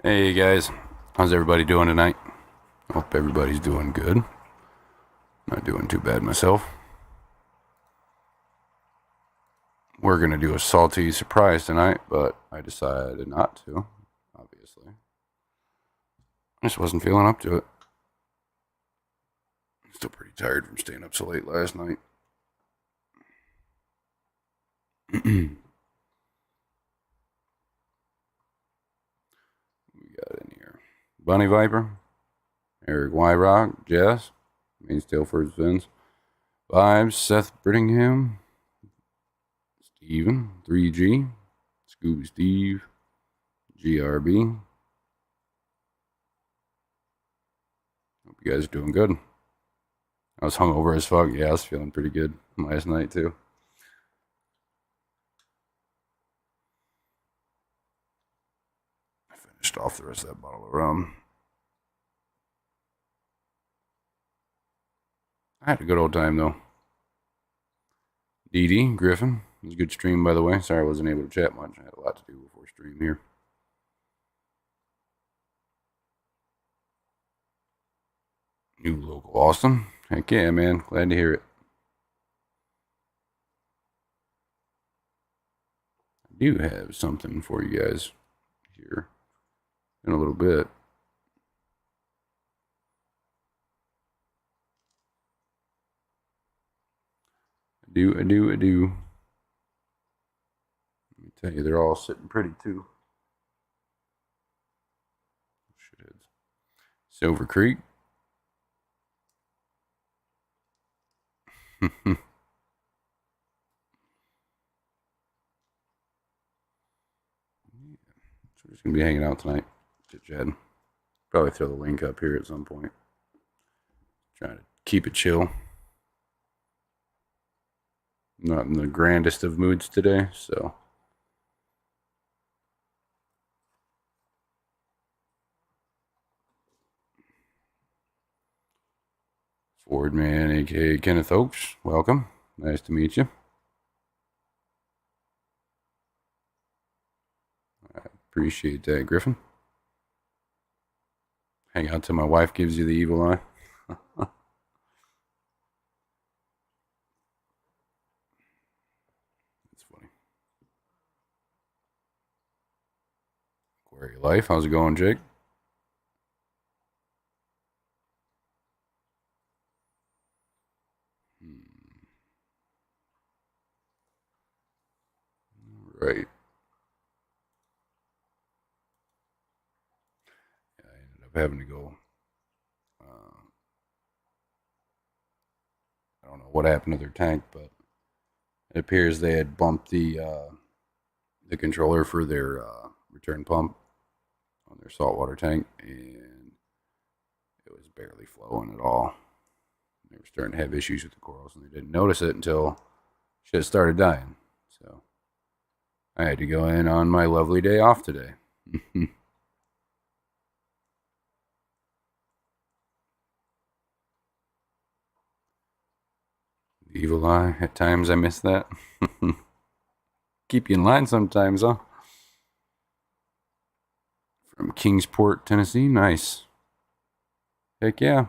Hey guys, how's everybody doing tonight? Hope everybody's doing good. Not doing too bad myself. We're gonna do a salty surprise tonight, but I decided not to, obviously. I just wasn't feeling up to it. I'm still pretty tired from staying up so late last night. We got in here Bunny Viper, Eric Wyrock, Jess, Mainstale First Vince, Vibes, Seth Brittingham, Steven, 3G, Scooby Steve, GRB. Hope you guys are doing good. I was hungover as fuck. Yeah, I was feeling pretty good last night too. I finished off the rest of that bottle of rum. I had a good old time though. Dee Dee, Griffin. It was a good stream, by the way. Sorry I wasn't able to chat much. I had a lot to do before stream here. New local Austin. Heck yeah, man. Glad to hear it. I do have something for you guys here in a little bit. I do. Let me tell you, they're all sitting pretty too. Shitheads. Silver Creek. So we're just gonna be hanging out tonight. Chit-chat. Probably throw the link up here at some point. Trying to keep it chill. Not in the grandest of moods today, so. Ford Man, aka Kenneth Oakes, welcome. Nice to meet you. I appreciate that, Griffin. Hang out till my wife gives you the evil eye. That's funny. Query Life, how's it going, Jake? Right. Yeah, I ended up having to go. I don't know what happened to their tank, but it appears they had bumped the controller for their return pump on their saltwater tank, and it was barely flowing at all. They were starting to have issues with the corals, and they didn't notice it until shit started dying. So I had to go in on my lovely day off today. Evil eye. At times I miss that. Keep you in line sometimes, huh? From Kingsport, Tennessee. Nice. Heck yeah.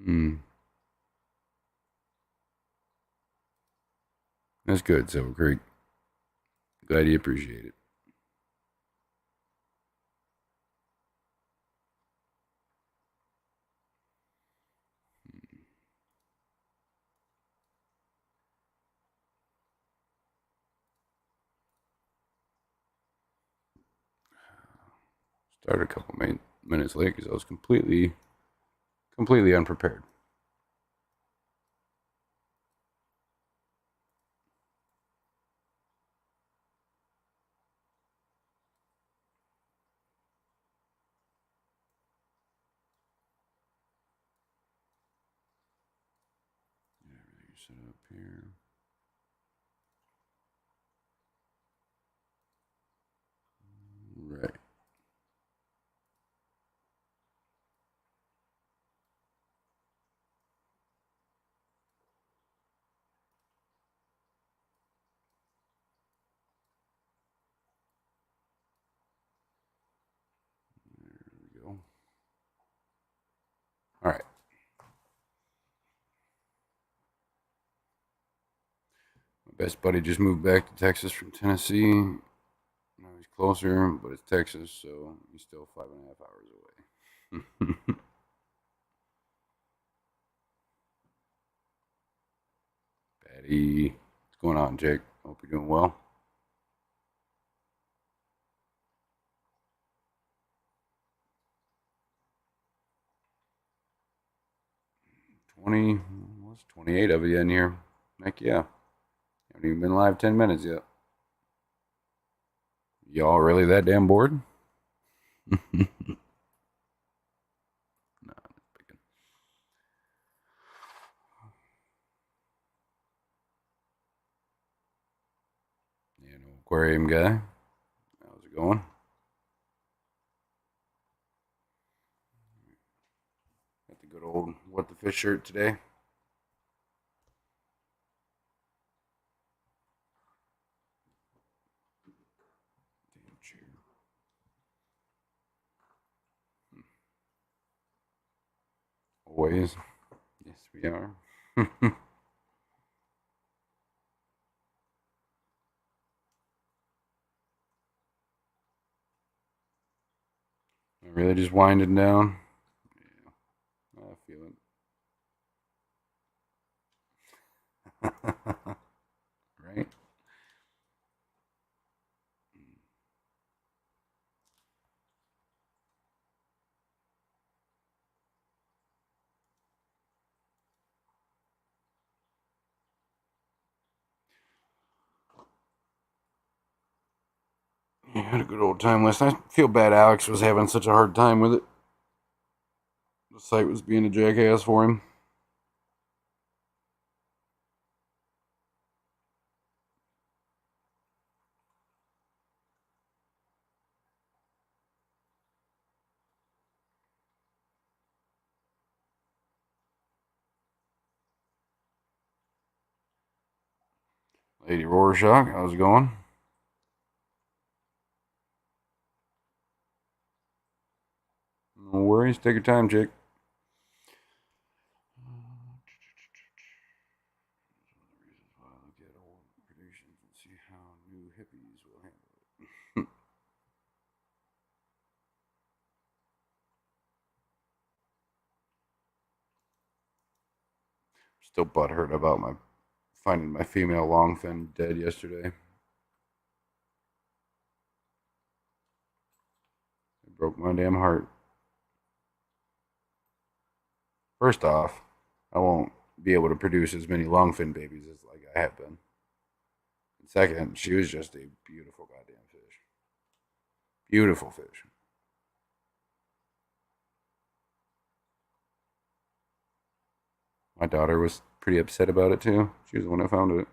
Hmm. That's good, Silver Creek. Glad you appreciate it. Started a couple minutes late because I was completely unprepared. Everything set up here. Right. There we go. All right. My best buddy just moved back to Texas from Tennessee. Now he's closer, but it's Texas, so he's still 5.5 hours away. Patty, what's going on, Jake? Hope you're doing well. 20, what's 28 of you in here? Heck yeah. Haven't even been live 10 minutes yet. Y'all really that damn bored? No, aquarium guy. How's it going? Got the good old What the Fish shirt today. Damn chair. Always. Yes, we are. I really just winding down. Yeah, I feel it. Right? Yeah, had a good old time last night. I feel bad Alex was having such a hard time with it. The site was being a jackass for him. Lady Rorschach, how's it going? No worries. Take your time, Jake. Look at old predictions and see how new hippies will handle it. Still butthurt about my finding my female longfin dead yesterday. It broke my damn heart. First off, I won't be able to produce as many longfin babies as like I have been. And second, she was just a beautiful goddamn fish. Beautiful fish. My daughter was pretty upset about it too. She was the one that found it.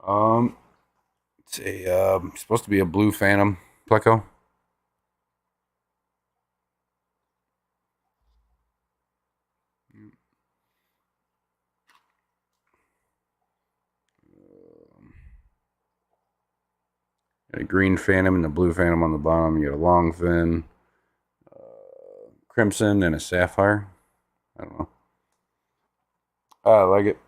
Um, it's a supposed to be a blue phantom pleco. A green phantom and the blue phantom on the bottom. You got a long fin, crimson, and a sapphire. I don't know. I like it.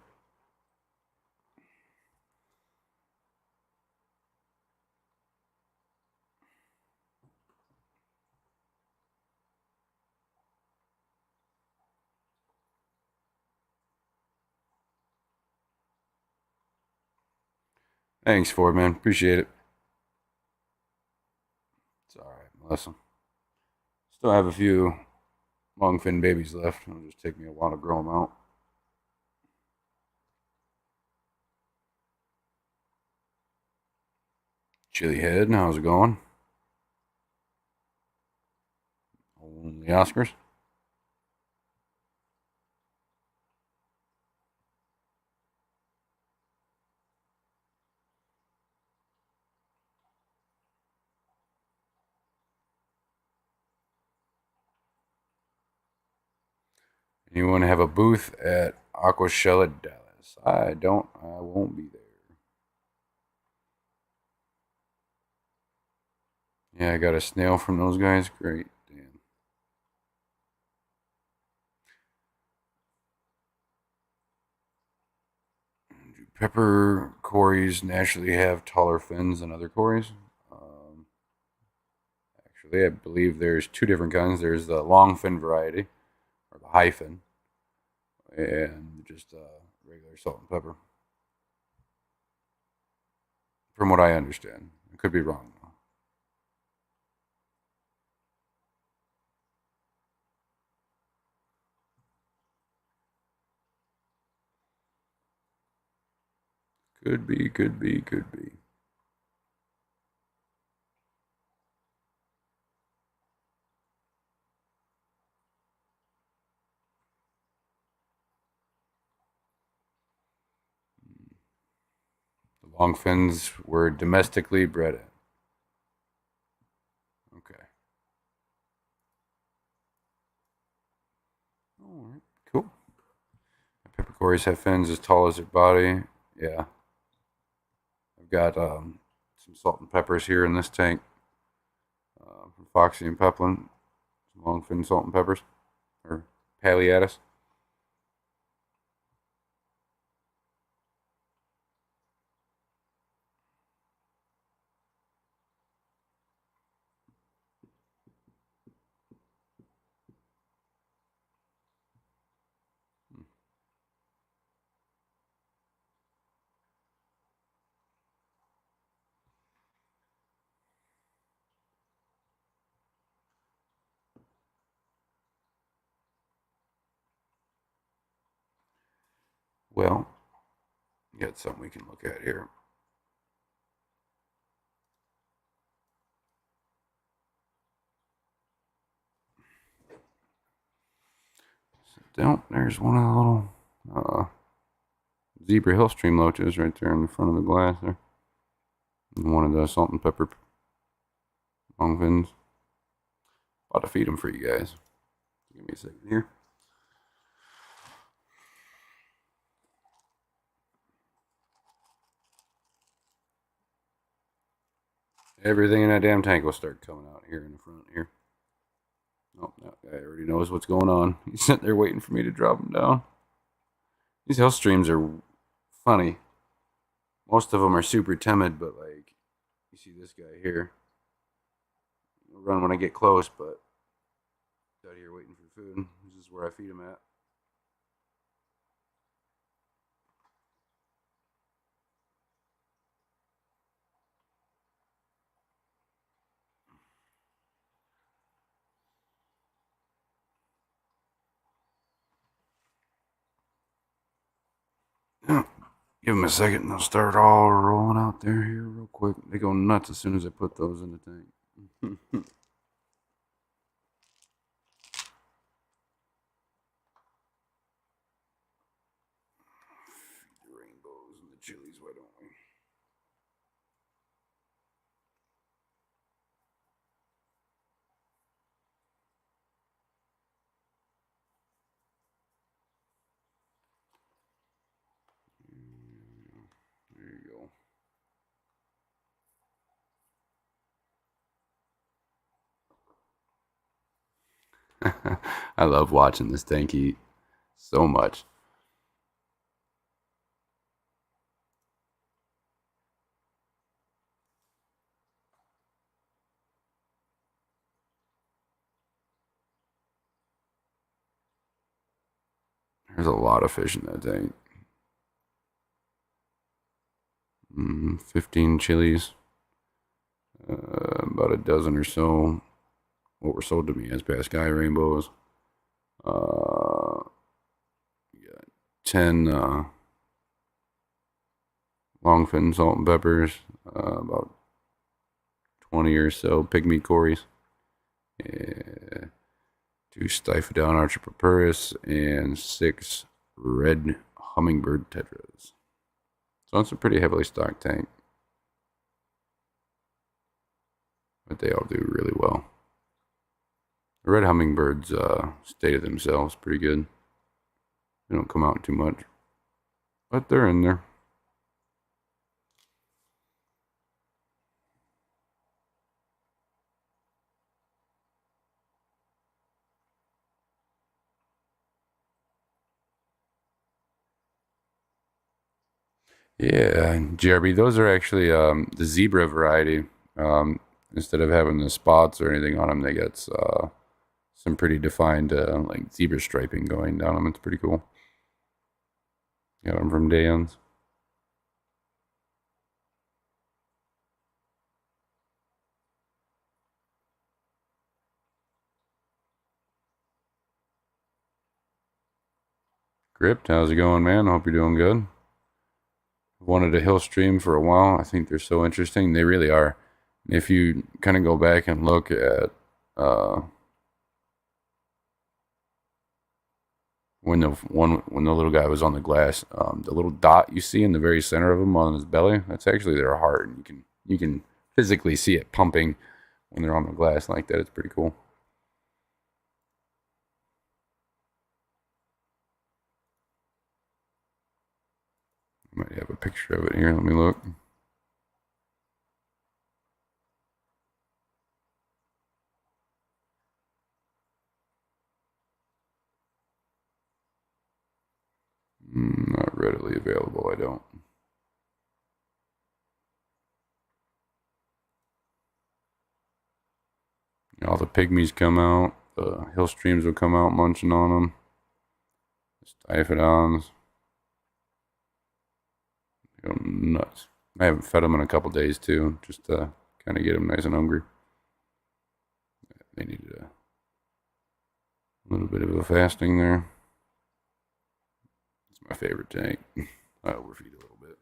Thanks, Ford, man. Appreciate it. It's all right, Melissa. Still have a few longfin babies left. It'll just take me a while to grow them out. Chili Head, how's it going? Only Oscars. Anyone have a booth at Aqua Shell at Dallas? I don't. I won't be there. Yeah, I got a snail from those guys. Great. Damn. Do pepper cories naturally have taller fins than other cories? Actually, I believe there's two different kinds. There's the long fin variety, or the high fin, and just regular salt and pepper. From what I understand, I could be wrong though. Could be, could be, could be. The long fins were domestically bred in. Okay. All right. Cool. Pepper cories have fins as tall as their body. Yeah. I've got some salt and peppers here in this tank from Foxy and Peplin. Some longfin salt and peppers, or Paleatus. Well, got something we can look at here. Down there's one of the little zebra hill stream loaches right there in the front of the glass there. And one of the salt and pepper longfins. Ought to feed them for you guys. Give me a second here. Everything in that damn tank will start coming out here in the front here. Oh, that guy already knows what's going on. He's sitting there waiting for me to drop him down. These hill streams are funny. Most of them are super timid, but like, you see this guy here. He'll run when I get close, but Out here waiting for food. This is where I feed them at. Give them a second and they'll start all rolling out there here real quick. They go nuts as soon as I put those in the tank. The rainbows and the chilies, why don't we? There you go. I love watching this tank eat so much. There's a lot of fish in that tank. 15 chilies, about a dozen or so. What were sold to me as Pascal rainbows. Yeah, 10 longfin salt and peppers, about 20 or so pygmy cories, 2 Stiphodon archipurpuris, and 6 red hummingbird tetras. So it's a pretty heavily stocked tank. But they all do really well. The red hummingbirds stay to themselves pretty good. They don't come out too much. But they're in there. Yeah, GRB, those are actually the zebra variety. Instead of having the spots or anything on them, they got some pretty defined like zebra striping going down them. It's pretty cool. Got them from Dan's. Gripped, how's it going, man? Hope you're doing good. Wanted a hill stream for a while. I think they're so interesting. They really are. If you kind of go back and look at uh, when the little guy was on the glass, the little dot you see in the very center of him on his belly, that's actually their heart, and you can physically see it pumping when they're on the glass like that. It's pretty cool. I might have a picture of it here. Let me look. Not readily available. I don't. All the pygmies come out. The hill streams will come out munching on them. Stiphodons. They go nuts. I haven't fed them in a couple days too, just to kind of get them nice and hungry. They needed a little bit of a fasting there. It's my favorite tank. I overfeed a little bit.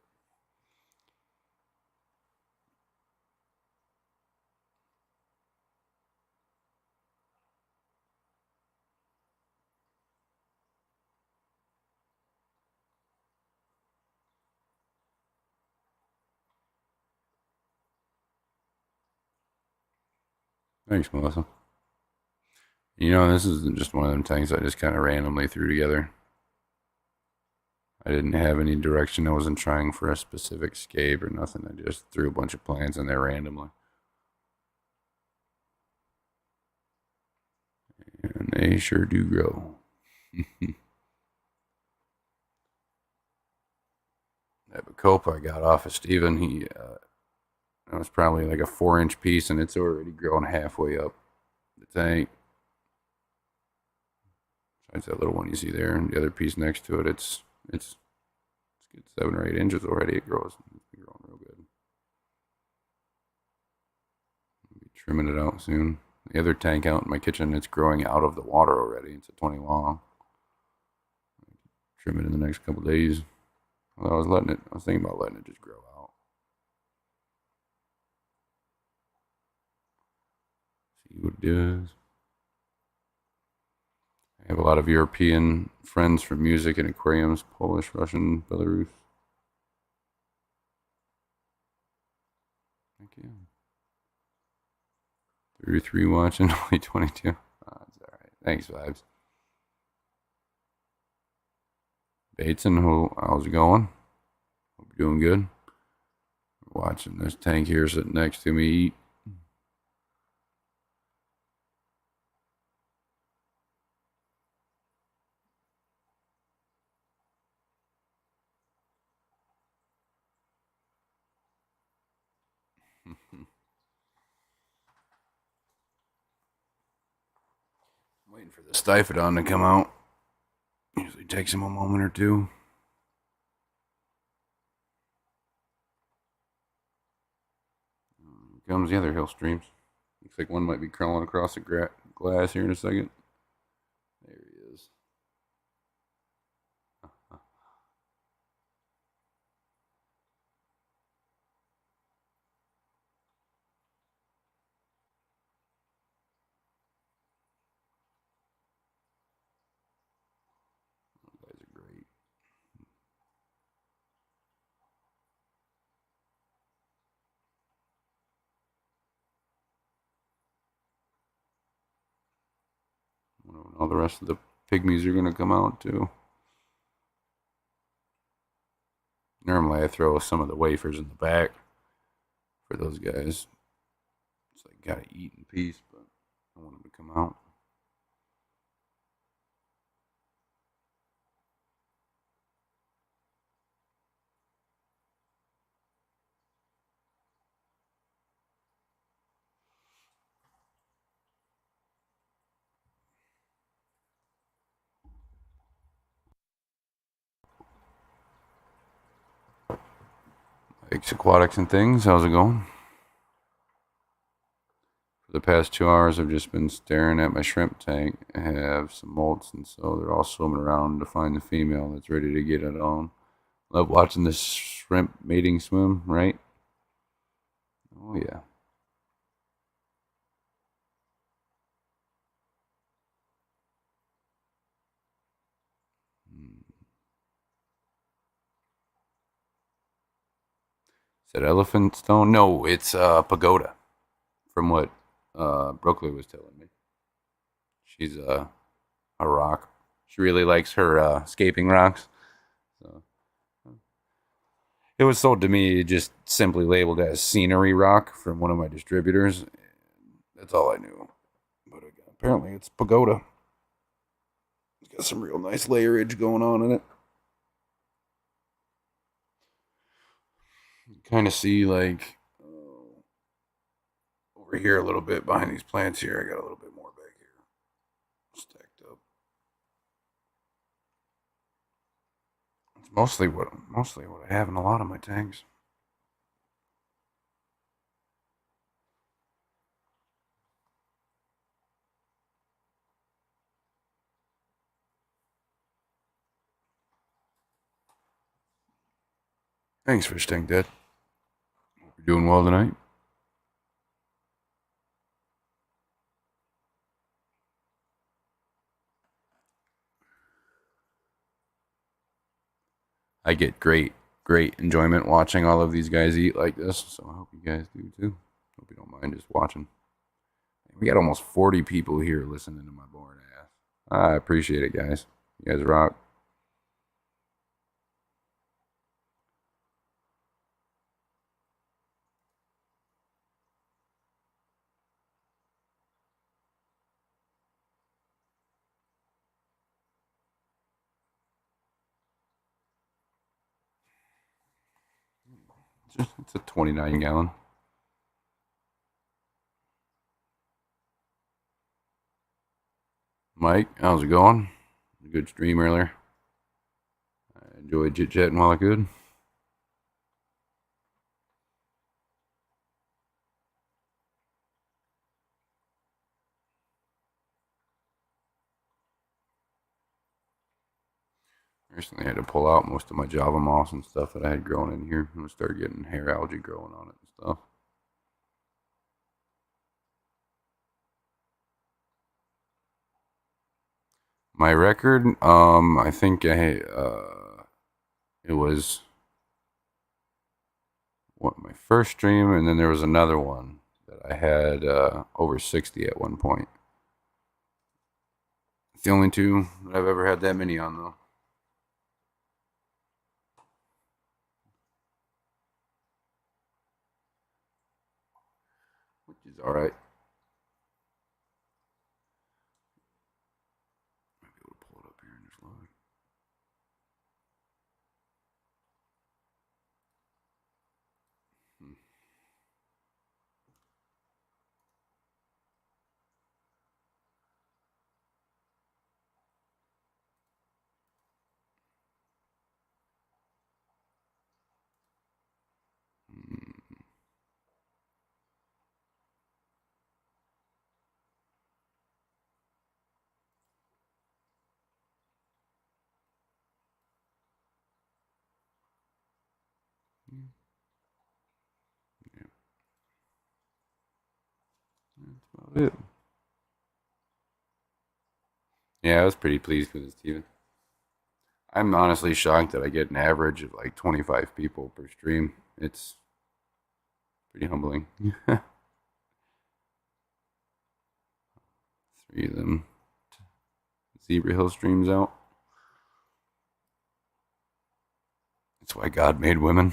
Thanks, Melissa. This is just one of them tanks I just kind of randomly threw together. I didn't have any direction. I wasn't trying for a specific scape or nothing. I just threw a bunch of plants in there randomly. And they sure do grow. That bacopa I got off of Steven, that was probably like a 4-inch piece, and it's already grown halfway up the tank. That's that little one you see there, and the other piece next to it. It's good 7 or 8 inches already. It grows. It's been growing real good. I'll be trimming it out soon. The other tank out in my kitchen, it's growing out of the water already. It's a 20 long. Trim it in the next couple days. Although I was thinking about letting it just grow out. See what it does. I have a lot of European friends from music and aquariums, Polish, Russian, Belarus. Thank you. 33 watching, only 22. Oh, that's all right. Thanks, Vibes. Bateson, how's it going? Hope you're doing good. Watching this tank here sitting next to me eat. Waiting for the Stiphodon to come out. Usually takes him a moment or two. Here comes the other hill streams. Looks like one might be crawling across the glass here in a second. There he is. Those guys are great. All the rest of the pygmies are going to come out too. Normally I throw some of the wafers in the back for those guys. It's like gotta eat in peace, but I want them to come out. X Aquatics and things, how's it going? For the past 2 hours, I've just been staring at my shrimp tank. I have some molts, and so they're all swimming around to find the female that's ready to get it on. Love watching this shrimp mating swim, right? Oh, yeah. Is that elephant stone? No, it's pagoda, from what Brooklyn was telling me. She's a rock. She really likes her escaping rocks. So it was sold to me just simply labeled as scenery rock from one of my distributors. That's all I knew. But apparently it's pagoda. It's got some real nice layerage going on in it. You kind of see like over here a little bit behind these plants here. I got a little bit more back here stacked up. It's mostly what I have in a lot of my tanks. Thanks, Fish Tank Dad. Hope you're doing well tonight. I get great enjoyment watching all of these guys eat like this. So I hope you guys do too. Hope you don't mind just watching. We got almost 40 people here listening to my bored ass. I appreciate it, guys. You guys rock. It's a 29 gallon. Mike, how's it going? good stream earlier. I enjoyed chit chatting while I could. Recently, I had to pull out most of my Java moss and stuff that I had grown in here. I'm gonna start getting hair algae growing on it and stuff. My record, I think it was my first stream, and then there was another one that I had over 60 at one point. It's the only two that I've ever had that many on, though. Which is all right. Might be able to pull it up here and just load. Yeah, that's about it. Yeah, I was pretty pleased with it, Steven. I'm honestly shocked that I get an average of like 25 people per stream. It's pretty humbling. Three of them Zebra Hill streams out. That's why God made women.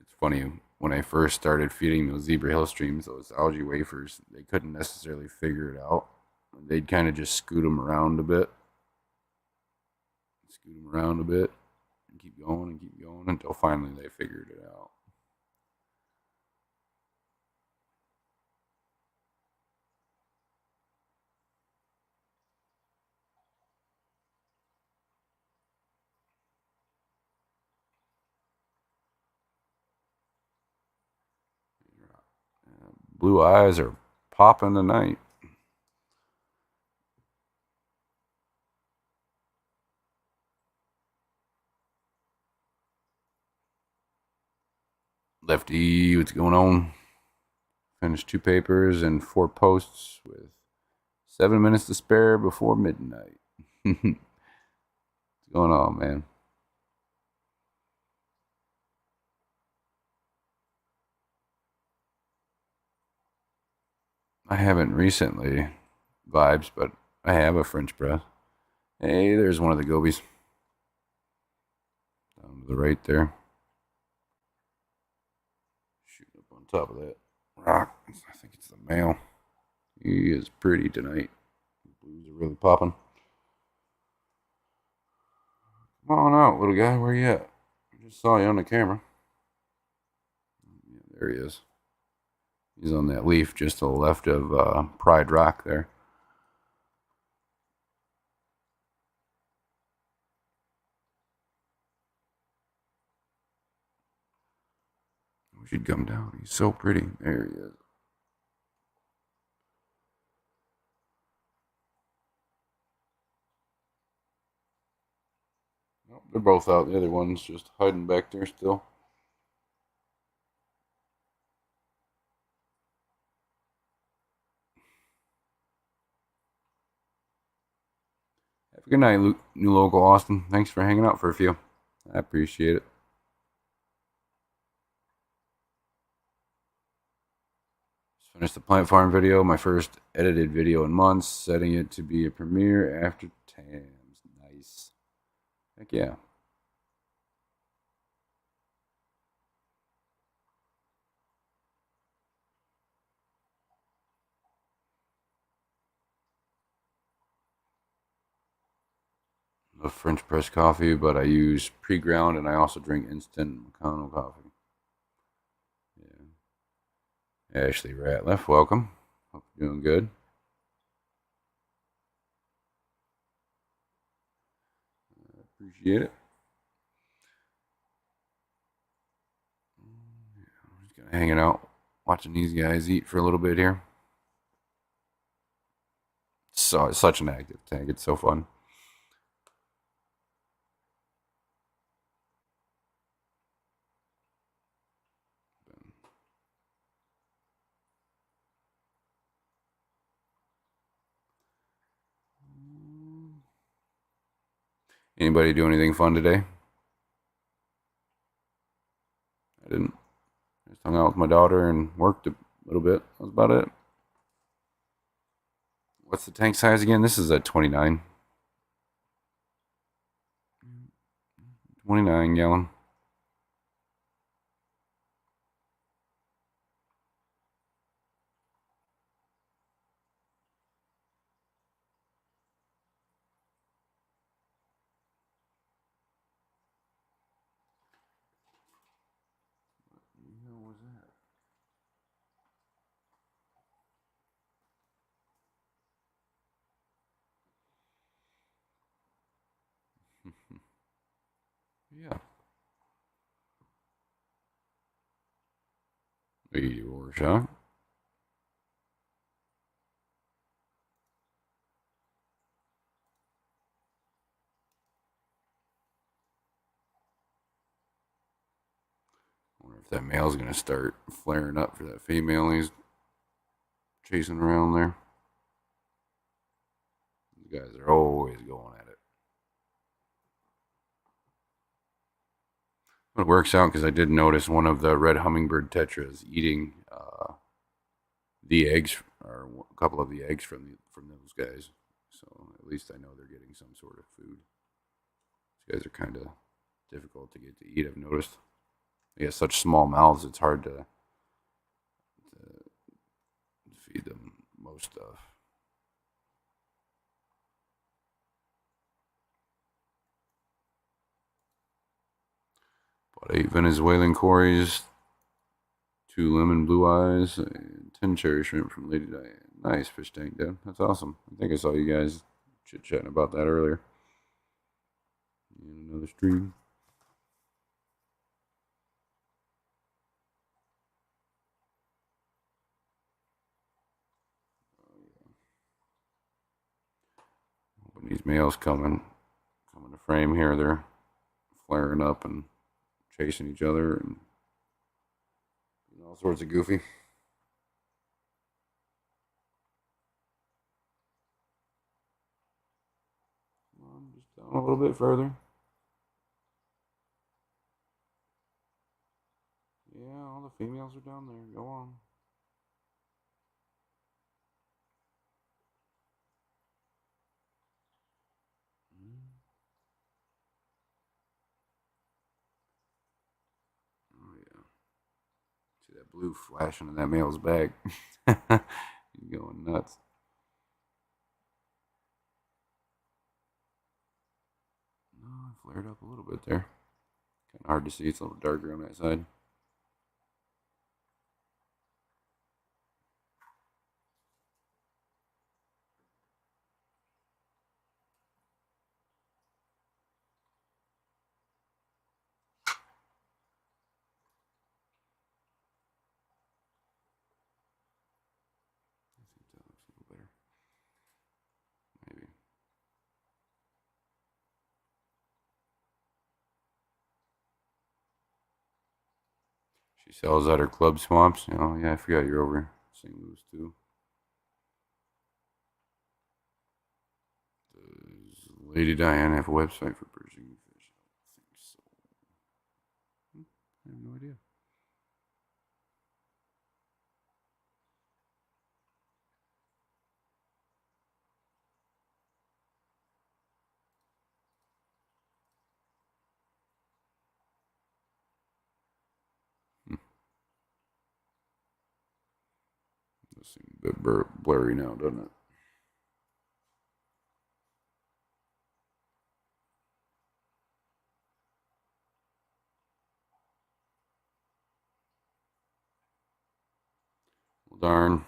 It's funny, when I first started feeding those Zebra Hill streams, those algae wafers, they couldn't necessarily figure it out. They'd kind of just scoot them around a bit, and keep going until finally they figured it out. Blue eyes are popping tonight. Lefty, what's going on? Finished 2 papers and 4 posts with 7 minutes to spare before midnight. What's going on, man? I haven't recently vibes, but I have a French press. Hey, there's one of the gobies. Down to the right there. Shooting up on top of that rock. I think it's the male. He is pretty tonight. The blues are really popping. Come on out, little guy. Where you at? I just saw you on the camera. Yeah, there he is. He's on that leaf just to the left of Pride Rock there. We should come down. He's so pretty. There he is. Nope, they're both out. The other one's just hiding back there still. Have a good night, new local Austin. Thanks for hanging out for a few. I appreciate it. Just finished the plant farm video, my first edited video in months, setting it to be a premiere after TAMS. Nice. Heck yeah. love French press coffee, but I use pre-ground and I also drink instant Moccano coffee. Yeah. Ashley Ratliff, welcome. Hope you're doing good. Appreciate it. I'm just gonna hanging out, watching these guys eat for a little bit here. So it's such an active tank. It's so fun. Anybody do anything fun today? I didn't. I just hung out with my daughter and worked a little bit. That was about it. What's the tank size again? This is a 29. 29 gallon. What the hell was that? Yeah. The Rorschach. I wonder if that male's gonna start flaring up for that female he's chasing around there. These guys are always going at it. It works out because I did notice one of the red hummingbird tetras eating the eggs, or a couple of the eggs from those guys. So at least I know they're getting some sort of food. These guys are kind of difficult to get to eat. I've noticed. They have such small mouths; it's hard to feed them most stuff. Bought 8 Venezuelan Corys, 2 lemon blue eyes, and 10 cherry shrimp from Lady Diane. Nice fish tank, Dad. That's awesome. I think I saw you guys chit chatting about that earlier. And another stream. When these males coming to frame here, they're flaring up and chasing each other and all sorts of goofy. Just down a little bit further. Yeah, all the females are down there. Go on. Oh yeah. See that blue flashing in that male's back. He's going nuts. No, I flared up a little bit there. Kind of hard to see. It's a little darker on that side. I think that looks a little better. Maybe. She sells at her club swamps. Yeah, I forgot you're over St. Louis too. Does Lady Diane have a website for Persian fish? I don't think so. I have no idea. Hmm. Does seem a bit blurry now, doesn't it? Well, darn.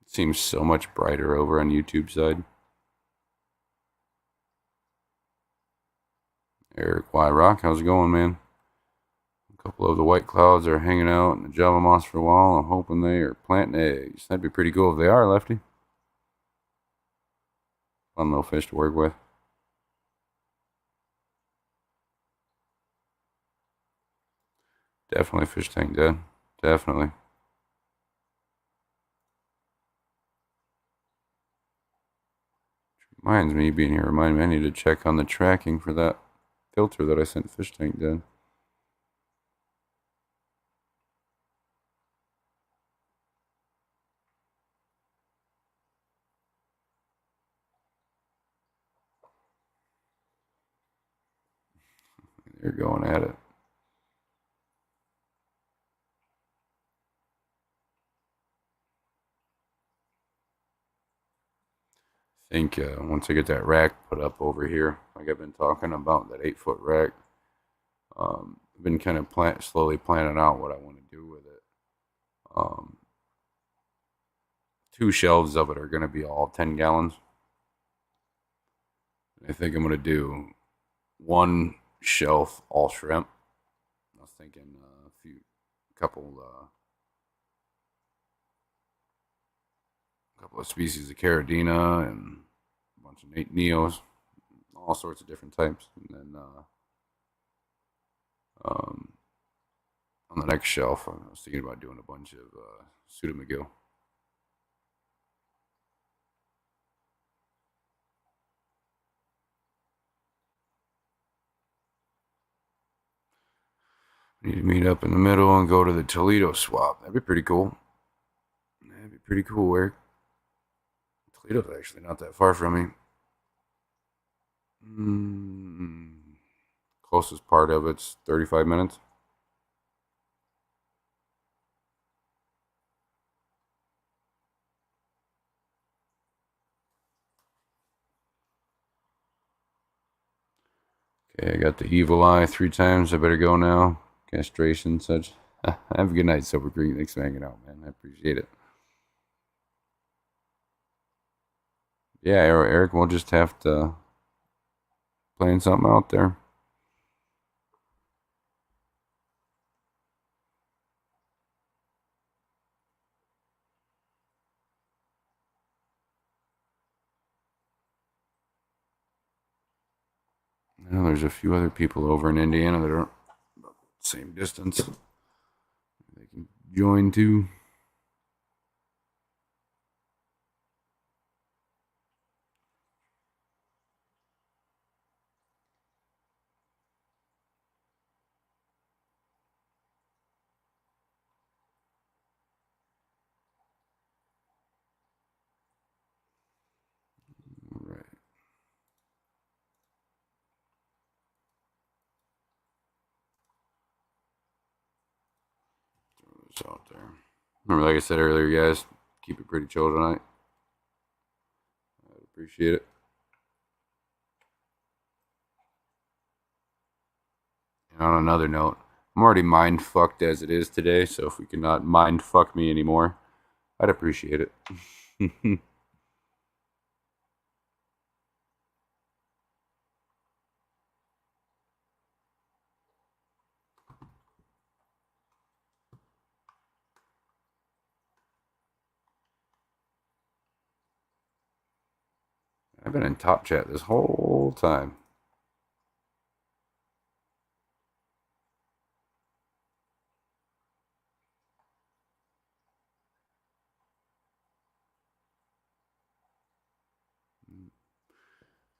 It seems so much brighter over on YouTube side. Eric Y. Rock, how's it going, man? A couple of the white clouds are hanging out in the Java moss for a while. I'm hoping they are planting eggs. That'd be pretty cool if they are, Lefty. Fun little fish to work with. Definitely fish tank dead. Definitely. Reminds me, being here, remind me I need to check on the tracking for that filter that I sent fish tank dead. They're going at it. I think once I get that rack put up over here, like I've been talking about, that 8-foot rack, I've been kind of slowly planning out what I want to do with it. 2 shelves of it are going to be all 10 gallons. I think I'm going to do 1 shelf all shrimp. I was thinking couple of species of Caridina and a bunch of Neos, all sorts of different types. And then on the next shelf, I was thinking about doing a bunch of Pseudomagil. Need to meet up in the middle and go to the Toledo swap. That'd be pretty cool. That'd be pretty cool, Eric. Toledo's actually not that far from me. Closest part of it's 35 minutes. Okay, I got the evil eye 3 times. I better go now. Castration, such. Have a good night, Silver Creek. Thanks for hanging out, man. I appreciate it. Yeah, Eric, we'll just have to plan something out there. I know there's a few other people over in Indiana that are about the same distance. They can join too. All right. Throw this out there. Remember, like I said earlier, guys, keep it pretty chill tonight. I'd appreciate it. And on another note, I'm already mind fucked as it is today, so if we cannot mind fuck me anymore, I'd appreciate it. I've been in top chat this whole time.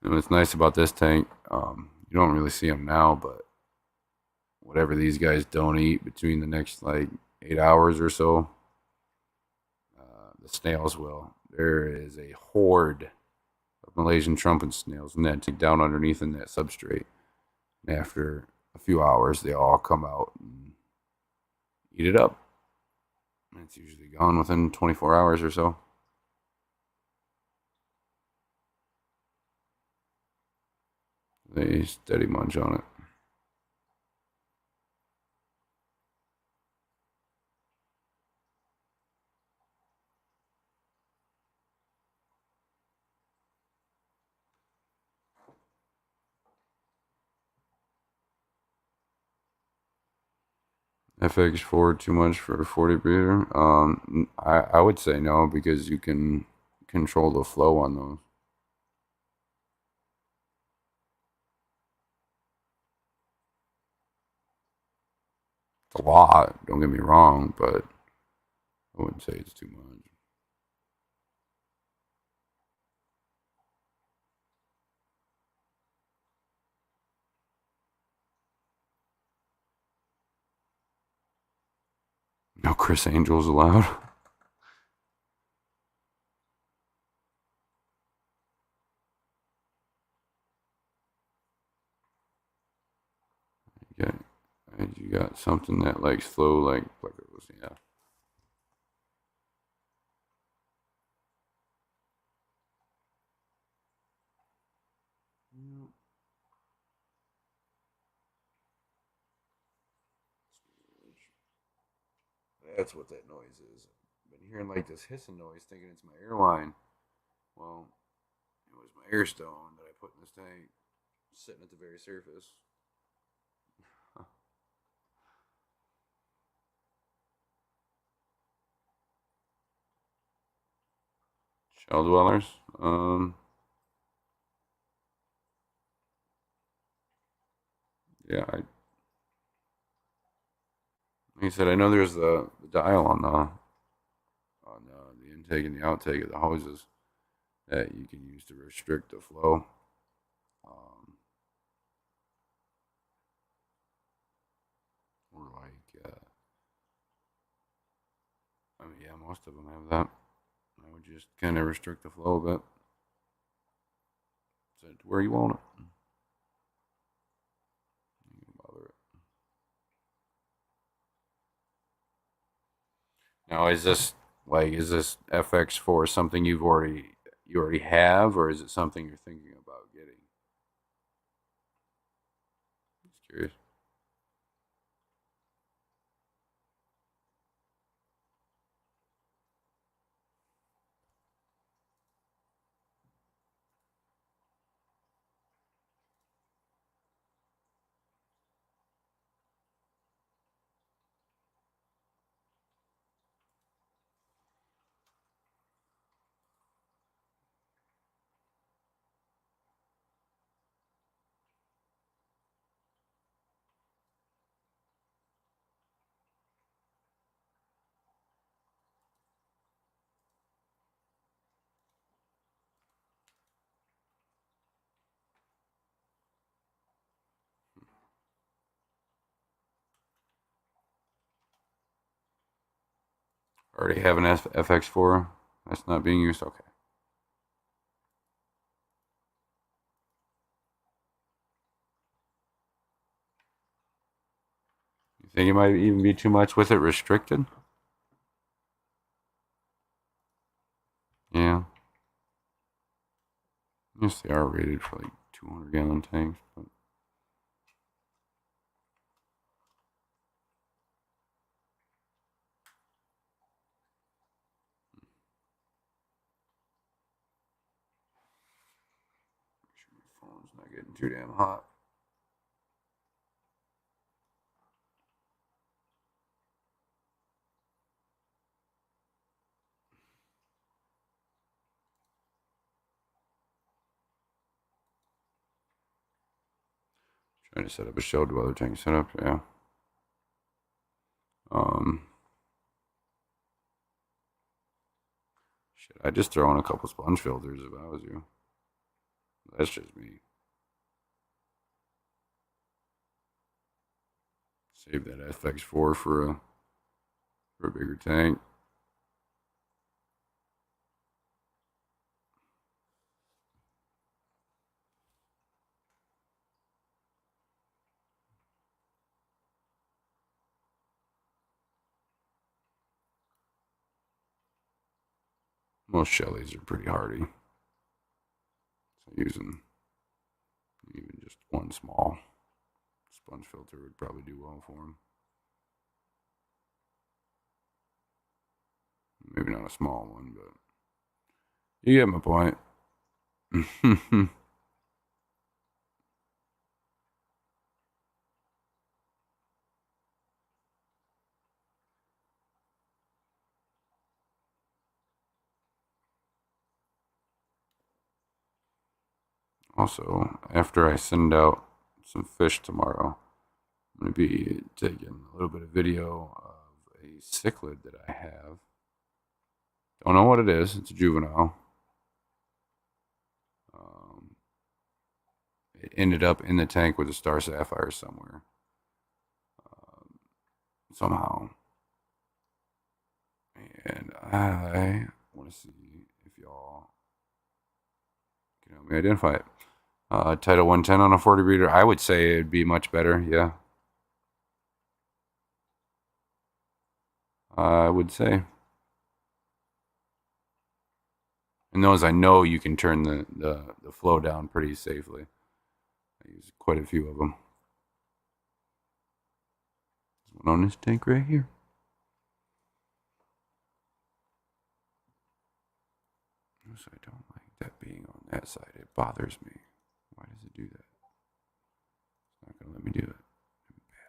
And what's nice about this tank, you don't really see them now, but whatever these guys don't eat between the next like 8 hours or so, the snails will. There is a horde of Malaysian trumpet snails in that tank down underneath in that substrate. And after a few hours, they all come out and eat it up. And it's usually gone within 24 hours or so. They steady munch on it. FX4 too much for a 40 breeder? I would say no because you can control the flow on those. It's a lot, don't get me wrong, but I wouldn't say it's too much. No Chris Angels allowed. Yeah, you got something that likes flow like those, yeah. That's what that noise is. I've been hearing like this hissing noise, thinking it's my airline. Well, it was my air stone that I put in this tank, sitting at the very surface. Shell dwellers. Yeah, like I said, I know there's the dial on the intake and the outtake of the hoses that you can use to restrict the flow. Um, or like, I mean, yeah, most of them have that. I would just kind of restrict the flow a bit, set it to where you want it. You can bother it. Now, is this FX4 something you already have, or is it something you're thinking about getting? Just curious. Already have an FX4 that's not being used. Okay. You think it might even be too much with it restricted? Yeah. Yes, they are rated for like 200-gallon tanks, but make sure my phone's not getting too damn hot. Trying to set up a shell dweller tank setup, yeah. Um, Shit, I just throw in a couple sponge filters if I was you. That's just me. Save that FX4 for a bigger tank. Most Shellys are pretty hardy. So using even just one small sponge filter would probably do well for them. Maybe not a small one, but you get my point. Also, after I send out some fish tomorrow, I'm going to be taking a little bit of video of a cichlid that I have. Don't know what it is. It's a juvenile. It ended up in the tank with a star sapphire somewhere. Somehow. And I want to see if y'all can help me identify it. Title 110 on a 40 breeder. I would say it'd be much better. Yeah. I would say. And those I know you can turn the flow down pretty safely. I use quite a few of them. There's one on this tank right here. So I don't like that being on that side. It bothers me. Why does it do that? It's not going to let me do it. Bastard.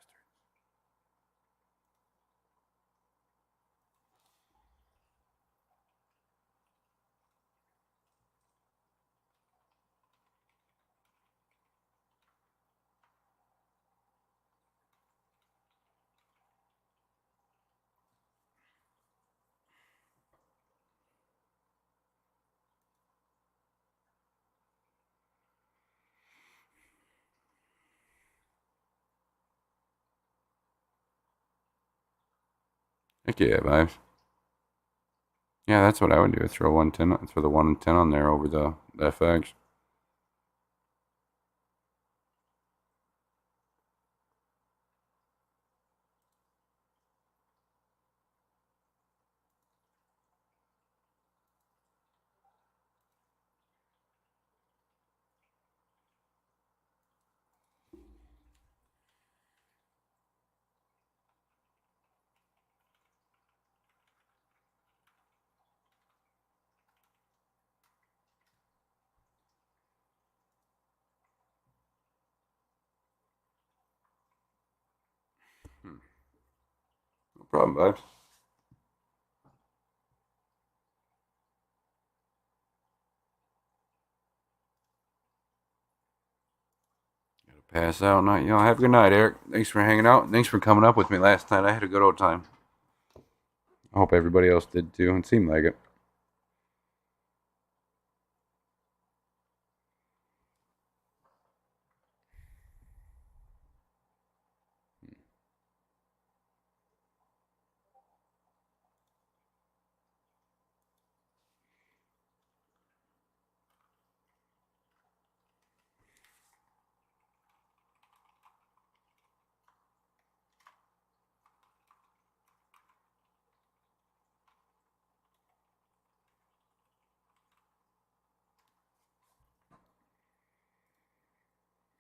Heck yeah, Vibes. Yeah, that's what I would do. Throw 110, throw the 110 on there over the FX. No problem, Vibes. Pass out night, y'all. Have a good night, Eric. Thanks for hanging out. Thanks for coming up with me last night. I had a good old time. I hope everybody else did too. It seemed like it.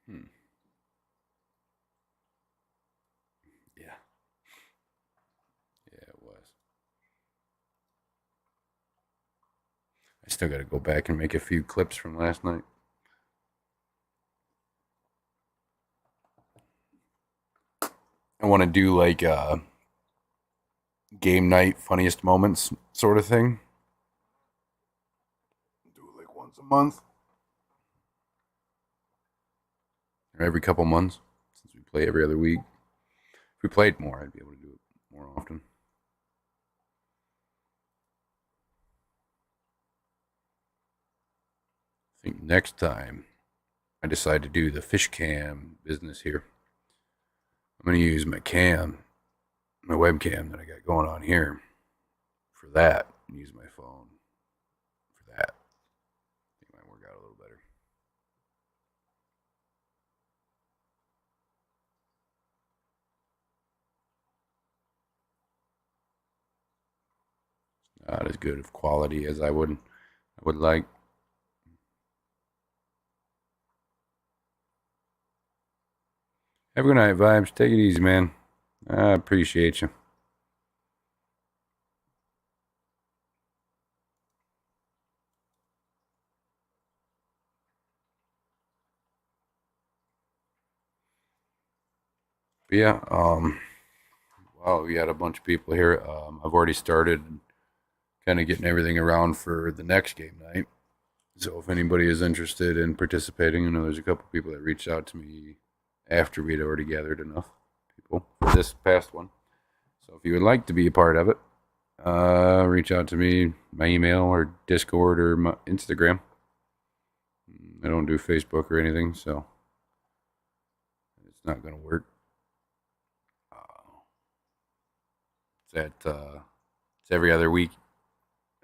Hmm. Yeah. Yeah, it was. I still got to go back and make a few clips from last night. I want to do like game night funniest moments sort of thing. Do it like once a month or every couple months since we play every other week. If we played more, I'd be able to do it more often. I think next time I decide to do the fish cam business here, I'm going to use my webcam that I got going on here for that and use my phone for that. I think it might work out a little better. Not as good of quality as I would like. Have a good night, Vibes. Take it easy, man. I appreciate you. But yeah, wow, we had a bunch of people here. I've already started kind of getting everything around for the next game night. So if anybody is interested in participating, I know there's a couple people that reached out to me after we'd already gathered enough people for this past one. So if you would like to be a part of it, reach out to me, my email or Discord or my Instagram. I don't do Facebook or anything, so it's not going to work. Uh, it's every other week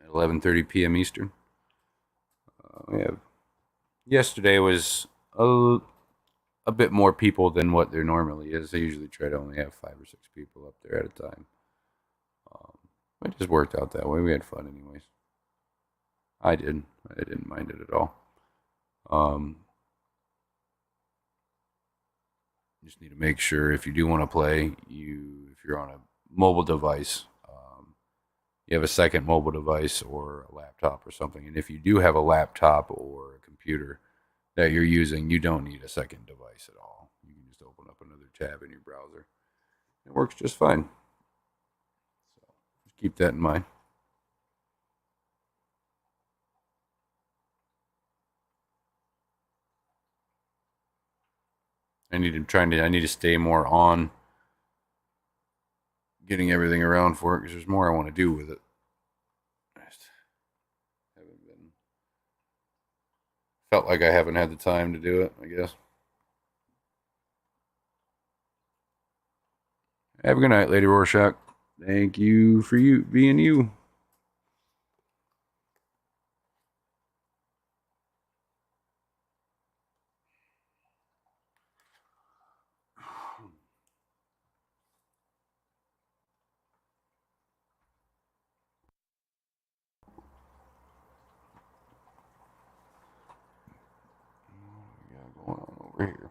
at 11:30 p.m. Eastern. We have yesterday was a bit more people than what there normally is. I usually try to only have 5 or 6 people up there at a time. Um, it just worked out that way. We had fun, anyways. I did. I didn't mind it at all. Um, just need to make sure if you do want to play, if you're on a mobile device, you have a second mobile device or a laptop or something. And if you do have a laptop or a computer that you're using, you don't need a second device at all. You can just open up another tab in your browser. It works just fine. So just keep that in mind. I need to stay more on getting everything around for it because there's more I want to do with it. I just haven't been felt like I haven't had the time to do it, I guess. Have a good night, Lady Rorschach. Thank you for you being you. What we got going on over here?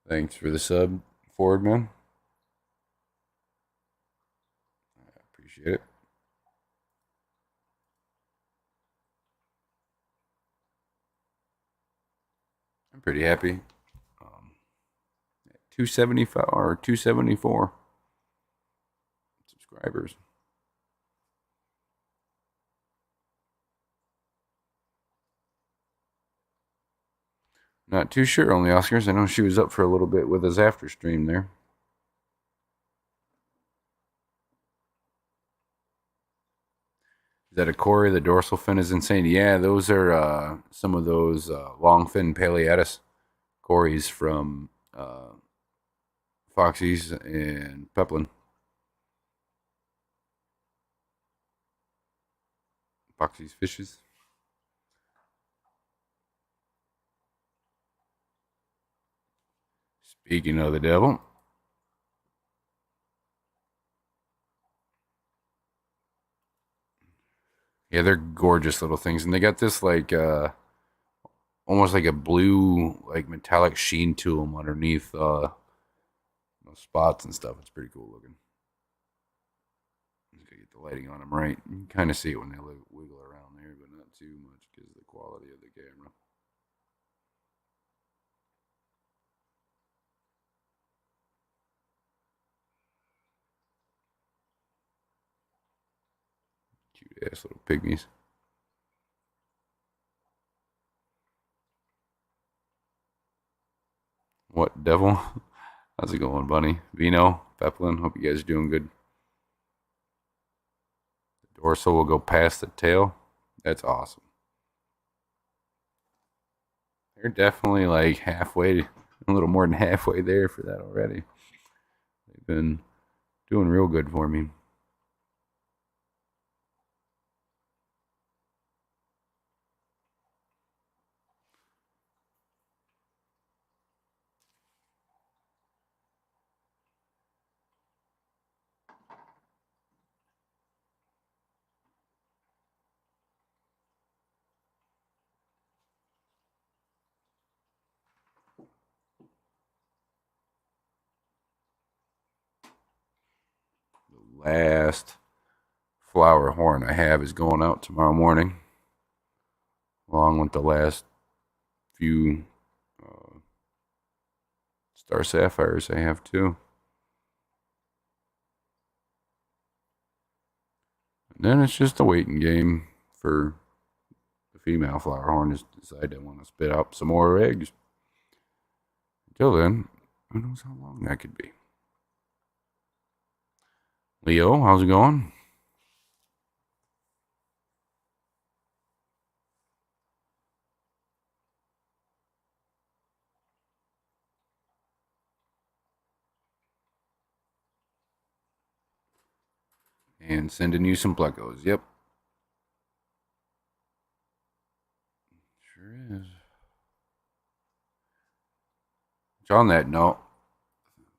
Thanks for the sub, Ford man. I appreciate it. I'm pretty happy. 275 or 274 subscribers. Not too sure on the Oscars. I know she was up for a little bit with us after stream there. Is that a Corey? The dorsal fin is insane. Yeah, those are some of those long fin Paleatus Corys from Foxy's and Peplin. Foxy's fishes. Speaking of the devil, yeah, they're gorgeous little things, and they got this like almost like a blue like metallic sheen to them underneath spots and stuff. It's pretty cool looking. Just gotta get the lighting on them right. You can kind of see it when they wiggle around there, but not too much because of the quality of the camera. Cute ass little pygmies. What devil? How's it going, Bunny? Vino, Peplin. Hope you guys are doing good. The dorsal will go past the tail. That's awesome. They're definitely like halfway, a little more than halfway there for that already. They've been doing real good for me. last flower horn I have is going out tomorrow morning, along with the last few star sapphires I have too. And then it's just a waiting game for the female flower horn to decide they want to spit out some more eggs. Until then, who knows how long that could be. Leo, how's it going? And sending you some plecos. Yep. Sure is. On that note,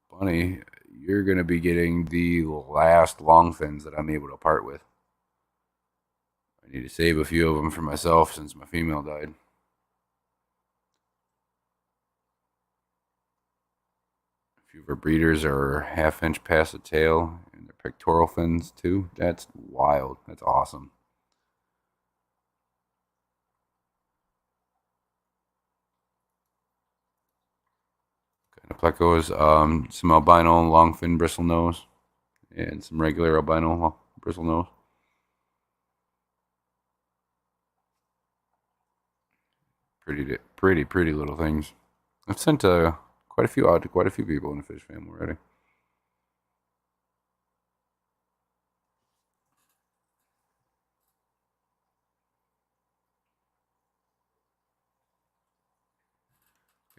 Bunny, you're going to be getting the last longfins that I'm able to part with. I need to save a few of them for myself since my female died. A few of our breeders are half-inch past the tail, and their pectoral fins too. That's wild. That's awesome. Kind of plecos, some albino longfin bristle nose, and some regular albino bristle nose. Pretty little things. I've sent quite a few out to quite a few people in the fish family already. I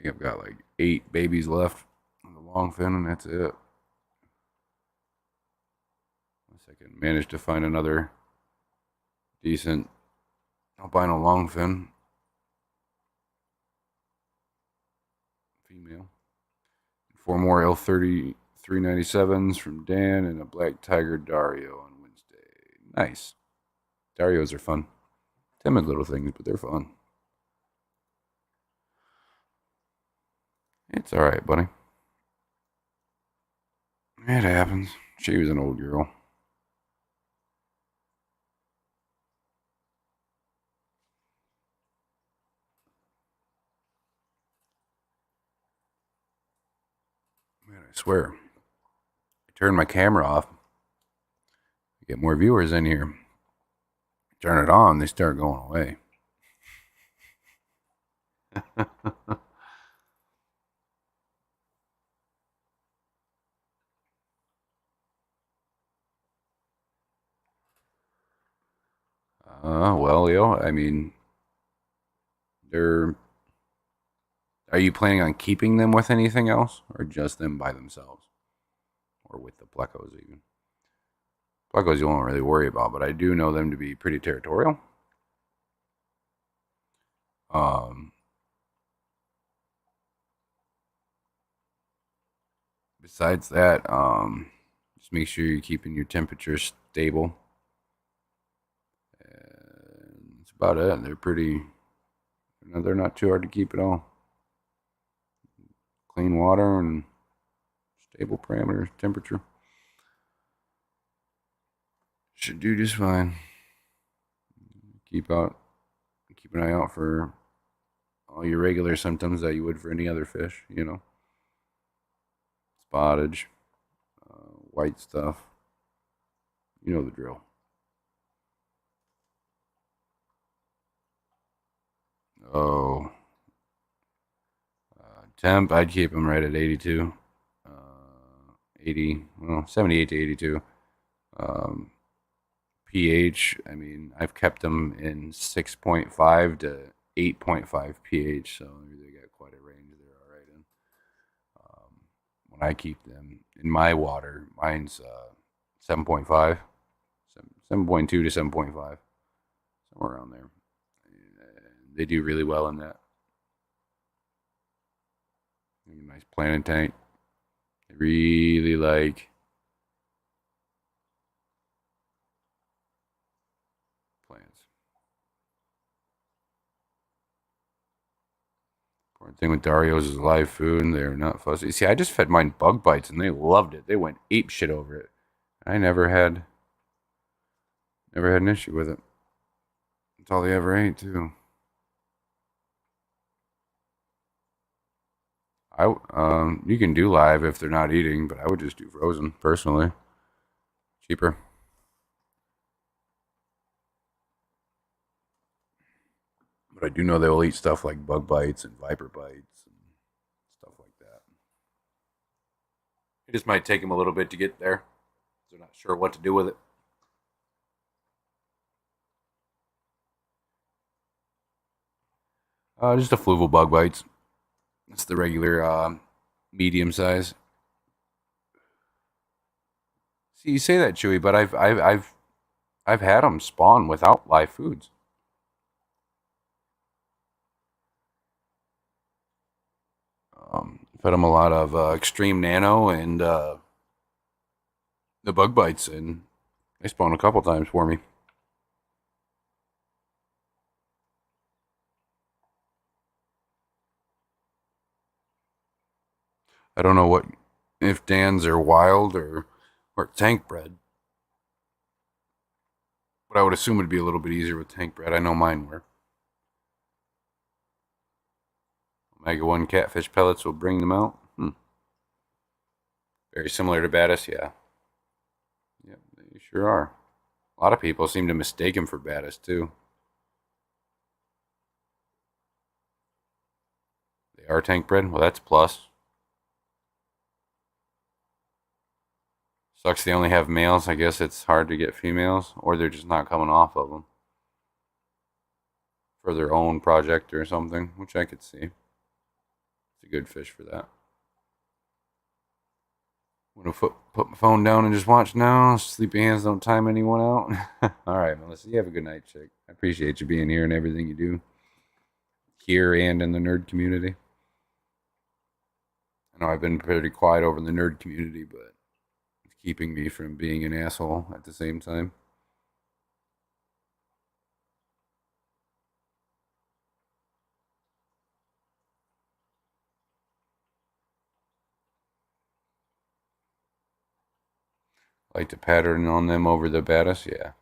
think I've got like 8 babies left on the longfin, and that's it. Unless I can manage to find another decent albino longfin female. 4 more L30 397s from Dan and a black tiger Dario on Wednesday. Nice. Darios are fun. Timid little things, but they're fun. It's alright, buddy. It happens. She was an old girl. Man, I swear. I turned my camera off. Get more viewers in here. Turn it on, they start going away. Well, Leo, I mean, they're. Are you planning on keeping them with anything else, or just them by themselves, or with the plecos even? Plecos you won't really worry about, but I do know them to be pretty territorial. Um, Besides that, just make sure you're keeping your temperature stable. And that's about it. They're pretty. They're not too hard to keep at all. Clean water and stable parameters, temperature. Should do just fine. Keep an eye out for all your regular symptoms that you would for any other fish. Spottage, white stuff. You know the drill. Oh, temp, I'd keep them right at 82. 80, well, 78 to 82. pH, I mean, I've kept them in 6.5 to 8.5 pH, so they got quite a range there, all right. And when I keep them in my water, mine's 7.5, 7.2 to 7.5, somewhere around there. And they do really well in that. Nice planted tank. They really like plants. Important thing with Dario's is live food, and they're not fussy. See, I just fed mine bug bites, and they loved it. They went ape shit over it. I never had an issue with it. That's all they ever ate too. You can do live if they're not eating, but I would just do frozen personally. Cheaper. But I do know they'll eat stuff like bug bites and viper bites and stuff like that. It just might take them a little bit to get there. They're not sure what to do with it. Just a fluval bug bites. It's the regular medium size. See, you say that, Chewy, but I've had them spawn without live foods. Fed them a lot of extreme nano and the bug bites, and they spawned a couple times for me. I don't know what if Dan's are wild or tank bred, but I would assume it'd be a little bit easier with tank bred. I know mine were. Omega 1 catfish pellets will bring them out. Very similar to Battis, yeah. Yep, they sure are. A lot of people seem to mistake him for Battis, too. They are tank bred? Well, that's a plus. Sucks they only have males. I guess it's hard to get females, or they're just not coming off of them for their own project or something, which I could see. It's a good fish for that. I'm gonna put my phone down and just watch now. Sleepy hands don't time anyone out. All right, Melissa, you have a good night, chick. I appreciate you being here and everything you do here and in the nerd community. I know I've been pretty quiet over in the nerd community, but it's keeping me from being an asshole at the same time. I like to pattern on them over the Battis, yeah.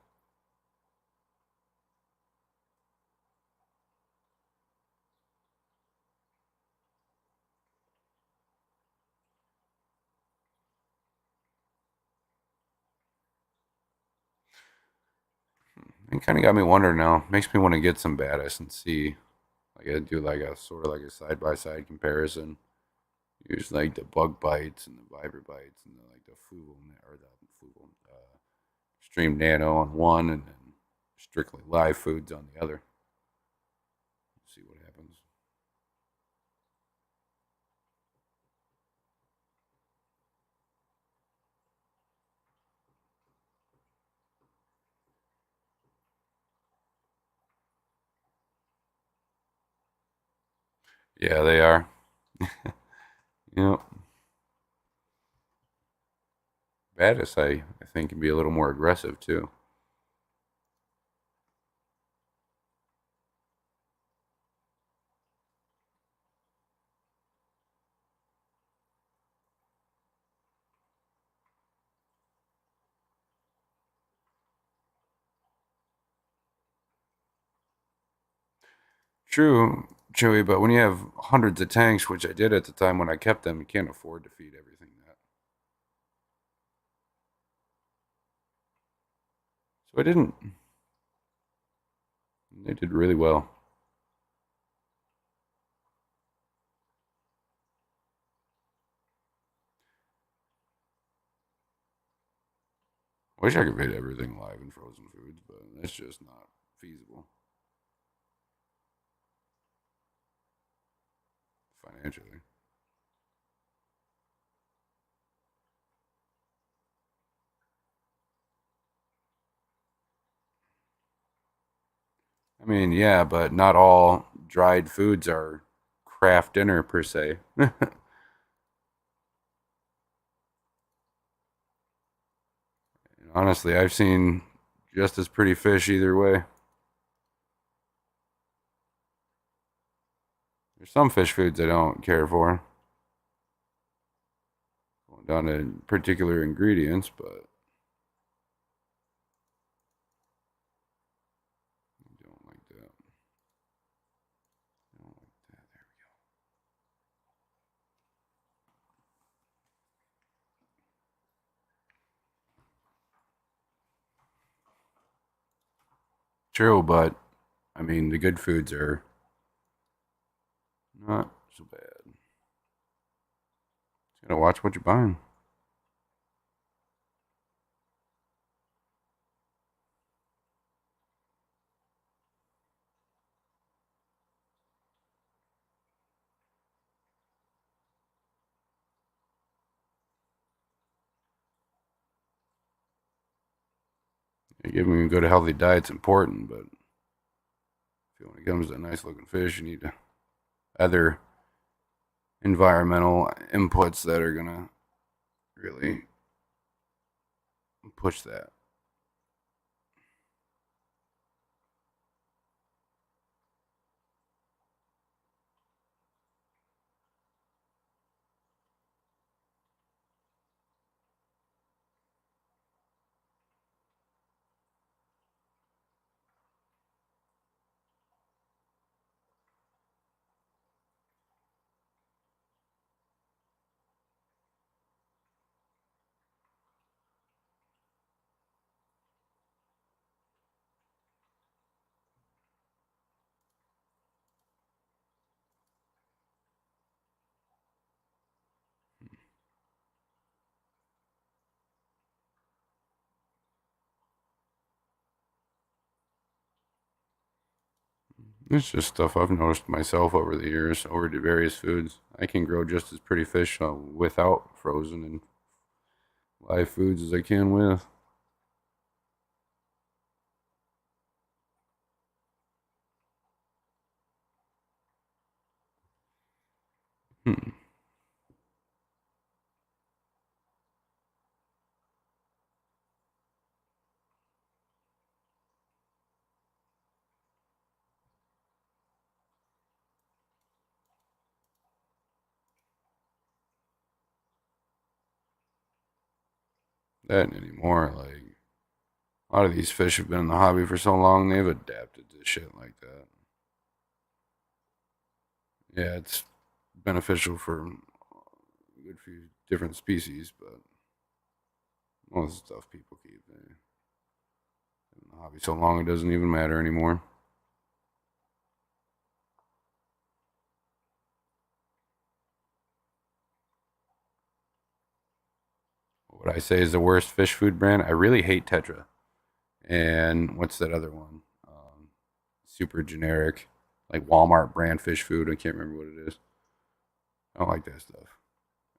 It kind of got me wondering now. Makes me want to get some Battis and see. Like I do like a sort of like a side by side comparison. Use like the bug bites and the viper bites and like the fluval or the fluval extreme nano on one and then strictly live foods on the other. See what happens. Yeah, they are. Yep. Battis, I think, can be a little more aggressive too. True, Chewy, but when you have hundreds of tanks, which I did at the time when I kept them, you can't afford to feed everything that. So I didn't. They did really well. Wish I could feed everything live in frozen foods, but that's just not feasible financially. I mean, yeah, but not all dried foods are craft dinner per se. Honestly, I've seen just as pretty fish either way. There's some fish foods I don't care for, going down to particular ingredients, but True, but I mean, the good foods are not so bad. Just gotta watch what you're buying. Giving a good, healthy diet's important, but when it comes to nice looking fish, you need other environmental inputs that are gonna really push that. It's just stuff I've noticed myself over the years, over the various foods. I can grow just as pretty fish without frozen and live foods as I can with. Hmm. That anymore. Like a lot of these fish have been in the hobby for so long, they've adapted to shit like that. Yeah, it's beneficial for a good few different species, but most stuff people keep in the hobby so long it doesn't even matter anymore. What I say is the worst fish food brand. I really hate Tetra. And what's that other one? Super generic, like Walmart brand fish food. I can't remember what it is. I don't like that stuff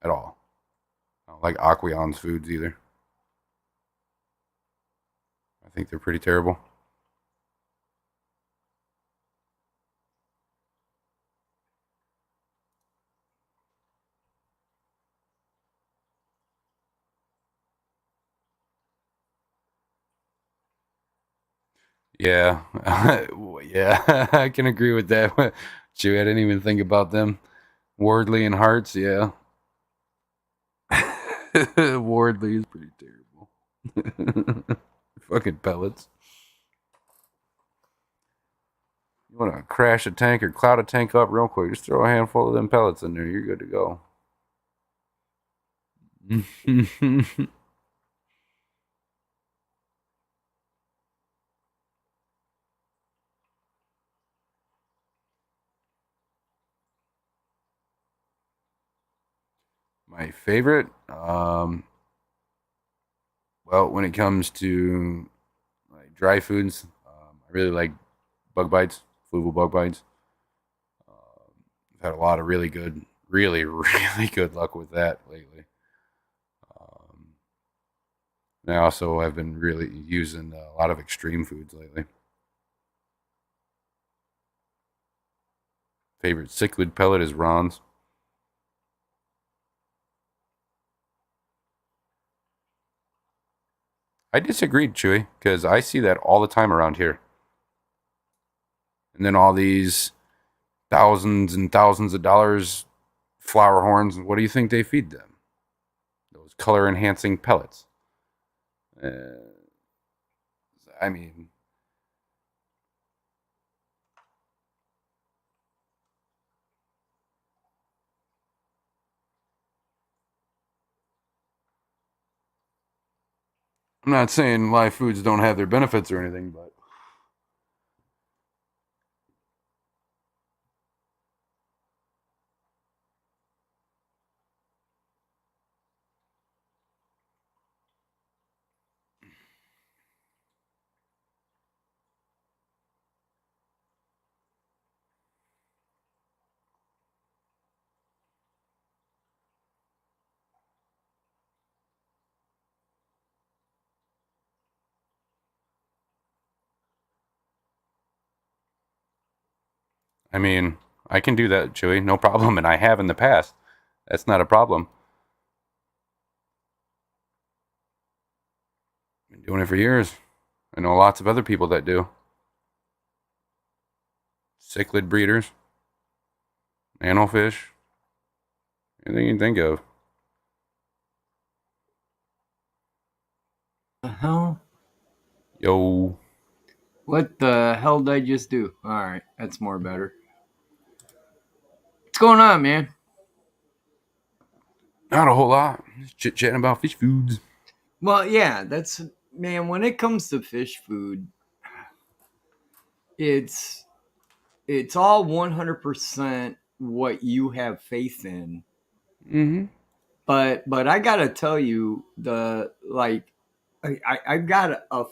at all. I don't like Aquion's foods either. I think they're pretty terrible. Yeah, yeah, I can agree with that. Chewy, I didn't even think about them. Wardley and Hearts, yeah. Wardley is pretty terrible. Fucking pellets. You want to crash a tank or cloud a tank up real quick? Just throw a handful of them pellets in there. You're good to go. My favorite, well, when it comes to like dry foods, I really like bug bites, fluval bug bites. I've had a lot of really good luck with that lately. Um, and I also have been really using a lot of extreme foods lately. Favorite cichlid pellet is Ron's. I disagreed, Chewy, because I see that all the time around here. And then all these thousands and thousands of dollars flower horns. What do you think they feed them? Those color enhancing pellets. Uh, I mean, I'm not saying live foods don't have their benefits or anything, but I mean, I can do that, Chewy, no problem, and I have in the past. That's not a problem. Been doing it for years. I know lots of other people that do. Cichlid breeders, angelfish, anything you can think of. The hell? Yo, What the hell did I just do? All right, that's more better. What's going on, man? not a whole lot. Just chit chatting about fish foods. Well, yeah, that's man. When it comes to fish food, it's it's all 100% what you have faith in. Mm-hmm. But I gotta tell you, the like, I've got a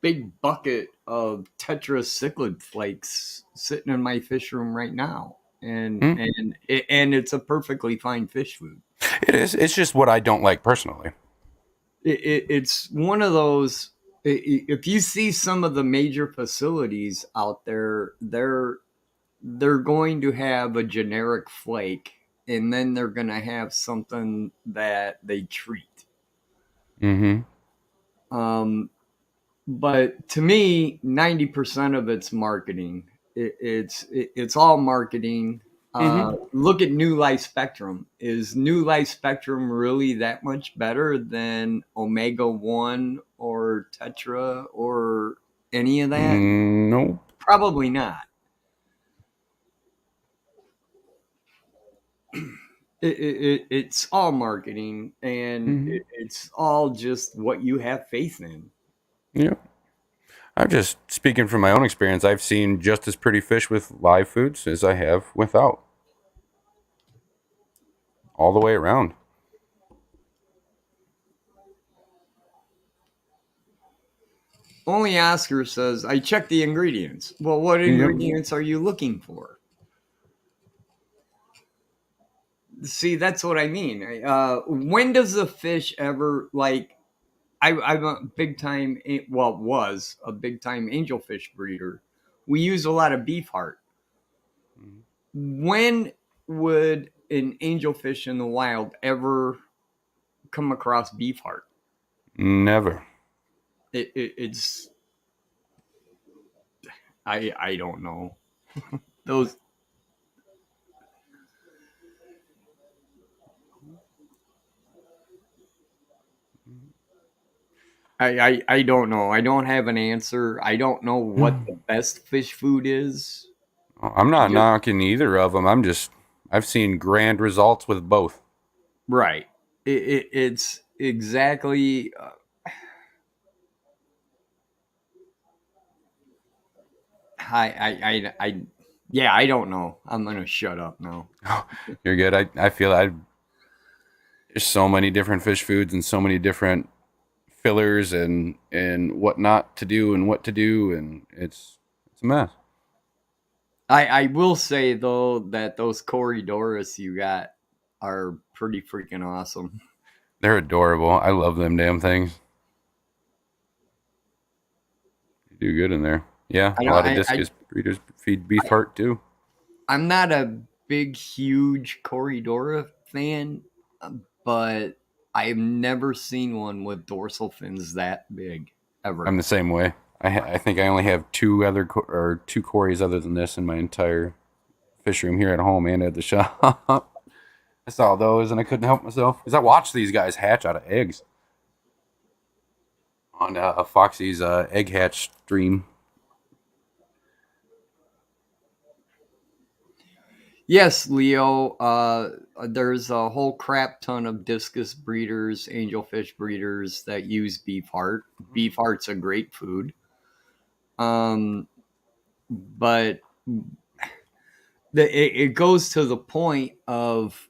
big bucket of tetraciclid flakes sitting in my fish room right now, Mm. and it's a perfectly fine fish food. It is. It's just what I don't like personally. It's one of those. If you see some of the major facilities out there, they're going to have a generic flake, and then they're going to have something that they treat. Mm-hmm. Um, but to me, 90% of it's marketing. It's all marketing. Mm-hmm. Look at New Life Spectrum. Is New Life Spectrum really that much better than Omega One or Tetra or any of that? No. Probably not. It's all marketing, and Mm-hmm. it's all just what you have faith in. Yeah. I'm just speaking from my own experience. I've seen just as pretty fish with live foods as I have without, all the way around. Only Oscar says, I checked the ingredients. Well, what Yep. ingredients are you looking for? See, that's what I mean. When does a fish ever, like, I'm a big time, well, was a big time angelfish breeder. We use a lot of beef heart. When would an angelfish in the wild ever come across beef heart? Never. It's, I don't know. Those I don't know. I don't have an answer. I don't know what the best fish food is. I'm I not just knocking either of them. I've seen grand results with both. right. It's exactly. Yeah. I don't know. I'm gonna shut up now. You're good. I feel there's so many different fish foods and so many different fillers and what not to do and what to do, and it's a mess. I will say though that those Corridoras you got are pretty freaking awesome. They're adorable. I love them damn things. They do good in there. Yeah, I a know. lot of discus breeders feed beef heart too. I'm not a big, huge Corridora fan, but I've never seen one with dorsal fins that big I'm ever. the same way. I think I only have two Corys other than this in my entire fish room here at home and at the shop. I saw those and I couldn't help myself because I watched these guys hatch out of eggs on Foxy's egg hatch stream. Yes, Leo. There's a whole crap ton of discus breeders, angelfish breeders that use beef heart. Beef heart's a great food. But it goes to the point of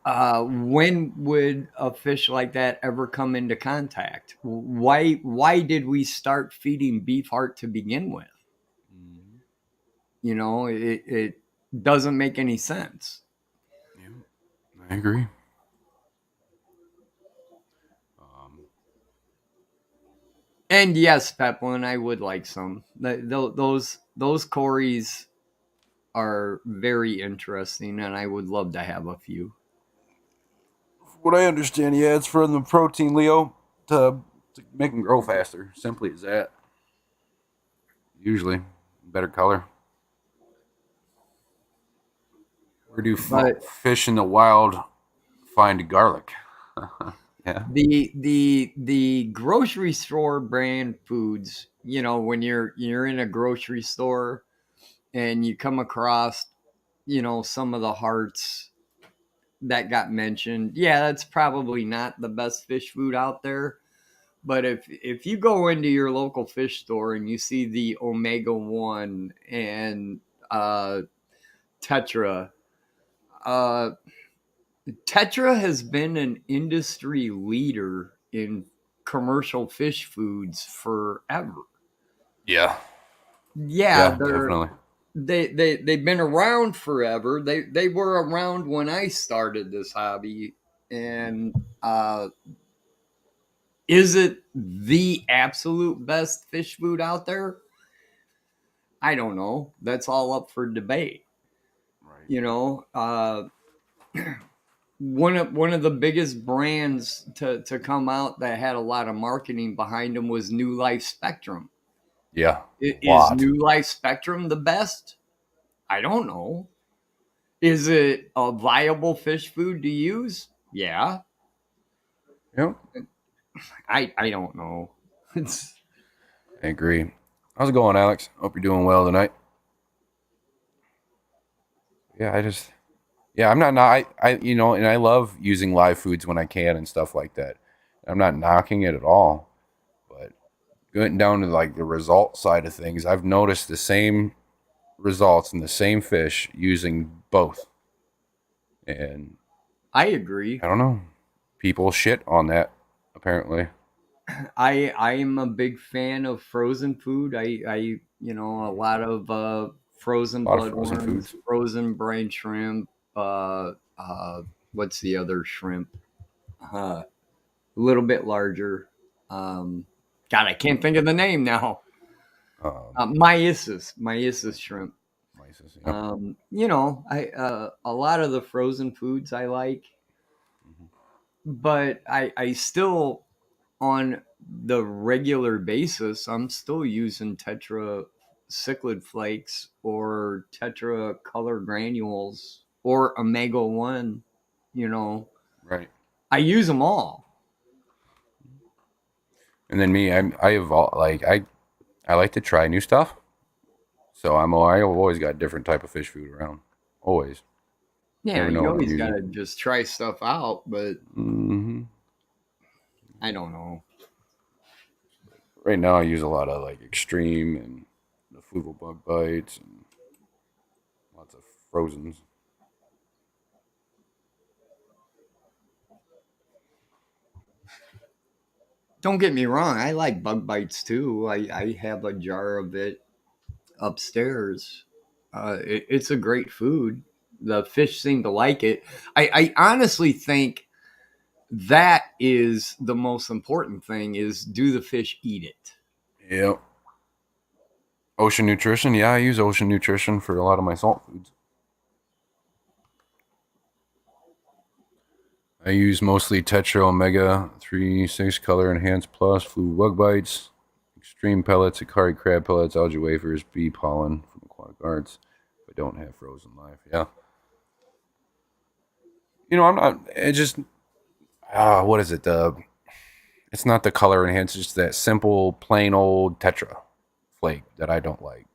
when would a fish like that ever come into contact? Why did we start feeding beef heart to begin with? Mhm. You know, it doesn't make any sense. Yeah, I agree. Um, And yes, Peplin, I would like some. those Corys are very interesting, and I would love to have a few. What I understand, yeah, it's from the protein, Leo, to make them grow faster. Simply as that. Usually, better color. Where do But fish in the wild find garlic? Yeah. the grocery store brand foods, you know, when you're in a grocery store and you come across, you know, some of the hearts that got mentioned, yeah, that's probably not the best fish food out there. But if you go into your local fish store and you see the Omega One and uh, Tetra, uh, Tetra has been an industry leader in commercial fish foods forever. Yeah. Yeah, Yeah, definitely. they've been around forever. They were around when I started this hobby, and uh, is it the absolute best fish food out there? I don't know. That's all up for debate. Right. You know, one of the biggest brands to come out that had a lot of marketing behind them was New Life Spectrum. Yeah. A Is lot. New Life Spectrum the best? I don't know. Is it a viable fish food to use? Yeah. Yep. I don't know. It's I agree. How's it going, Alex? Hope you're doing well tonight. Yeah, yeah, I'm not, and I love using live foods when I can and stuff like that. I'm not knocking it at all, but going down to like the result side of things, I've noticed the same results in the same fish using both. And I agree. I don't know, people shit on that apparently. I am a big fan of frozen food. I a lot of frozen A lot of frozen bloodworms, foods. frozen brain shrimp. What's the other shrimp? A little bit larger. Um, God, I can't think of the name now. Myisis shrimp. Mysis, yeah. I a lot of the frozen foods I like, Mhm. but I still on the regular basis, I'm still using Tetra Cichlid Flakes or Tetra Color Granules or Omega One. You know, Right. I use them all. And then me, I evolve like I like to try new stuff. So I've always got a different type of fish food around. Always. Yeah, Never know you what I'm always using. gotta just try stuff out, but Hmm. I don't know. Right now I use a lot of like extreme and the fluval bug bites and lots of frozens. Don't get me wrong, I like bug bites too. I have a jar of it upstairs. It's a great food. The fish seem to like it. I honestly think that is the most important thing: is do the fish eat it? Yep. Ocean Nutrition. Yeah, I use Ocean Nutrition for a lot of my salt foods. I use mostly Tetra Omega 3 6 Color Enhanced Plus, Flu Bug Bites, Extreme Pellets, Akari Crab Pellets, Algae Wafers, Bee Pollen from Aquatic Arts. If I don't have frozen life, yeah. I'm not. It just what is it? It's not the color enhanced. It's just that simple, plain old Tetra flake that I don't like.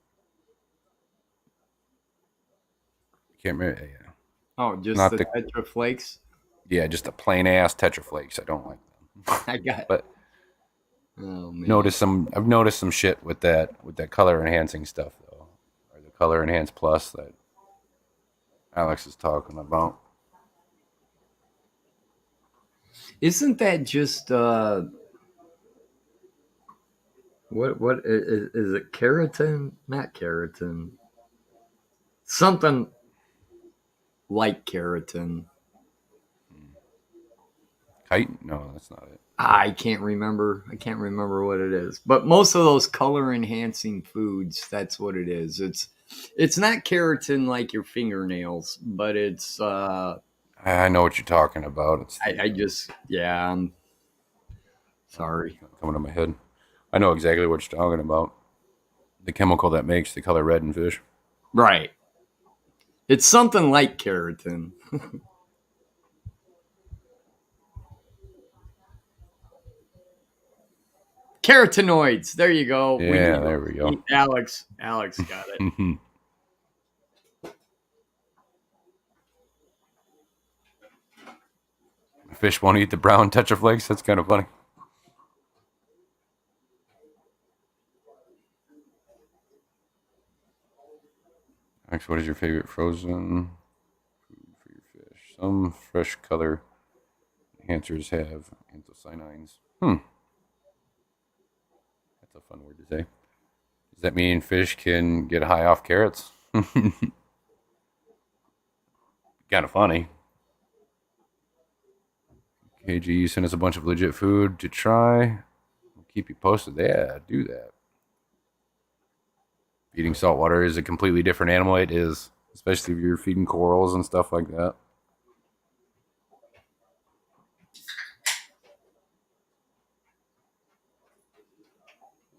Can't remember. Yeah, Oh, just not the the Tetra Flakes. yeah, just the plain ass Tetra flakes. I don't like them. I got. But Oh man, noticed some. I've noticed some shit with that color enhancing stuff though, or the color enhanced plus that Alex is talking about. isn't that just what is it? Keratin? Not keratin. Something like keratin. Kite? No, that's not it. I can't remember. I can't remember what it is. But most of those color enhancing foods, that's what it is. It's not keratin like your fingernails, but it's I know what you're talking about. It's the I just yeah, I'm it's sorry. not coming to my head. I know exactly what you're talking about. The chemical that makes the color red in fish. Right. It's something like keratin. Carotenoids. There you go. We Yeah, knew there we go. Alex got it. Fish won't eat the brown tetraflakes. That's kind of funny. Max, what is your favorite frozen food for your fish? Some fresh color enhancers have anthocyanins. That's a fun word to say. Does that mean fish can get high off carrots? Kind of funny. KG, you send us a bunch of legit food to try. We'll keep you posted. Yeah, do that. Feeding saltwater is a completely different animal. It is, especially if you're feeding corals and stuff like that.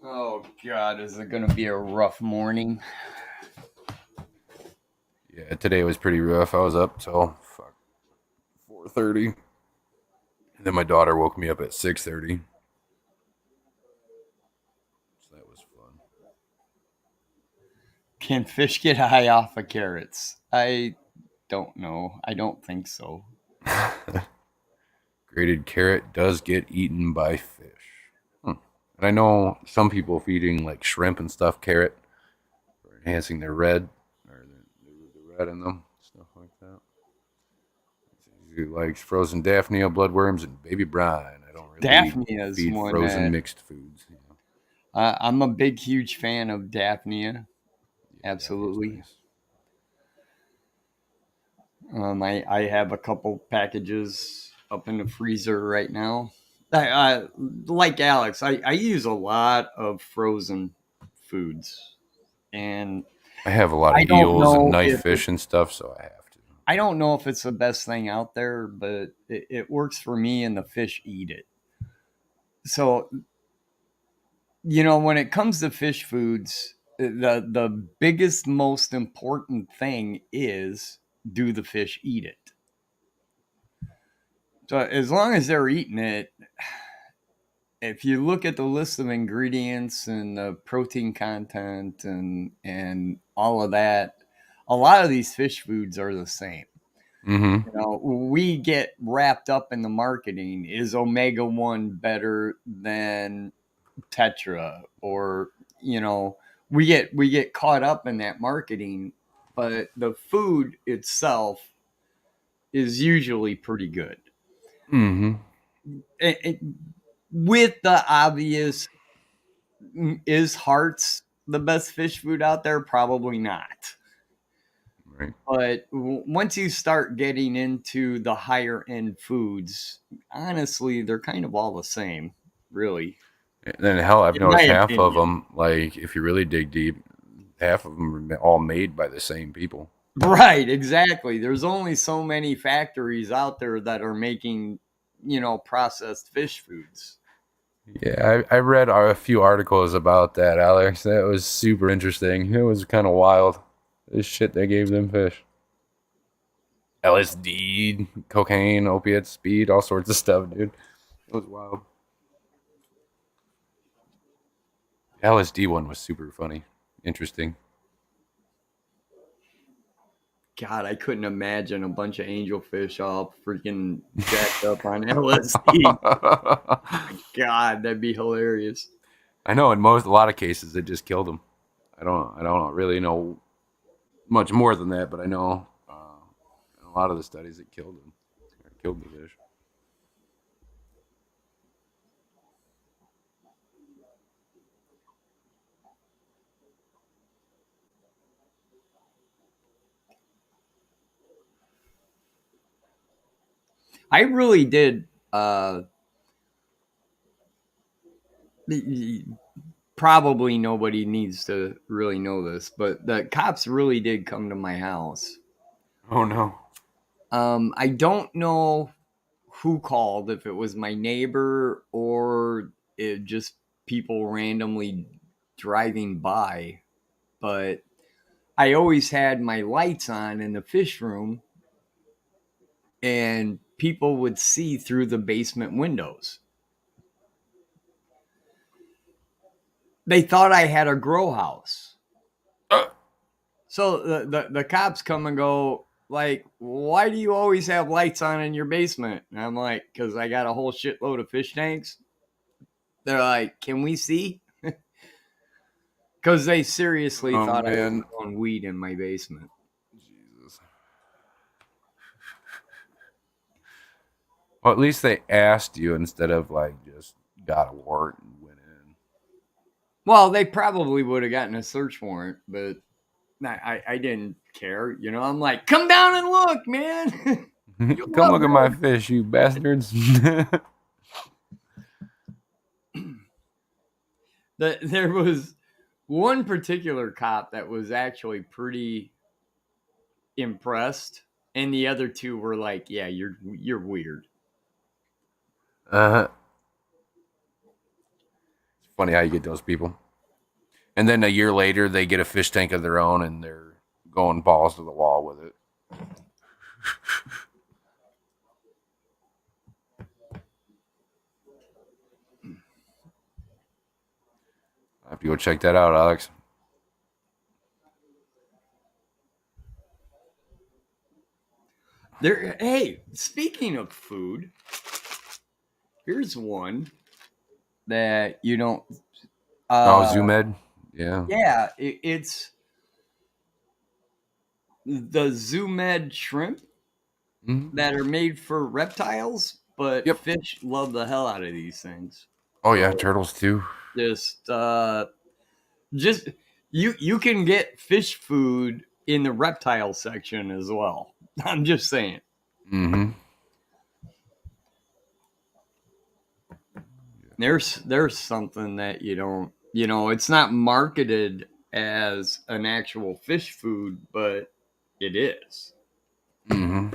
Oh God, is it going to be a rough morning? Yeah, today was pretty rough. I was up till 4:30, and then my daughter woke me up at 6:30. So that was Can fish get high off of carrots? I don't know. I don't think so. fun. Grated carrot does get eaten by fish. Hmm. And I know some people feeding like shrimp and stuff carrot for enhancing their red or the red in them, stuff like that. He likes frozen Daphnia, bloodworms, and baby brine. I don't really Daphne is feed one frozen that mixed foods. I'm a big, huge fan of Daphnia. Yeah, Daphnia's Absolutely. nice. I have a couple packages up in the freezer right now. I like Alex. I use a lot of frozen foods, and I have a lot of I don't eels and know knife if fish and stuff, so I have to. I don't know if it's the best thing out there, but it works for me, and the fish eat it. So when it comes to fish foods, the biggest, most important thing is, do the fish eat it? So as long as they're eating it, if you look at the list of ingredients and the protein content and all of that, a lot of these fish foods are the same. Mm-hmm. We get wrapped up in the marketing. Is omega-1 better than Tetra? Or we get caught up in that marketing, but the food itself is usually pretty good. Mm-hmm. It, with the obvious, is hearts the best fish food out there? Probably not. Right. But once you start getting into the higher end foods, honestly, they're kind of all the same, really, And then hell, I've in my noticed half of opinion. them. Like if you really dig deep, half of them are all made by the same people. Right, exactly. There's only so many factories out there that are making, processed fish foods. Yeah, I read a few articles about that, Alex. That was super interesting. It was kind of wild. This shit they gave them fish. LSD, cocaine, opiates, speed, all sorts of stuff, dude. It was wild. The LSD one was super funny, interesting. God, I couldn't imagine a bunch of angelfish all freaking jacked up on LSD. God, that'd be hilarious. I know in a lot of cases it just killed them. I don't really know much more than that, but I know in a lot of the studies it killed them. It killed the fish. I really did. Probably nobody needs to really know this, but the cops really did come to my house. Oh no. I don't know who called, if it was my neighbor or it just people randomly driving by, but I always had my lights on in the fish room and people would see through the basement windows. They thought I had a grow house. Uh, So the cops come and go, like, why do you always have lights on in your basement? And I'm like, because I got a whole shitload of fish tanks. They're like, can we see? Because they seriously oh thought I was man. growing weed in my basement. Jesus. Well, at least they asked you instead of like just got a warrant and went Well, they probably would have gotten a search warrant, but I didn't care. You know, I'm like, come down and look, man. in. You Come love look at my it. fish, you bastards. There was one particular cop that was actually pretty impressed, and the other two were like, "Yeah, you're weird." uh, it's funny how you get those people. And then a year later, they get a fish tank of their own and they're going balls to the wall with it. I have to go check that out, Alex. There. Hey, speaking of food, here's one that you don't. Oh, Uh, Zoomed? Yeah. yeah, it's the Zoomed shrimp Mhm. that are made for reptiles, but Yep. fish love the hell out of these things. Oh, yeah, So turtles too. just just you can get fish food in the reptile section as well. I'm just saying. Mm-hmm. There's something that you don't, it's not marketed as an actual fish food, but it is. Mm-hmm.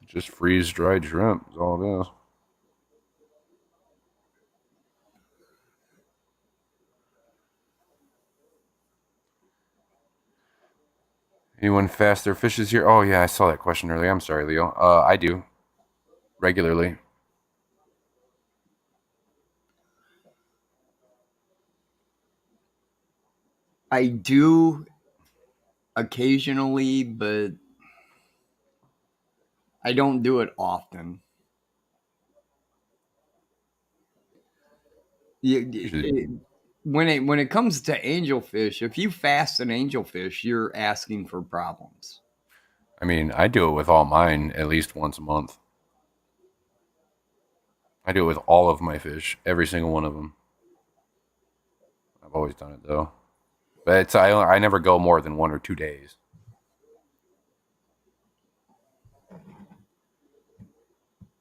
Just freeze dried shrimp is all it is. Anyone fast their fishes here? Oh, yeah, I saw that question earlier. I'm sorry, Leo. I do regularly. I do occasionally, but I don't do it often. Usually, When it comes to angelfish, if you fast an angelfish, you're asking for problems. I mean, I do it with all mine at least once a month. I do it with all of my fish, every single one of them. I've always done it though, but I never go more than 1 or 2 days.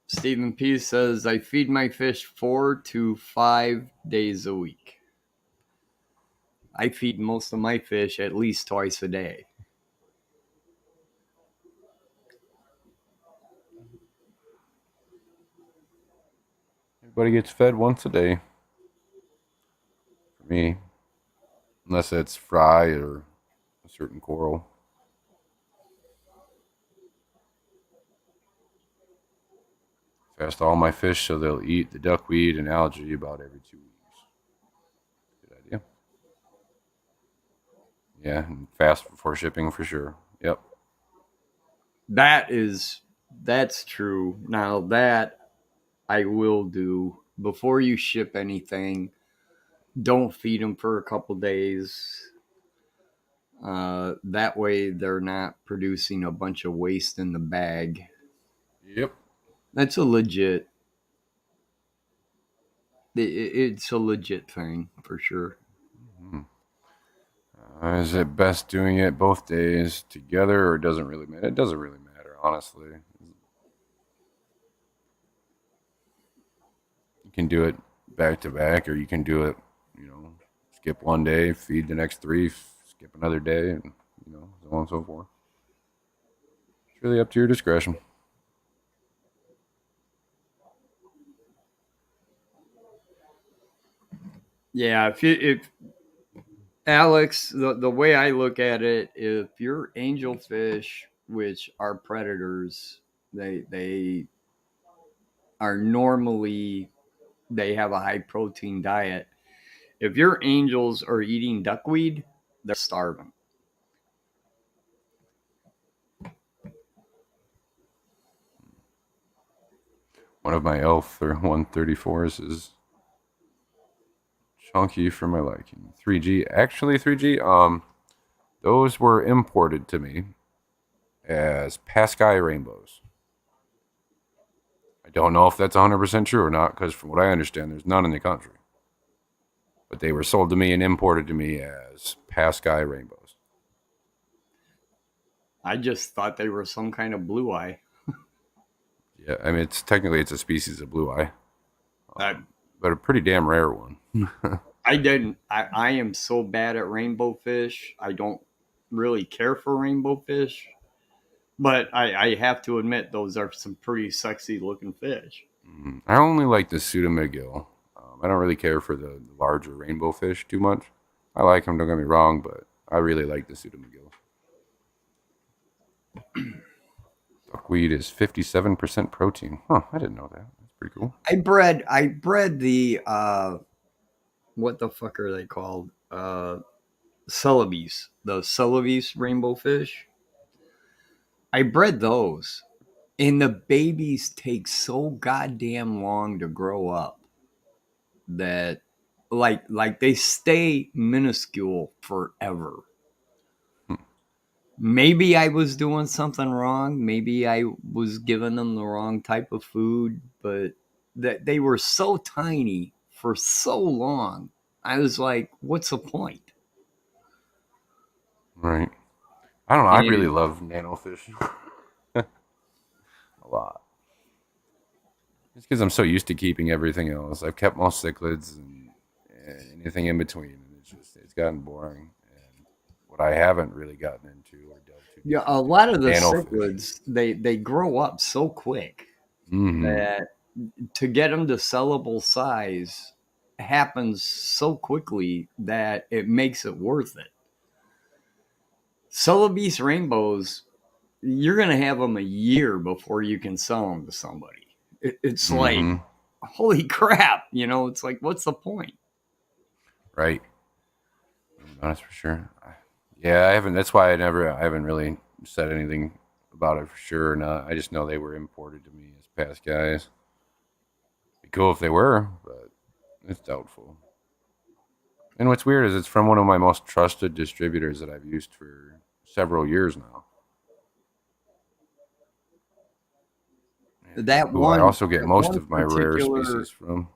Stephen P says I feed my fish 4 to 5 days a week. I feed most of my fish at least twice a day. Everybody gets fed once a day for me, unless it's fry or a certain coral. Fast all my fish so they'll eat the duckweed and algae about every 2 weeks. Good idea. Yeah, and fast before shipping for sure. Yep. That's true. Now that I will do before you ship anything. Don't feed them for a couple days. That way they're not producing a bunch of waste in the bag. Yep. That's a legit. It's a legit thing for sure. Mhm. Is it best doing it both days together, or doesn't really matter? It doesn't really matter, honestly. You can do it back to back, or you can do it, skip one day, feed the next three, skip another day, and so on and so forth. It's really up to your discretion. Yeah, if Alex, the way I look at it, if your angelfish, which are predators, they are normally they have a high protein diet. If your angels are eating duckweed, they're starving. One of my elf or 134s is chunky for my liking. 3G, actually 3G. Those were imported to me as Paskai rainbows. I don't know if that's 100% true or not, because from what I understand, there's none in the country. But they were sold to me and imported to me as Paskai rainbows. I just thought they were some kind of blue eye. Yeah, I mean, it's a species of blue eye, I, but a pretty damn rare one. I didn't. I am so bad at rainbow fish. I don't really care for rainbow fish, but I have to admit those are some pretty sexy looking fish. I only like the pseudomugil. I don't really care for the larger rainbow fish too much. I like them, don't get me wrong, but I really like the pseudomugil. Duckweed is 57% protein. Huh, I didn't know that. That's pretty cool. I bred the what the fuck are they called? Celebes. The Celebes rainbow fish. I bred those. And the babies take so goddamn long to grow up that like they stay minuscule forever. Hmm. Maybe I was doing something wrong. Maybe I was giving them the wrong type of food, but that they were so tiny for so long. I was like, what's the point? Right. I don't know. I really And love nanofish a lot. It's because I'm so used to keeping everything else. I've kept most cichlids and anything in between, and it's gotten boring. And what I haven't really gotten into or delved too yeah, deep a into lot of is the nanofish. cichlids they grow up so quick Mm-hmm. that to get them to sellable size happens so quickly that it makes it worth it. Celebes rainbows, you're going to have them a year before you can sell them to somebody. It's like, Mm-hmm. holy crap, it's like, what's the point? Right. That's for sure. Yeah, I haven't. That's why I haven't really said anything about it for sure or not. I just know they were imported to me as past guys. Be cool if they were, but it's doubtful. And what's weird is it's from one of my most trusted distributors that I've used for several years now, and That who I one, also get that most one of my rare particular species from.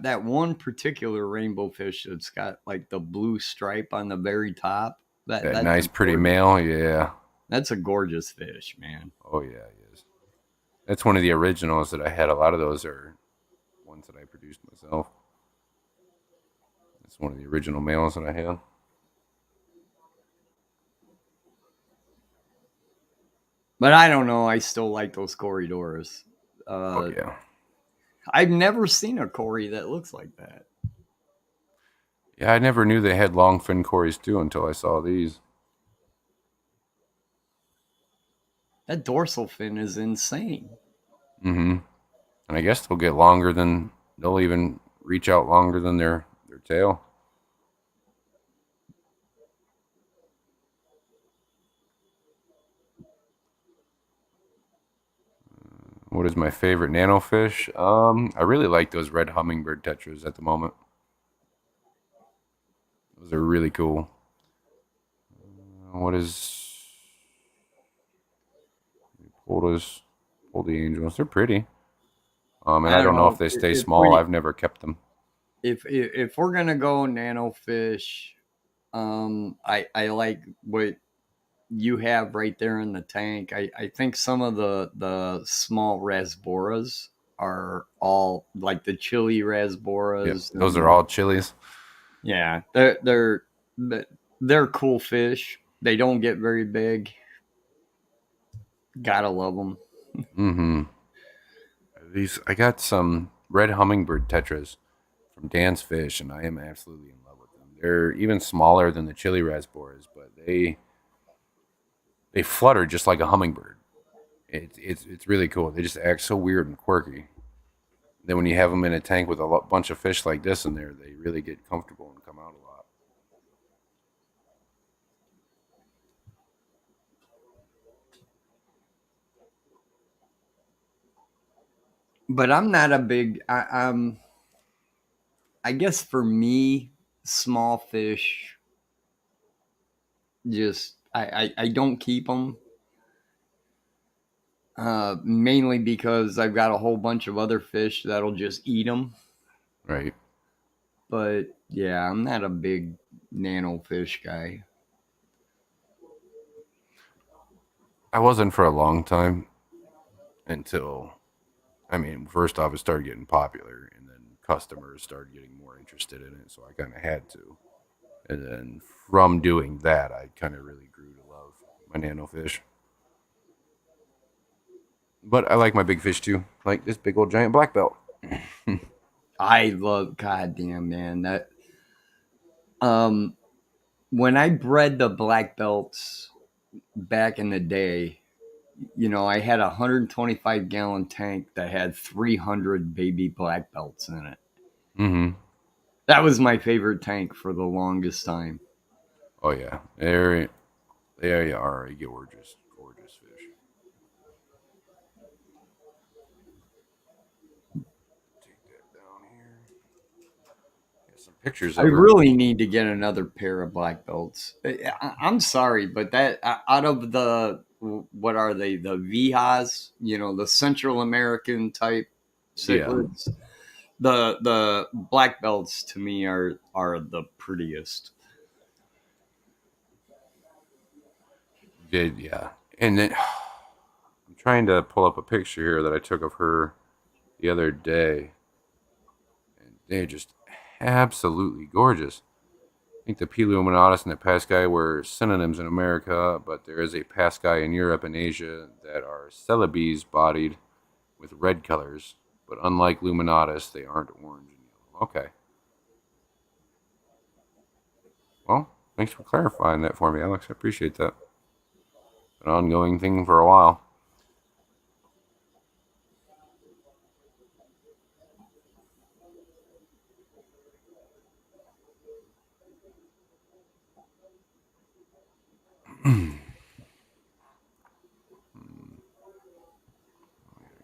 that one particular rainbow fish that's got like the blue stripe on the very top. That That that's a nice, pretty gorgeous. male, yeah. That's a gorgeous fish, man. Oh yeah, he is. That's one of the originals that I had. A lot of those are ones that I produced myself. It's one of the original males that I had. But I don't know. I still like those corridors. Oh Uh, yeah, I've never seen a Cory that looks like that. yeah. I never knew they had long fin cories too until I saw these. That dorsal fin is insane. Mm-hmm. And I guess they'll get longer than they'll even reach out longer than their tail. What is my favorite nanofish? I really like those red hummingbird tetras at the moment. Those are really cool. What is Poldas? Poldy angels. They're pretty. And I I don't don't know if know they stay if small. we I've never kept them. if we're gonna go nano fish. I like what you have right there in the tank. I think some of the small rasboras are all like the chili rasboras. Yep. Those are all chilies. Yeah, they're cool fish. They don't get very big. Gotta love them. Mm-hmm. I got some red hummingbird tetras from Dan's Fish, and I am absolutely in love with them. They're even smaller than the chili rasboras, but they flutter just like a hummingbird. It's really cool. They just act so weird and quirky. Then when you have them in a tank with a bunch of fish like this in there, they really get comfortable and come out a lot. But I'm not a big. I guess for me, small fish. Just I don't keep them. Mainly because I've got a whole bunch of other fish that'll just eat them. Right. But yeah, I'm not a big nano fish guy. I wasn't for a long time until, I mean, first off, it started getting popular, and then customers started getting more interested in it, so I kind of had to. And then from doing that, I kind of really grew to love my nano fish. But I like my big fish too, like this big old giant black belt. I love goddamn man that um when I bred the black belts back in the day, I had a 125-gallon tank that had 300 baby black belts in it. Mm-hmm. That was my favorite tank for the longest time. Oh yeah, they are a gorgeous, gorgeous fish. Take that down here. Get some pictures I of her. really need to get another pair of black belts. I'm sorry, but that out of the what are they? The Vijas, the Central American type Yeah, cichlids. The black belts to me are the prettiest. did yeah, and then I'm trying to pull up a picture here that I took of her the other day, and they're just absolutely gorgeous. I think the P. luminatus and the Pascae were synonyms in America, but there is a Pascae in Europe and Asia that are Celebes bodied with red colors, but unlike luminatus, they aren't orange and yellow. Okay. Well, thanks for clarifying that for me, Alex. I appreciate that. An ongoing thing for a while.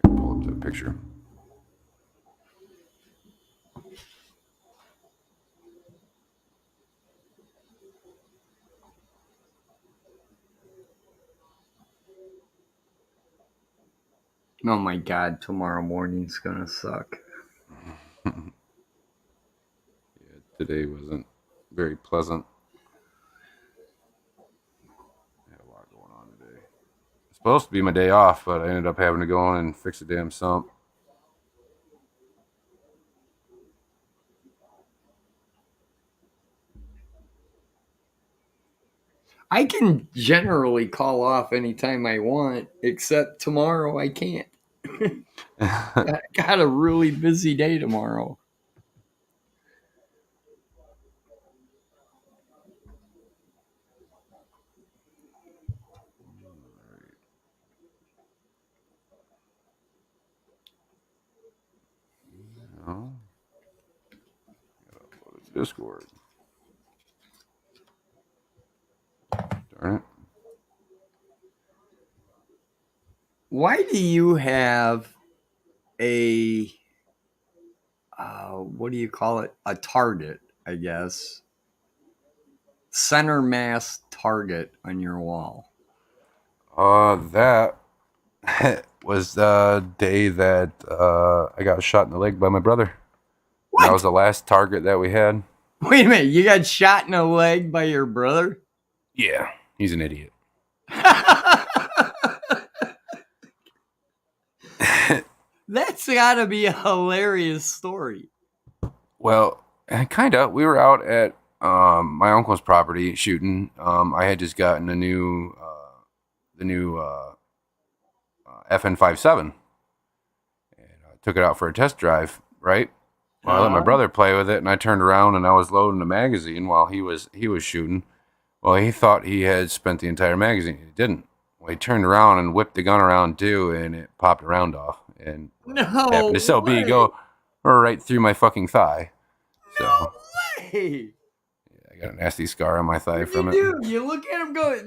Pull up the picture. Oh my god, tomorrow morning's gonna suck. Yeah, today wasn't very pleasant. I had a lot going on today. It's supposed to be my day off, but I ended up having to go on and fix a damn sump. I can generally call off anytime I want, except tomorrow I can't. I got a really busy day tomorrow. Oh, Discord. Darn it. Why do you have a what do you call it? A target, I guess. Center mass target on your wall. That was the day that I got shot in the leg by my brother. What? That was the last target that we had. Wait a minute, you got shot in the leg by your brother? Yeah, he's an idiot. That's got to be a hilarious story. Well, kind of. We were out at my uncle's property shooting. I had just gotten the new FN57, and I took it out for a test drive. Right. Well, I let my brother play with it, and I turned around and I was loading the magazine while he was shooting. Well, he thought he had spent the entire magazine. He didn't. Well, he turned around and whipped the gun around too, and it popped a round off, and No happened to SLB way. go right through my fucking thigh. So No way. I got a nasty scar on my thigh What from do it. you do? You look at him go.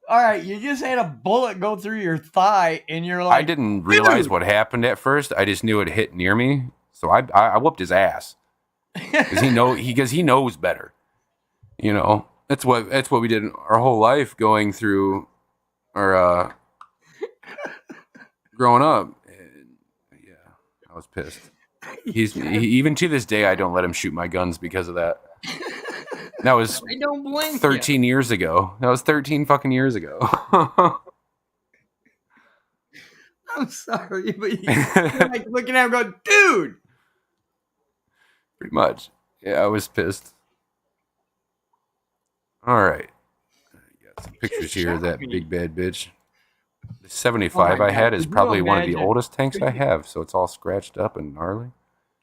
All right, you just had a bullet go through your thigh, and you're like, I didn't realize dude. what happened at first. I just knew it hit near me, so I whooped his ass because he knows better. You know, that's what we did our whole life going through our growing up. And, yeah, I was pissed. Even to this day, I don't let him shoot my guns because of that. That was I don't blame 13 years ago. That was 13 fucking years ago. I'm sorry, but you're like looking at him going, dude. Pretty much. Yeah, I was pissed. All right. Got some pictures here of that big bad bitch. The 75 Oh my I had God, is could you probably one of the imagine? oldest tanks I have, so it's all scratched up and gnarly.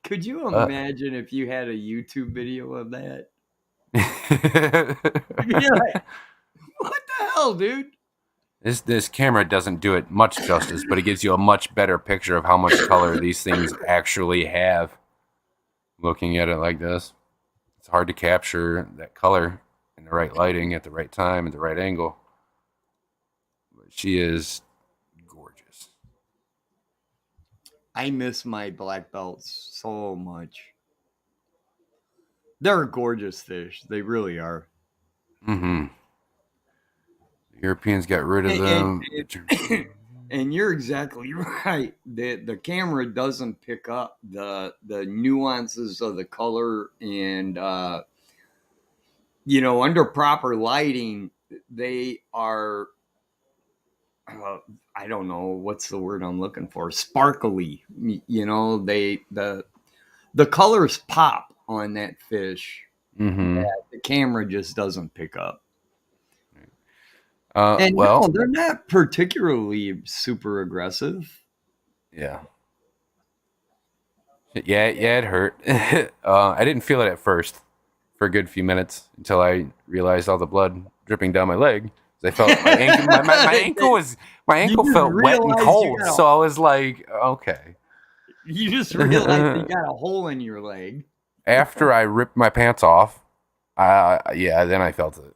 Could you imagine if you had a YouTube video of that? You're like, what the hell, dude? This camera doesn't do it much justice, but it gives you a much better picture of how much color these things actually have. Looking at it like this, it's hard to capture that color in the right lighting at the right time at the right angle. But she is gorgeous. I miss my black belts so much. They're gorgeous fish. They really are. Mm-hmm. The Europeans got rid of them. And you're exactly right. The camera doesn't pick up the nuances of the color, and under proper lighting, they are. I don't know what's the word I'm looking for. Sparkly. The colors pop on that fish. Mm-hmm. That the camera just doesn't pick up. Well, they're not particularly super aggressive. Yeah. Yeah, it hurt. I didn't feel it at first for a good few minutes until I realized all the blood dripping down my leg. I felt my ankle felt wet and cold, so I was like, okay. You just realized you got a hole in your leg. After I ripped my pants off, then I felt it.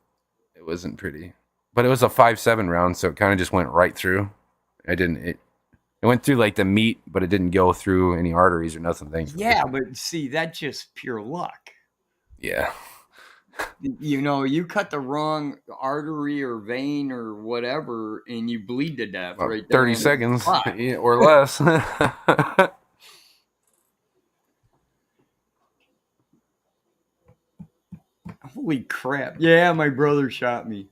It wasn't pretty. But it was a 5.7 round, so it kind of just went right through. It went through like the meat, but it didn't go through any arteries or nothing. Yeah, but see, that's just pure luck. Yeah. You cut the wrong artery or vein or whatever, and you bleed to death About right there. 30 seconds or less. Holy crap. Yeah, my brother shot me.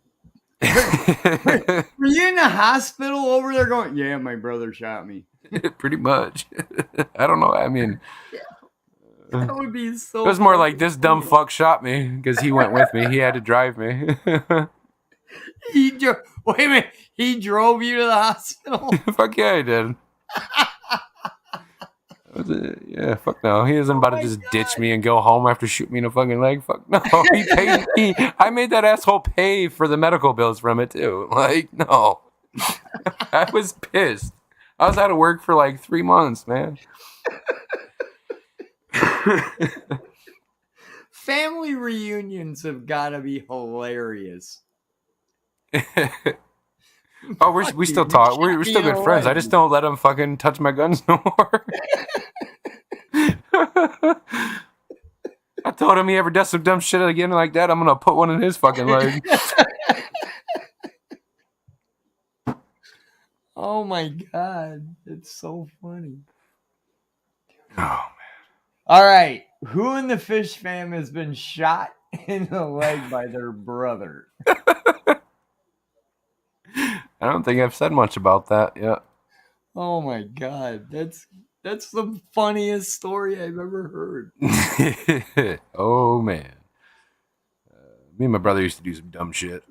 Were you in the hospital over there going, yeah, my brother shot me? Pretty much. I don't know. I mean, that would be so. It was more like this dumb fuck shot me because he went with me. He had to drive me. Wait a minute. He drove you to the hospital? Fuck yeah, he did. Yeah, fuck no. He isn't about to just ditch me and go home after shooting me in the fucking leg. Fuck no. He paid me. I made that asshole pay for the medical bills from it too. Like, no. I was pissed. I was out of work for like 3 months, man. Family reunions have got to be hilarious. Oh, we still talk. We're still good friends. I just don't let him fucking touch my guns no more. I told him he ever does some dumb shit again like that, I'm gonna put one in his fucking leg. Oh my god, it's so funny. Oh man. All right, who in the fish fam has been shot in the leg by their brother? I don't think I've said much about that yet. Oh my god, that's the funniest story I've ever heard. Oh man, me and my brother used to do some dumb shit.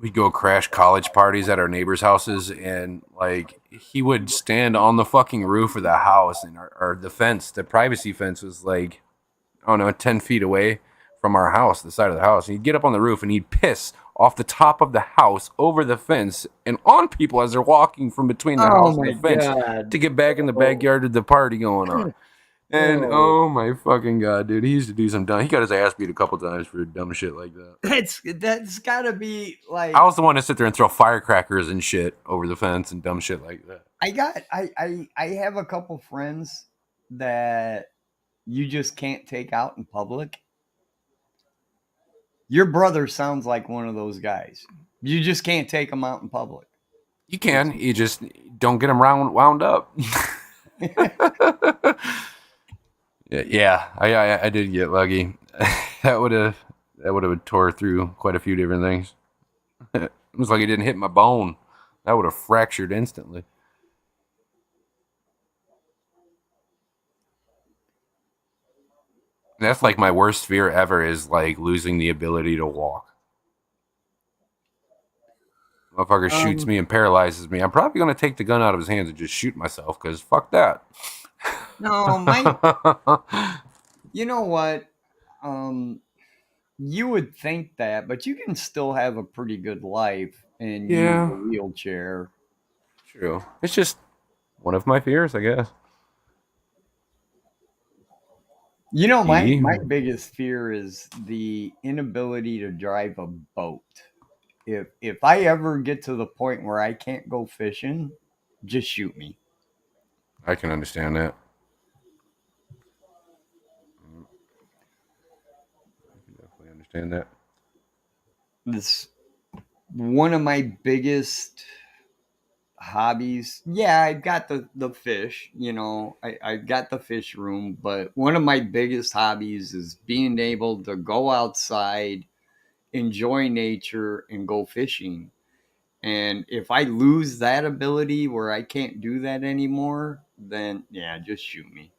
We'd go crash college parties at our neighbors' houses, and like he would stand on the fucking roof of the house, and the fence, the privacy fence, was like, I don't know, 10 feet away from our house, the side of the house. And he'd get up on the roof and he'd piss off the top of the house over the fence and on people as they're walking from between the Oh house and my the fence god. to get back in the Oh, backyard of the party going on. And oh. oh my fucking god, dude, he used to do some dumb. He got his ass beat a couple times for dumb shit like that. That's gotta be I like was the one to sit there and throw firecrackers and shit over the fence and dumb shit like that. I have a couple friends that you just can't take out in public. Your brother sounds like one of those guys. You just can't take him out in public. You It's can, you just don't get them wound up. Yeah, I did get lucky. that would have that would have tore through quite a few different things. It was like it didn't hit my bone. That would have fractured instantly. That's like my worst fear ever is like losing the ability to walk. Motherfucker shoots um me and paralyzes me. I'm probably gonna take the gun out of his hands and just shoot myself because fuck that. no, you know what? Um you would think that, but you can still have a pretty good life and use a Yeah, wheelchair. true. It's just one of my fears, I guess. You know, E. my biggest fear is the inability to drive a boat. If I ever get to the point where I can't go fishing, just shoot me. I can understand that. I can definitely understand that. This one of my biggest hobbies. Yeah, I've got the fish, I've got the fish room, but one of my biggest hobbies is being able to go outside, enjoy nature, and go fishing. And if I lose that ability where I can't do that anymore, then yeah, just shoot me.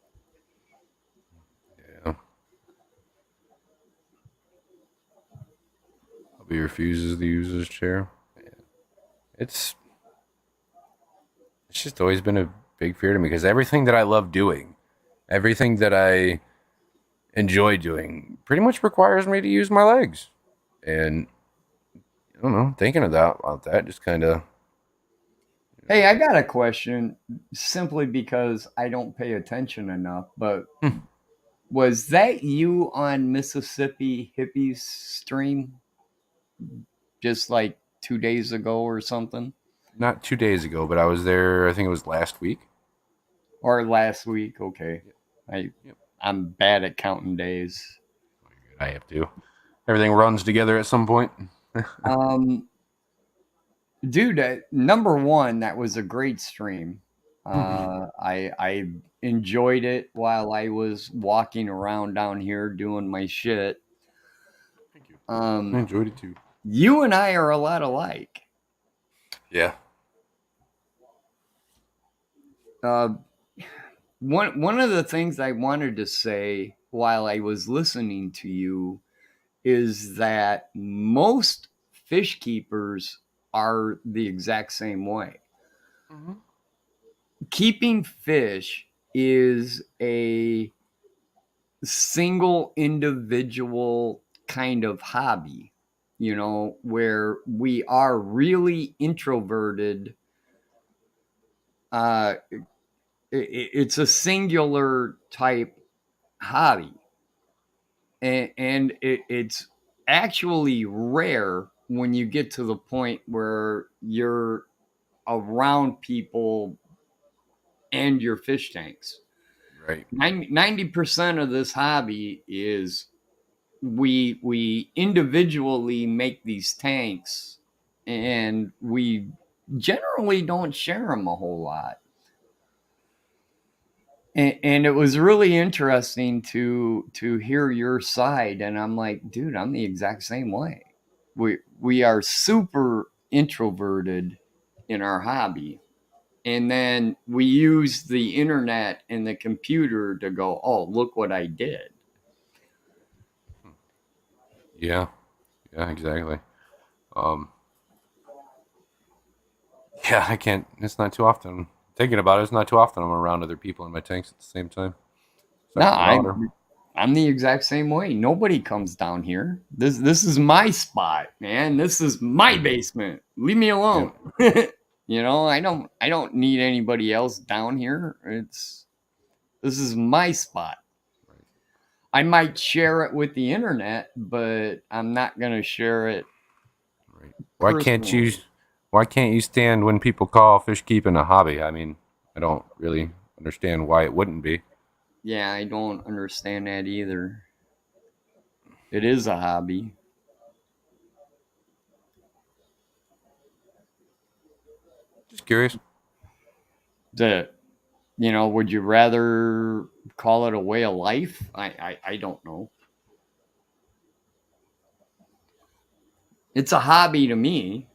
Yeah. Hubby refuses to use his chair. It's it's just always been a big fear to me because everything that I love doing, everything that I enjoy doing, pretty much requires me to use my legs. And I don't know, thinking about that just kind of. Hey, I got a question simply because I don't pay attention enough, but was that you on Mississippi Hippies stream just like 2 days ago or something? Not 2 days ago, but I was there. I think it was last week. Or last week? Okay. I Yep. I'm bad at counting days. I have to. Everything runs together at some point. Um dude, number one, that was a great stream. I enjoyed it while I was walking around down here doing my shit. Thank you. I Um, enjoyed it too. you and I are a lot alike. Yeah. Uh, one of the things I wanted to say while I was listening to you is that most fish keepers are the exact same way. Mm-hmm. Keeping fish is a single individual kind of hobby, where we are really introverted. Uh, it's a singular type hobby, and it's actually rare when you get to the point where you're around people and your fish tanks. Right. 90% of this hobby is we individually make these tanks, and we generally don't share them a whole lot. And it was really interesting to hear your side, and I'm like, dude, I'm the exact same way. We are super introverted in our hobby. And then we use the internet and the computer to go, oh, look what I did. Yeah. Yeah, exactly. Um, yeah, I can't. It's not too often. Thinking about it, it's not too often I'm around other people in my tanks at the same time. No, Except for my daughter. I'm the exact same way. Nobody comes down here. This is my spot, man. This is my basement. Leave me alone. You know, I don't need anybody else down here. This is my spot. Right. I might share it with the internet, but I'm not gonna share it Right. personally. Why can't you stand when people call fish keeping a hobby? I mean, I don't really understand why it wouldn't be. Yeah, I don't understand that either. It is a hobby. Just curious. The You know, would you rather call it a way of life? I don't know. It's a hobby to me.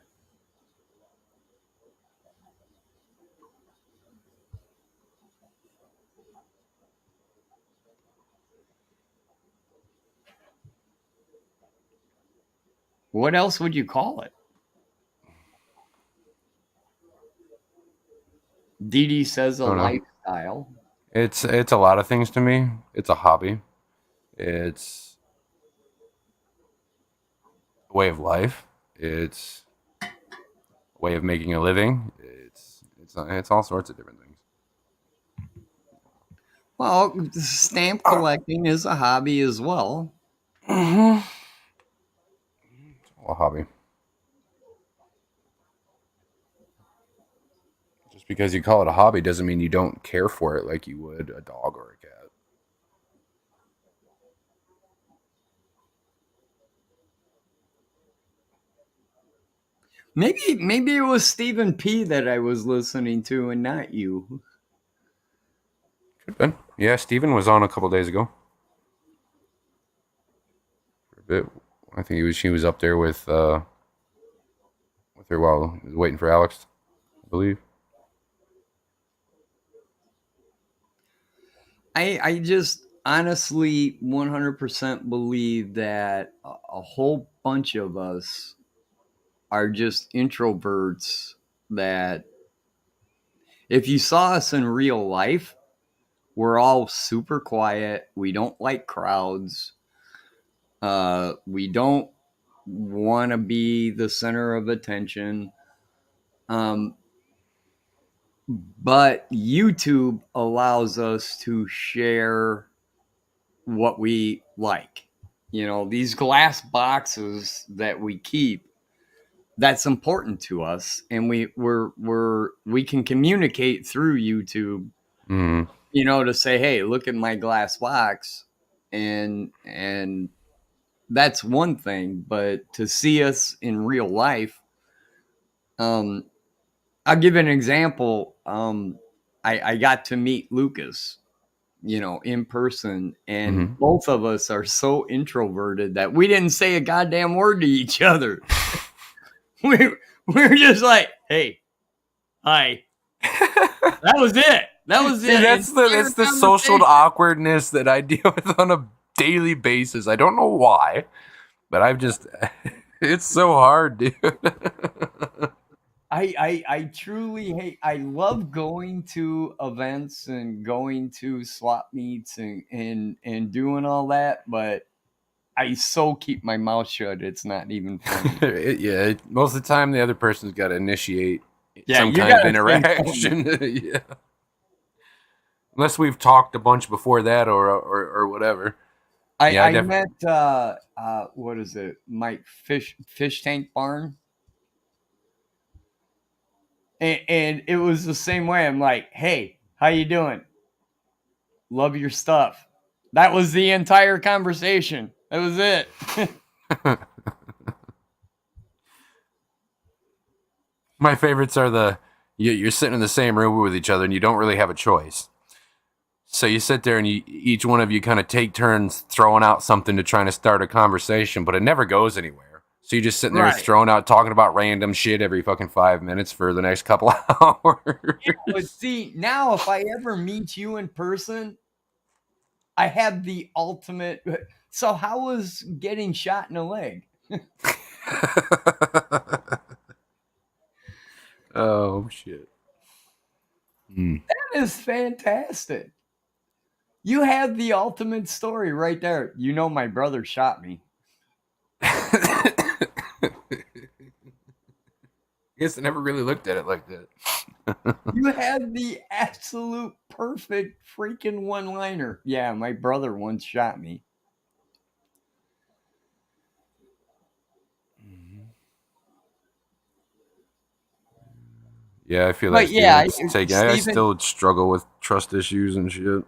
What else would you call it? Dee Dee says a I don't know. lifestyle. It's a lot of things to me. It's a hobby. It's a way of life. It's a way of making a living. It's all sorts of different things. Well, stamp collecting is a hobby as well. Mm-hmm. A hobby. Just because you call it a hobby doesn't mean you don't care for it like you would a dog or a cat. Maybe it was Stephen P that I was listening to and not you. Could have been. Yeah, Steven was on a couple days ago. For a bit. I think she was up there with her while he was waiting for Alex, I believe. I just honestly 100% believe that a whole bunch of us are just introverts that if you saw us in real life, we're all super quiet. We don't like crowds. We don't want to be the center of attention. Um, but YouTube allows us to share what we like. You know, these glass boxes that we keep, that's important to us, and we can communicate through YouTube, Mm. you know, to say, hey, look at my glass box, and that's one thing, but to see us in real life, um I'll give an example. I got to meet Lucas, you know, in person, and Hmm. both of us are so introverted that we didn't say a goddamn word to each other. we we're just like, hey, hi. That was it. That was See, the entire that's the social conversation. awkwardness that I deal with on a daily basis. I don't know why, but I've just it's so hard, dude. I truly hate. I love going to events and going to swap meets and doing all that, but I so keep my mouth shut. It's not even funny. Most of the time the other person's got to initiate Yeah, some you kind of gotta say something. interaction. Yeah. Unless we've talked a bunch before that or whatever. Yeah, I I definitely. met what is it? Mike Fish Tank Barn, and it was the same way. I'm like, hey, how you doing? Love your stuff. That was the entire conversation. That was it. My favorites are you're sitting in the same room with each other and you don't really have a choice. So you sit there and each one of you kind of take turns throwing out something to trying to start a conversation, but it never goes anywhere. So you're just sitting there Right. throwing out, talking about random shit every fucking 5 minutes for the next couple But hours. see, now if I ever meet you in person, I have the ultimate. So how was getting shot in the leg? Oh shit. Hmm. That is fantastic. You have the ultimate story right there. You know, my brother shot me. Guess I never really looked at it like that. You have the absolute perfect freaking one liner. Yeah, my brother once shot me. Yeah, I feel that, But Steven. yeah, It's taking. I Stephen, still struggle with trust issues and shit.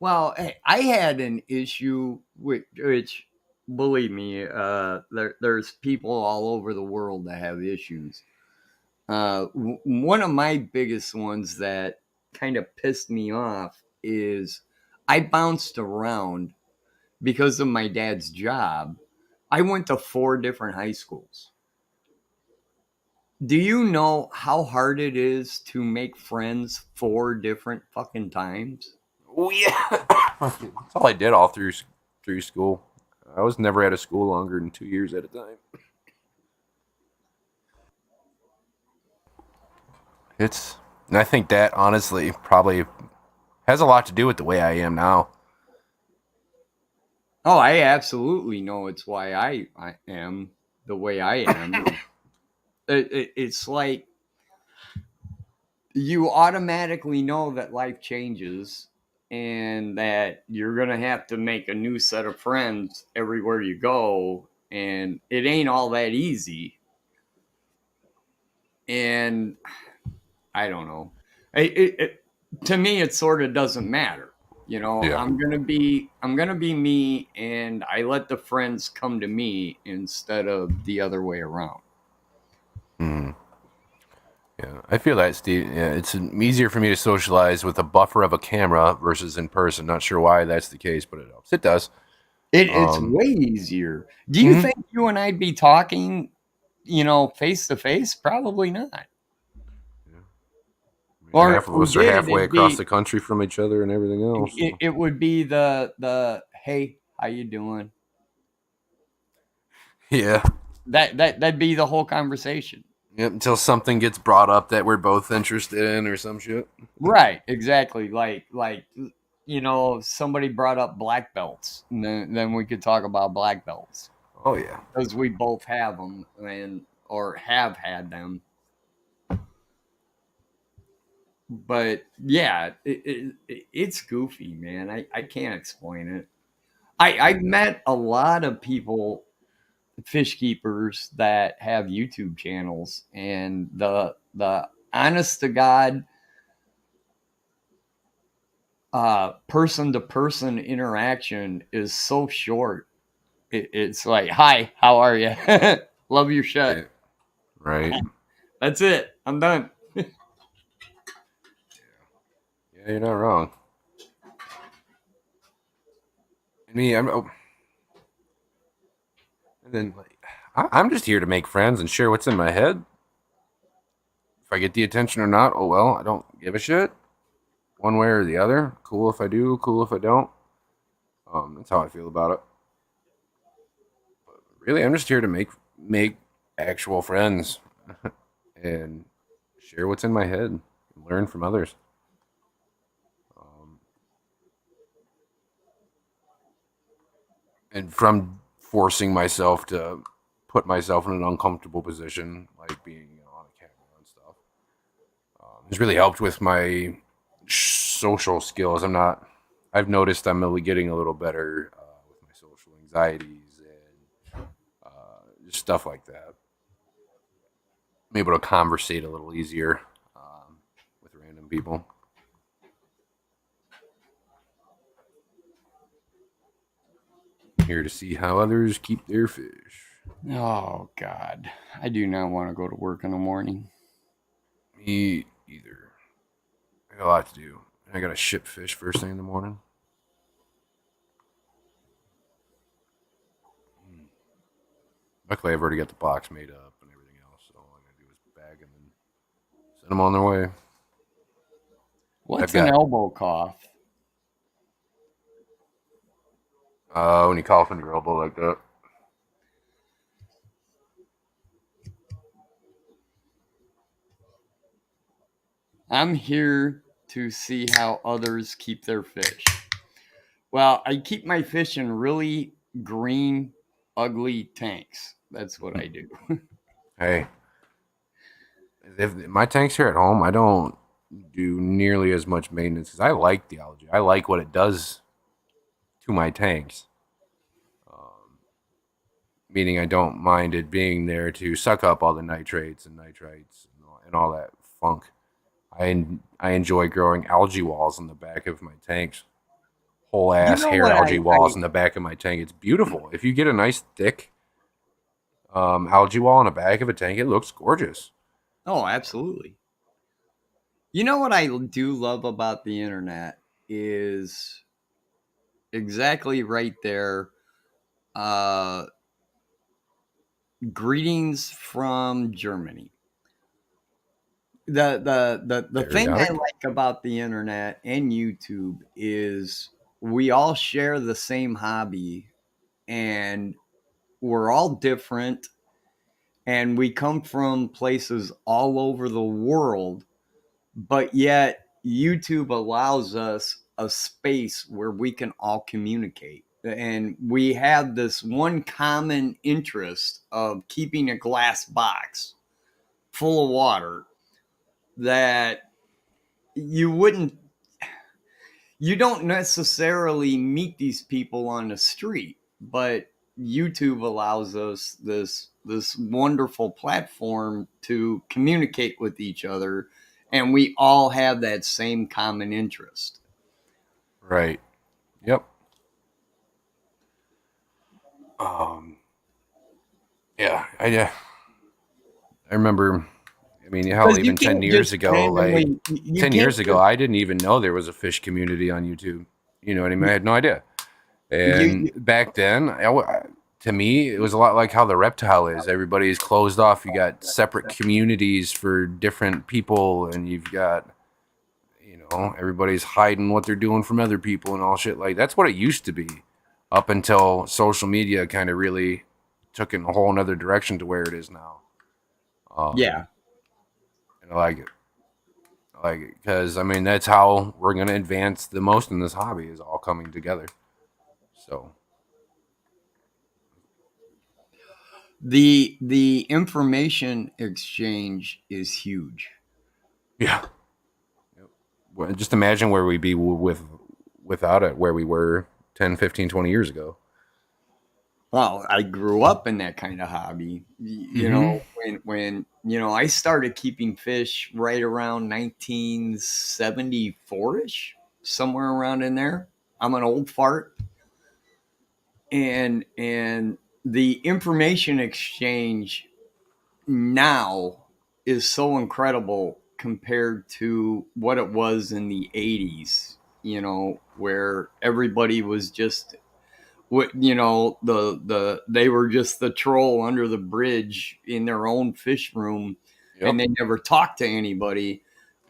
well, I had an issue which believe me, there's people all over the world that have issues. One of my biggest ones that kind of pissed me off is I bounced around because of my dad's job. I went to 4 different high schools. Do you know how hard it is to make friends 4 different fucking times? Oh yeah, that's all I did all through school. I was never out of school longer than 2 years at a time. It's, and I think that honestly probably has a lot to do with the way I am now. Oh, I absolutely know it's why I am the way I am. It's like you automatically know that life changes and that you're going to have to make a new set of friends everywhere you go. And it ain't all that easy. And I don't know. To me, it sort of doesn't matter. You know, Yeah. I'm gonna be me, and I let the friends come to me instead of the other way around. Mm. Yeah, I feel that, Steve. Yeah, it's easier for me to socialize with a buffer of a camera versus in person. Not sure why that's the case, but it helps. It does. It's Um, way easier. Do you mhm. think you and I'd be talking, face to face? Probably not. Yeah. I mean, Or half if of we us are did, halfway across the country from each other and everything else. So. it would be the hey, how you doing? Yeah. That'd be the whole conversation. Yep. Until something gets brought up that we're both interested in or some shit. Right, exactly. If somebody brought up black belts, and then we could talk about black belts Oh yeah. because we both have them and or have had them. But yeah, it's goofy, man. I can't explain it. I've met a lot of people, fish keepers that have YouTube channels, and the honest to god person to person interaction is so short. It's like, hi, how are you? Love your Yeah. shut. Right. That's it. I'm done. Yeah, you're not wrong. And me, and then like, I'm just here to make friends and share what's in my head. If I get the attention or not, oh well, I don't give a shit one way or the other. Cool if I do, cool if I don't. That's how I feel about it. Really, I'm just here to make actual friends and share what's in my head and learn from others. Um, and from forcing myself to put myself in an uncomfortable position, like being on a camera and stuff, has really helped with my social skills. I've noticed I'm really getting a little better with my social anxieties and just stuff like that. I'm able to conversate a little easier with random people. I'm here to see how others keep their fish. Oh God, I do not want to go to work in the morning. Me either. I got a lot to do. I gotta ship fish first thing in the morning. Luckily, I've already got the box made up and everything else, so all I gotta do is bag them and send them on their way. I've What's an got elbow cough? when you cough in your elbow like that. I'm here to see how others keep their fish. Well, I keep my fish in really green, ugly tanks. That's what I do. Hey, if my tanks here at home, I don't do nearly as much maintenance because I like the algae. I like what it does to my tanks. Meaning, I don't mind it being there to suck up all the nitrates and nitrites and all that funk. I enjoy growing algae walls in the back of my tanks. Whole You ass know hair what algae I walls in the back of my tank. It's beautiful. If you get a nice thick algae wall in the back of a tank, it looks gorgeous. Oh, absolutely. You know what I do love about the internet is exactly right there. Uh, Greetings from Germany. The thing I Periodic. like about the internet and YouTube is we all share the same hobby, and we're all different, and we come from places all over the world, but yet YouTube allows us a space where we can all communicate. And we have this one common interest of keeping a glass box full of water that you wouldn't, you don't necessarily meet these people on the street, but YouTube allows us this wonderful platform to communicate with each other, and we all have that same common interest. Right. Yep. Um. Yeah. I remember. I mean, hell, Because you even ten can't years just ago, like randomly, you 10 years can't ago, just I didn't even know there was a fish community on YouTube. You know what I mean? I you, had no idea. And you back then, to me, it was a lot like how the reptile is. Everybody's closed off. You got separate communities for different people, and you've got, everybody's hiding what they're doing from other people and all shit. Like, that's what it used to be up until social media kind of really took it in a whole another direction to where it is now. Um, yeah. and I like it. I like it because, I mean, that's how we're going to advance the most in this hobby is all coming together. So, The information exchange is huge. yeah. Well, just imagine where we'd be without it, where we were 10, 15, 20 years ago. Well, I grew up in that kind of hobby. Mm-hmm. When I started keeping fish right around 1974ish, somewhere around in there. I'm an old fart, and the information exchange now is so incredible compared to what it was in the 80s, where everybody was just what they were just the troll under the bridge in their own fish room, and Yep. they never talked to anybody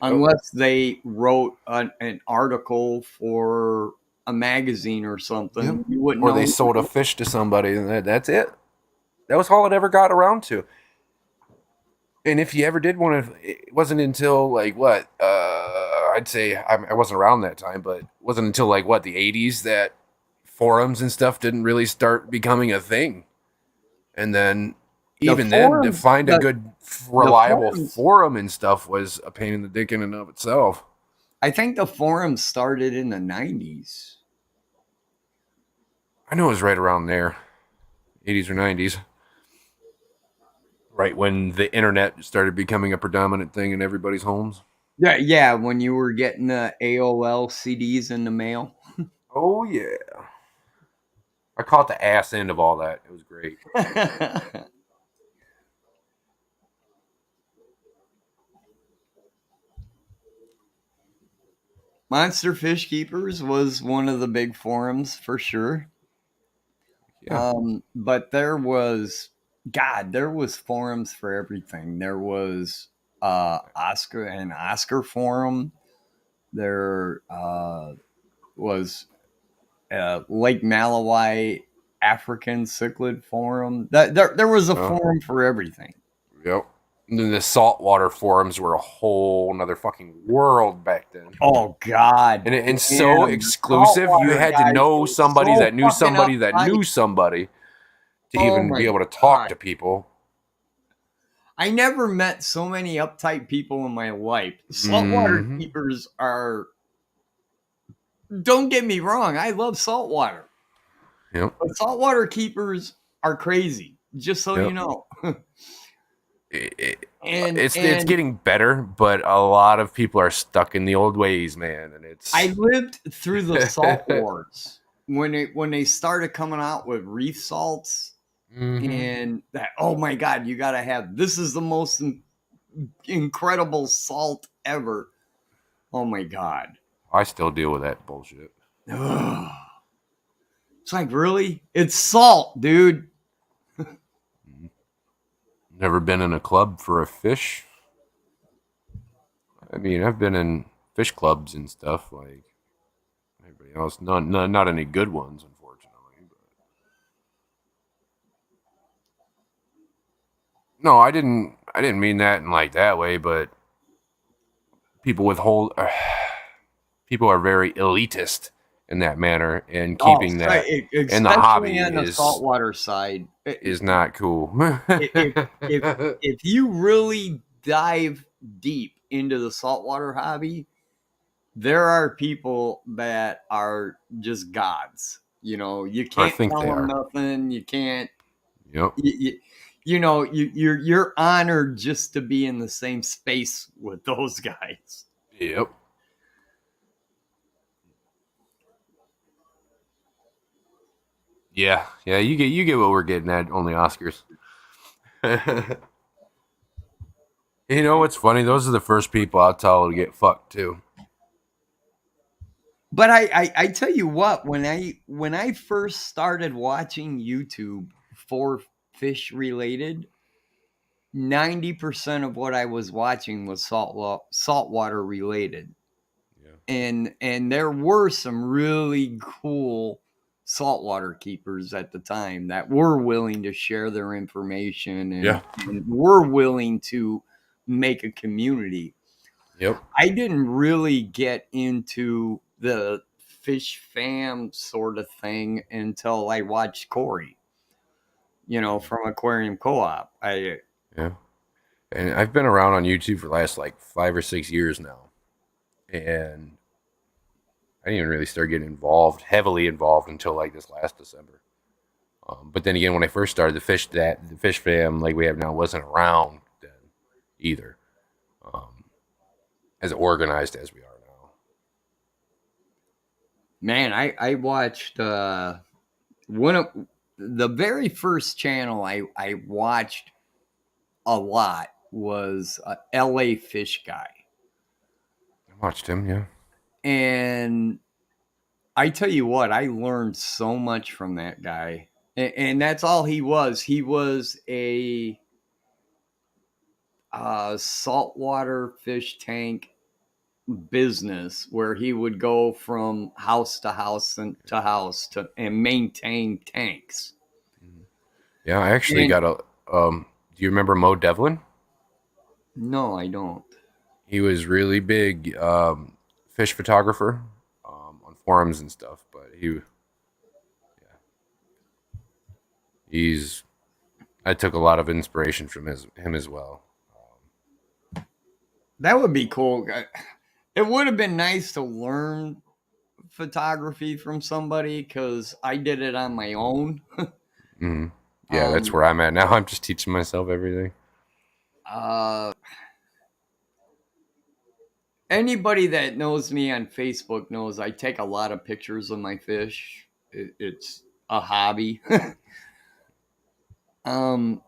Yep. unless they wrote an article for a magazine or Yep. something. You wouldn't Or they know. sold a fish to somebody, and that's it. That was all it ever got around to. And if you ever did want to, it wasn't until like what? I'd say I wasn't around that time, but it wasn't until like what the '80s that forums and stuff didn't really start becoming a thing. And then the even then, to forums find a the, good, the reliable forums forum and stuff was a pain in the dick in and of itself. I think the forums started in the 90s. I know it was right around there, '80s or '90s, right when the internet started becoming a predominant thing in everybody's homes. Yeah, when you were getting the AOL CDs in the mail. Oh yeah, I caught the ass end of all that. It was great. Monster Fish Keepers was one of the big forums for sure. Yeah. But there was God, there was forums for everything. There was Oscar forum. There was Lake Malawi African Cichlid forum. There was a Oh, forum for everything. yep. And then the saltwater forums were a whole another fucking world back then. Oh God, And so man, the exclusive, you saltwater had to guys know were somebody so that knew fucking somebody that uptight. knew somebody to Oh even be my able to talk God, to people. I never met so many uptight people in my life. Saltwater Hmm. keepers are. Don't get me wrong, I love saltwater, Yep. but saltwater keepers are crazy. Just so you Yep. know, It- it- and it's and getting better, but a lot of people are stuck in the old ways, man. And I it's lived through the salt wars when they started coming out with reef salts hmm. and that. Oh my God, you got to have this is the most incredible salt ever. Oh my God. I still deal with that bullshit. Ugh. It's like, really? It's salt, dude. Never been in a club for a fish. I mean, I've been in fish clubs and stuff like everybody else. Not any good ones, unfortunately. But no, I didn't mean that in like that way. But people withhold. People are very elitist in that manner, and Oh, keeping that in the especially hobby on the saltwater side. is not cool. If if if you really dive deep into the saltwater hobby, there are people that are just gods. You know, you I can't think tell they them are. nothing. You can't. Yep. You know, you're honored just to be in the same space with those guys. Yep. Yeah. Yeah. You get what we're getting at. Only Oscars. You know what's funny? Those are the first people I'll tell to get fucked too. But I tell you what, when I first started watching YouTube for fish related, 90% of what I was watching was saltwater related. Yeah. And there were some really cool saltwater keepers at the time that were willing to share their information Yeah. and were willing to make a community. Yep. I didn't really get into the fish fam sort of thing until I watched Corey, from Aquarium Co-op. Yeah. And I've been around on YouTube for the last like 5 or 6 years now, and I didn't even really start getting heavily involved until like this last December. But then again, when I first started, the fish fam like we have now wasn't around then either, um, as organized as we are now. Man, I watched one of the very first channel I watched a lot was LA Fish Guy. I watched him, yeah. And I tell you what, I learned so much from that guy. And that's all he was. He was a saltwater fish tank business where he would go from house to house and maintain tanks. Yeah, I actually And got a. Do you remember Mo Devlin? no, I don't. He was really big fish photographer on forums and stuff, but yeah, he's. I took a lot of inspiration from him as well. That would be cool. It would have been nice to learn photography from somebody because I did it on my own. Hmm. Yeah, that's um, where I'm at now. I'm just teaching myself everything. uh, Anybody that knows me on Facebook knows I take a lot of pictures of my fish. It's a hobby. um,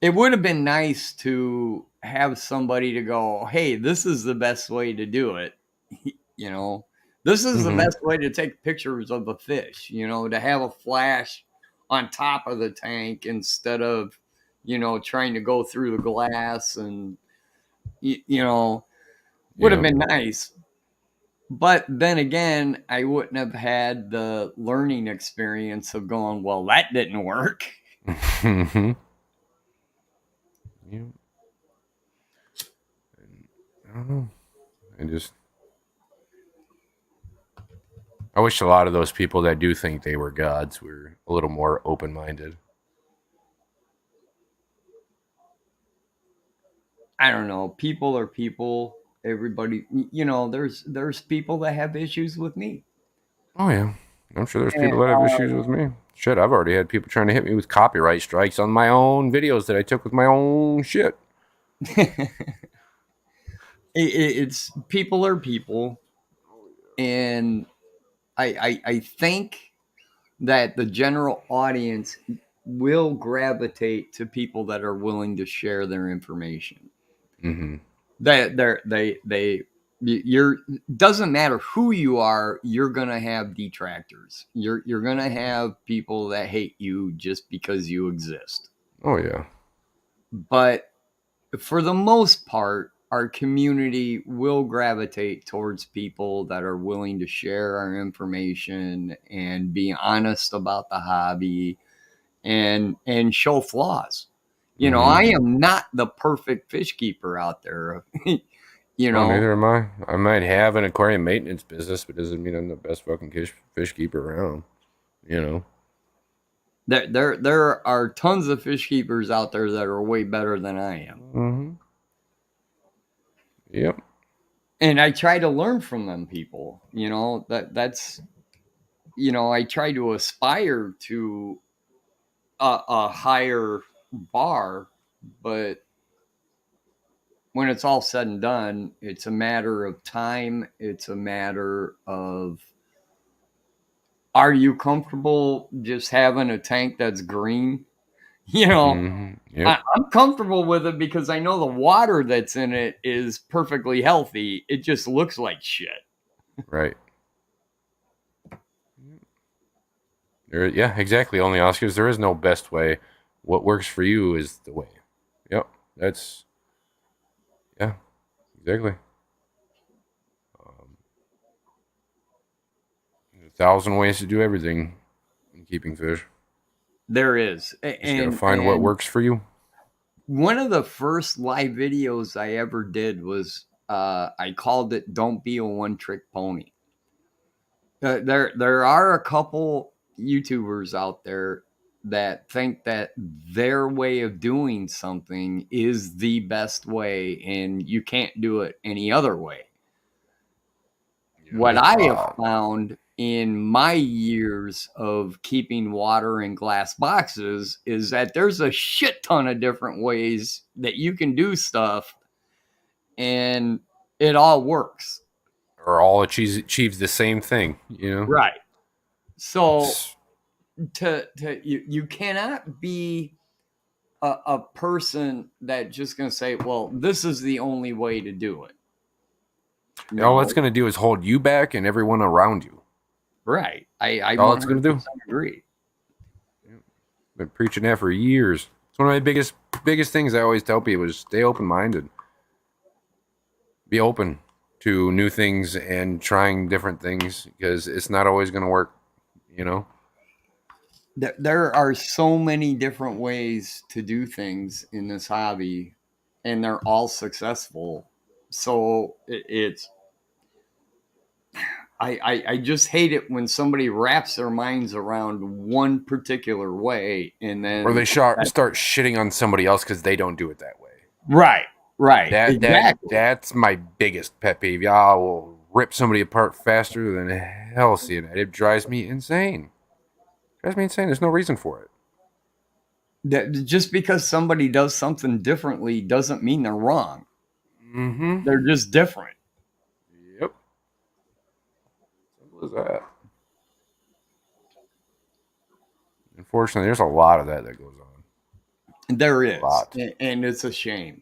it would have been nice to have somebody to go, hey, this is the best way to do it. you know, this is the Hmm. best way to take pictures of a fish, to have a flash on top of the tank instead of trying to go through the glass, and would have Yeah. been nice. But then again, I wouldn't have had the learning experience of going, well, that didn't work. Mhm. Yeah. I don't know. I wish a lot of those people that do think they were gods were a little more open minded. I don't know. People are people. Everybody, there's people that have issues with me. Oh yeah. I'm sure there's And, people that have issues with me. Shit, I've already had people trying to hit me with copyright strikes on my own videos that I took with my own shit. it's people are people, and I think that the general audience will gravitate to people that are willing to share their information. Mm-hmm. They you're doesn't matter who you are, you're gonna have detractors. You're gonna have people that hate you just because you exist. Oh yeah. But for the most part, our community will gravitate towards people that are willing to share our information and be honest about the hobby and show flaws. I Mm-hmm. am not the perfect fish keeper out there. you Oh, know, neither am I. I might have an aquarium maintenance business, but doesn't mean I'm the best fucking fish keeper around. You know. there are tons of fish keepers out there that are way better than I am. Mm-hmm. Yep. And I try to learn from them people. That's I try to aspire to a higher bar, but when it's all said and done, it's a matter of time. It's a matter of, are you comfortable just having a tank that's green? Mm-hmm. Yep. I'm comfortable with it because I know the water that's in it is perfectly healthy. It just looks like shit. Right. Yeah, exactly. Only Oscars. There is no best way. What works for you is the way. Yep. That's yeah. Exactly. Um, there's 1,000 ways to do everything in keeping fish. There is. Just gotta And find what works for you. one of the first live videos I ever did was I called it "Don't Be a One Trick Pony." There are a couple YouTubers out there that think that their way of doing something is the best way, and you can't do it any other way. Yeah, What there's a I have lot. found in my years of keeping water in glass boxes is that there's a shit ton of different ways that you can do stuff, and it all works. Or all achieves the same thing. You know. Right. So It's- you cannot be a person that just going to say, well, this is the only way to do it. all it's No. gonna do is hold you back and everyone around you. Right. I All it's gonna 100% do. agree. Been preaching that for years. It's one of my biggest things I always tell people is stay open minded. Be open to new things and trying different things because it's not always going to work, you know? There are so many different ways to do things in this hobby, and they're all successful. So it's I just hate it when somebody wraps their minds around one particular way and Or they then start shitting on somebody else because they don't do it that way. right exactly. That's my biggest pet peeve. I will rip somebody apart faster than hell seeing it. It drives me insane. There's no reason for it. That just because somebody does something differently doesn't mean they're wrong. Mm-hmm. They're just different. Yep. Simple as that. Unfortunately, there's a lot of that goes on. There is, A lot. and it's a shame.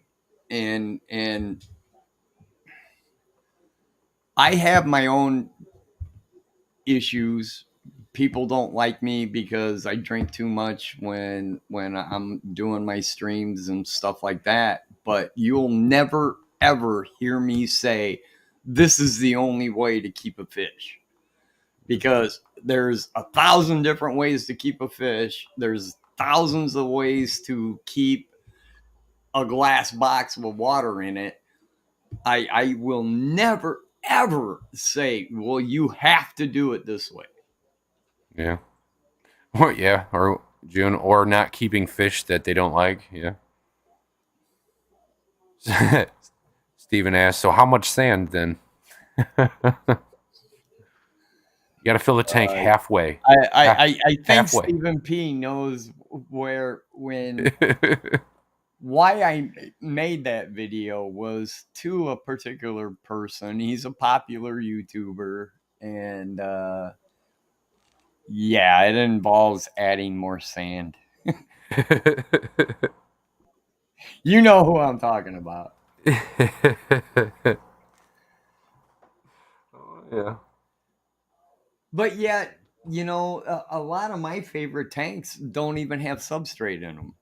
And I have my own issues. people don't like me because I drink too much when I'm doing my streams and stuff like that. But you'll never ever hear me say this is the only way to keep a fish, because there's 1,000 different ways to keep a fish. There's thousands of ways to keep a glass box with water in it. I will never ever say, well, you have to do it this way. Yeah. Or yeah, or June, or not keeping fish that they don't like. Yeah. Steven asked, so how much sand then? You got to fill the tank halfway. I think Halfway. Stephen P knows why I made that video was to a particular person. He's a popular YouTuber, and yeah, it involves adding more sand. You know who I'm talking about. Yeah. But yet, you know, a lot of my favorite tanks don't even have substrate in them.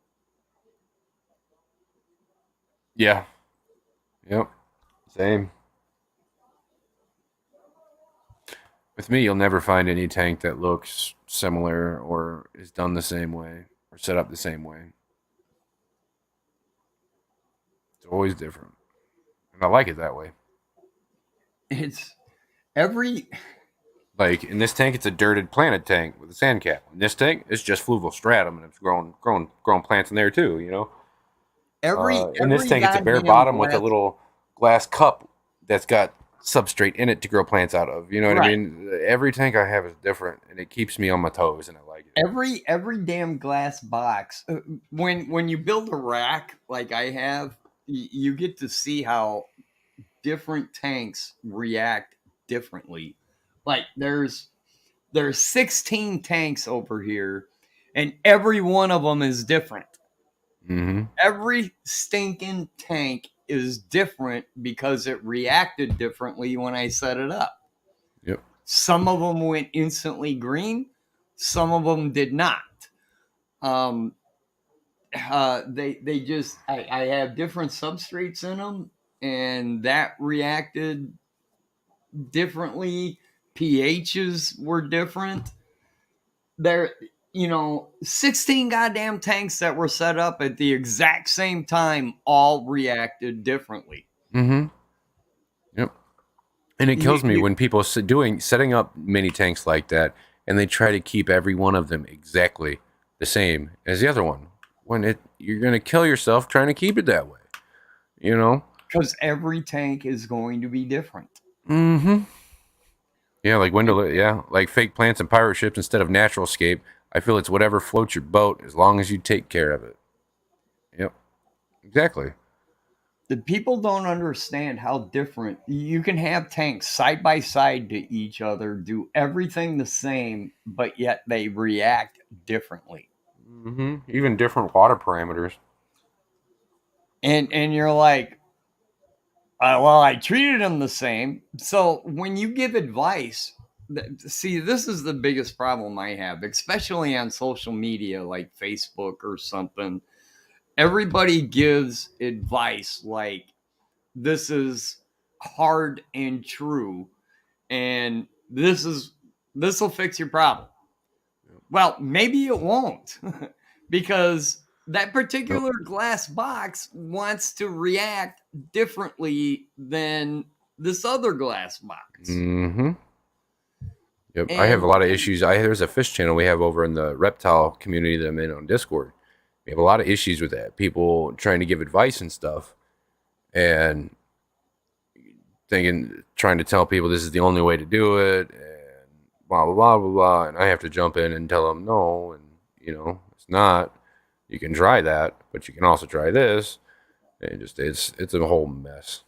Yeah. Yep. Same. With me, you'll never find any tank that looks similar or is done the same way or set up the same way. It's always different. And I like it that way. It's every Like in this tank, it's a dirted planet tank with a sand cap. In this tank, it's just fluvial stratum, and it's growing plants in there too. You know. In this tank, it's a bare bottom with a little glass cup that's got substrate in it to grow plants out of. You know what I mean? Every tank I have is different, and it keeps me on my toes, and I like it. Every damn glass box. When you build a rack like I have, you get to see how different tanks react differently. Like there's 16 tanks over here, and every one of them is different. Mm-hmm. Every stinking tank is different because it reacted differently when I set it up. Yep. Some of them went instantly green. Some of them did not. They just I have different substrates in them, and that reacted differently. pHs were different. There, 16 goddamn tanks that were set up at the exact same time all reacted differently. Mm-hmm. Yep. And it kills me when people setting up mini tanks like that, and they try to keep every one of them exactly the same as the other one. When you're gonna kill yourself trying to keep it that way, you know? Because every tank is going to be different. Mm-hmm. Yeah, like like fake plants and pirate ships instead of natural scape. I feel it's whatever floats your boat as long as you take care of it. Yep. Exactly. The people don't understand how different you can have tanks side by side to each other, do everything the same, but yet they react differently. Mm-hmm. Even different water parameters. And you're like, well, I treated them the same. So when you give advice, see, this is the biggest problem I have, especially on social media like Facebook or something. Everybody gives advice like this is hard and true, and this will fix your problem. Well, maybe it won't, because that particular glass box wants to react differently than this other glass box. Mm-hmm. Yep. I have a lot of issues. There's a fish channel we have over in the reptile community that I'm in on Discord. We have a lot of issues with that. People trying to give advice and stuff, and trying to tell people this is the only way to do it, and blah blah blah blah blah. And I have to jump in and tell them no, and it's not. You can try that, but you can also try this. And it's a whole mess.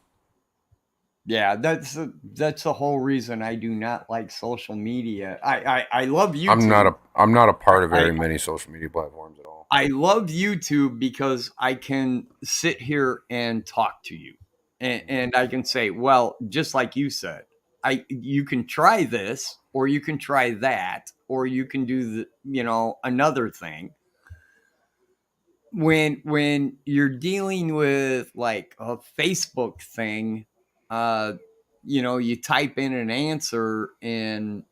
Yeah, that's the whole reason I do not like social media. I love YouTube. I'm not a part of very many social media platforms at all. I love YouTube because I can sit here and talk to you, and I can say, well, just like you said, you can try this or you can try that, or you can do another thing. When you're dealing with like a Facebook thing, you type in an answer and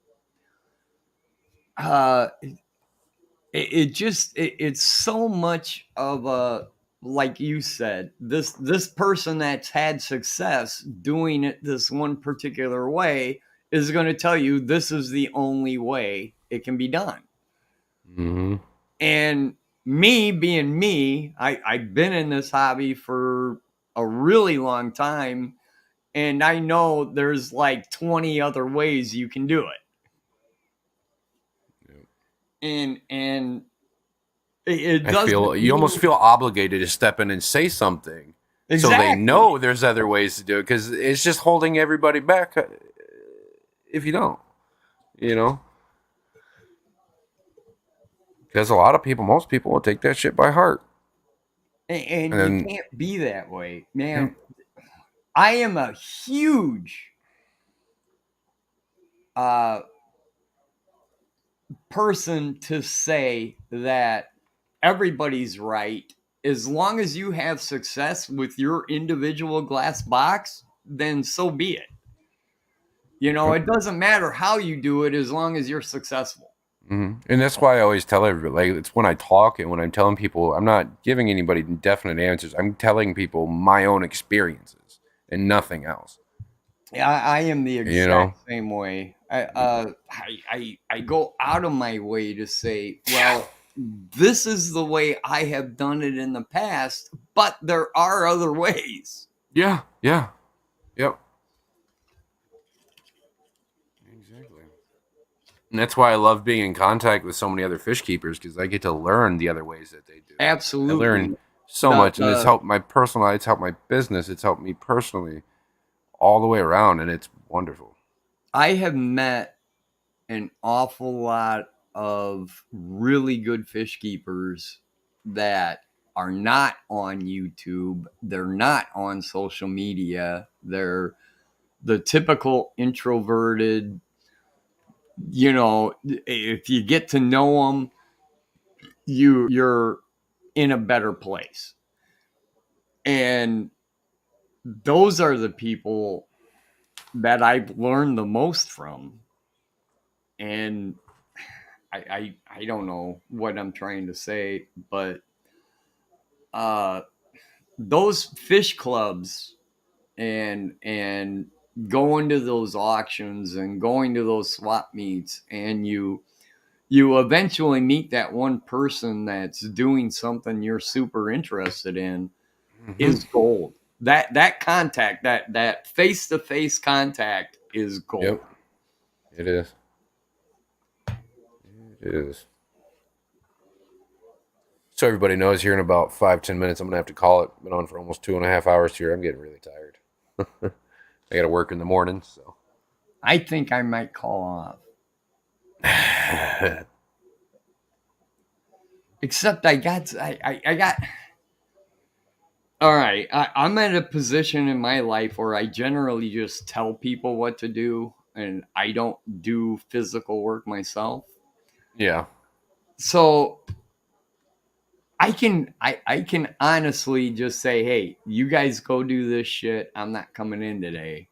it's so much of a, like you said, this person that's had success doing it this one particular way is going to tell you this is the only way it can be done. Mm-hmm. And me being me, I've been in this hobby for a really long time, and I know there's like 20 other ways you can do it. Yep. And it doesn't You almost mean- feel obligated to step in and say something, so they Exactly. know there's other ways to do it, because it's just holding everybody back if you don't, you know. Because a lot of people, most people, will take that shit by heart. And And- you can't be that way, man. I am a huge person to say that everybody's right. As long as you have success with your individual glass box, then so be it. It doesn't matter how you do it as long as you're successful. Mm-hmm. And that's why I always tell everybody, like, it's when I talk and when I'm telling people, I'm not giving anybody definite answers. I'm telling people my own experiences and nothing else. Yeah, I am the exact same way. I go out of my way to say, well, this is the way I have done it in the past, but there are other ways. Yeah. Yep. Exactly. And that's why I love being in contact with so many other fish keepers, because I get to learn the other ways that they do. Absolutely. I learn so much, and it's helped my personal life, it's helped my business, it's helped me personally all the way around, and it's wonderful. I have met an awful lot of really good fish keepers that are not on YouTube. They're not on social media. They're the typical introverted, if you get to know them, you're in a better place. And those are the people that I've learned the most from. And I don't know what I'm trying to say, but those fish clubs and going to those auctions and going to those swap meets, and you eventually meet that one person that's doing something you're super interested in, is gold. That contact, that face-to-face contact is gold. Yep. It is. It is. So everybody knows, here in about 5-10 minutes, I'm going to have to call it. Been on for almost 2.5 hours here. I'm getting really tired. I got to work in the morning, so. I think I might call off. Except I got all right. I'm at a position in my life where I generally just tell people what to do, and I don't do physical work myself. Yeah. So I can honestly just say, hey, you guys go do this shit. I'm not coming in today.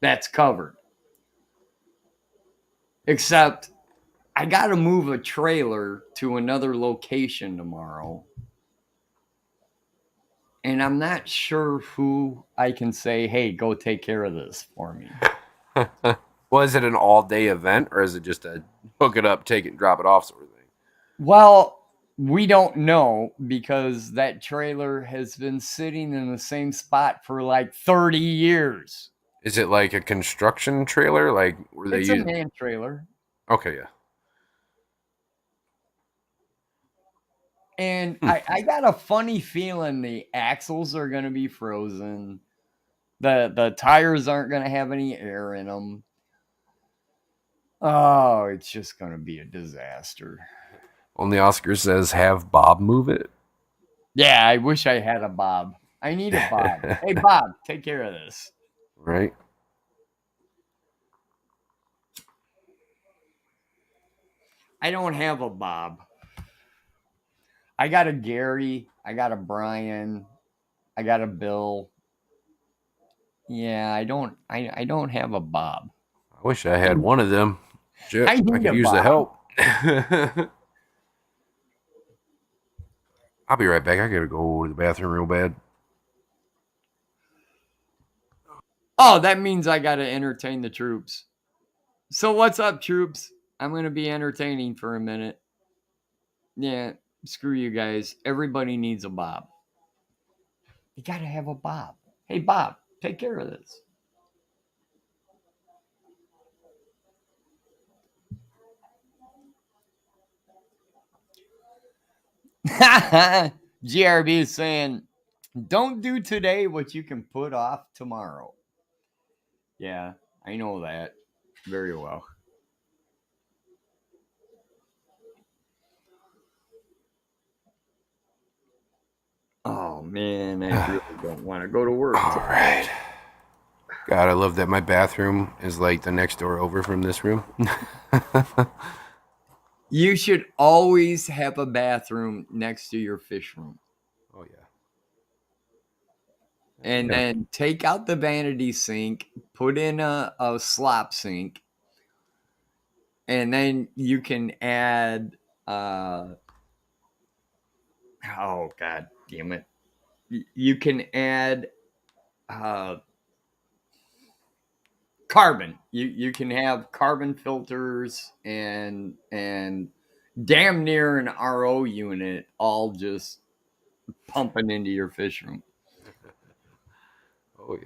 That's covered. Except I got to move a trailer to another location tomorrow. And I'm not sure who I can say, hey, go take care of this for me. Was it an all-day event, or is it just a hook it up, take it, and drop it off sort of thing? Well, we don't know, because that trailer has been sitting in the same spot for like 30 years. Is it like a construction trailer? Like, were they It's a man trailer. Okay, yeah. And I got a funny feeling the axles are going to be frozen. The tires aren't going to have any air in them. Oh, it's just going to be a disaster. Only Oscar says, have Bob move it. Yeah, I wish I had a Bob. I need a Bob. Hey, Bob, take care of this. Right. I don't have a Bob. I got a Gary. I got a Brian. I got a Bill. Yeah, I don't. I don't have a Bob. I wish I had one of them. Shit, I I need could a use the Bob. help. I'll be right back. I gotta go to the bathroom real bad. Oh, that means I got to entertain the troops. So what's up, troops? I'm going to be entertaining for a minute. Yeah, screw you guys. Everybody needs a Bob. You got to have a Bob. Hey, Bob, take care of this. GRB is saying, don't do today what you can put off tomorrow. Yeah, I know that very well. Oh, man, I really don't want to go to work. All right. God, I love that my bathroom is like the next door over from this room. You should always have a bathroom next to your fish room. Oh, yeah. And Yeah. then take out the vanity sink, put in a slop sink, and then you can add oh god damn it. You can add carbon. You can have carbon filters and damn near an RO unit all just pumping into your fish room. Oh, yeah.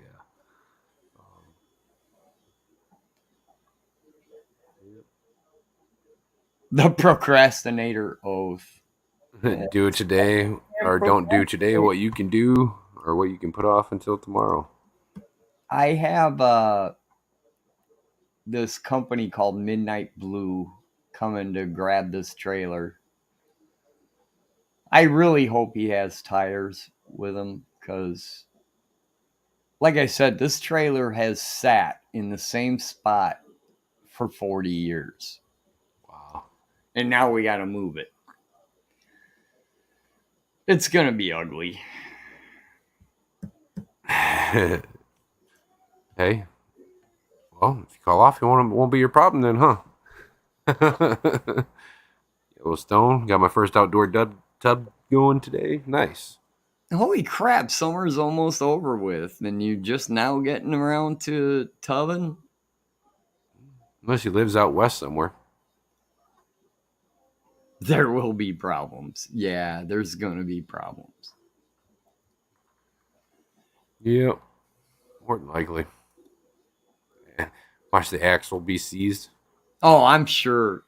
The procrastinator oath. Do it today or don't do today what you can do or what you can put off until tomorrow. I have this company called Midnight Blue coming to grab this trailer. I really hope he has tires with him because, like I said, this trailer has sat in the same spot for 40 years. Wow. And now we got to move it. It's going to be ugly. Hey. Well, if you call off, it won't be your problem then, huh? Yellowstone. Got my first outdoor tub going today. Nice. Holy crap, summer's almost over with, and you just now getting around to tubbing? Unless he lives out west somewhere. There will be problems. Yeah, there's going to be problems. Yep. More than likely. Watch the axle be seized. Oh, I'm sure.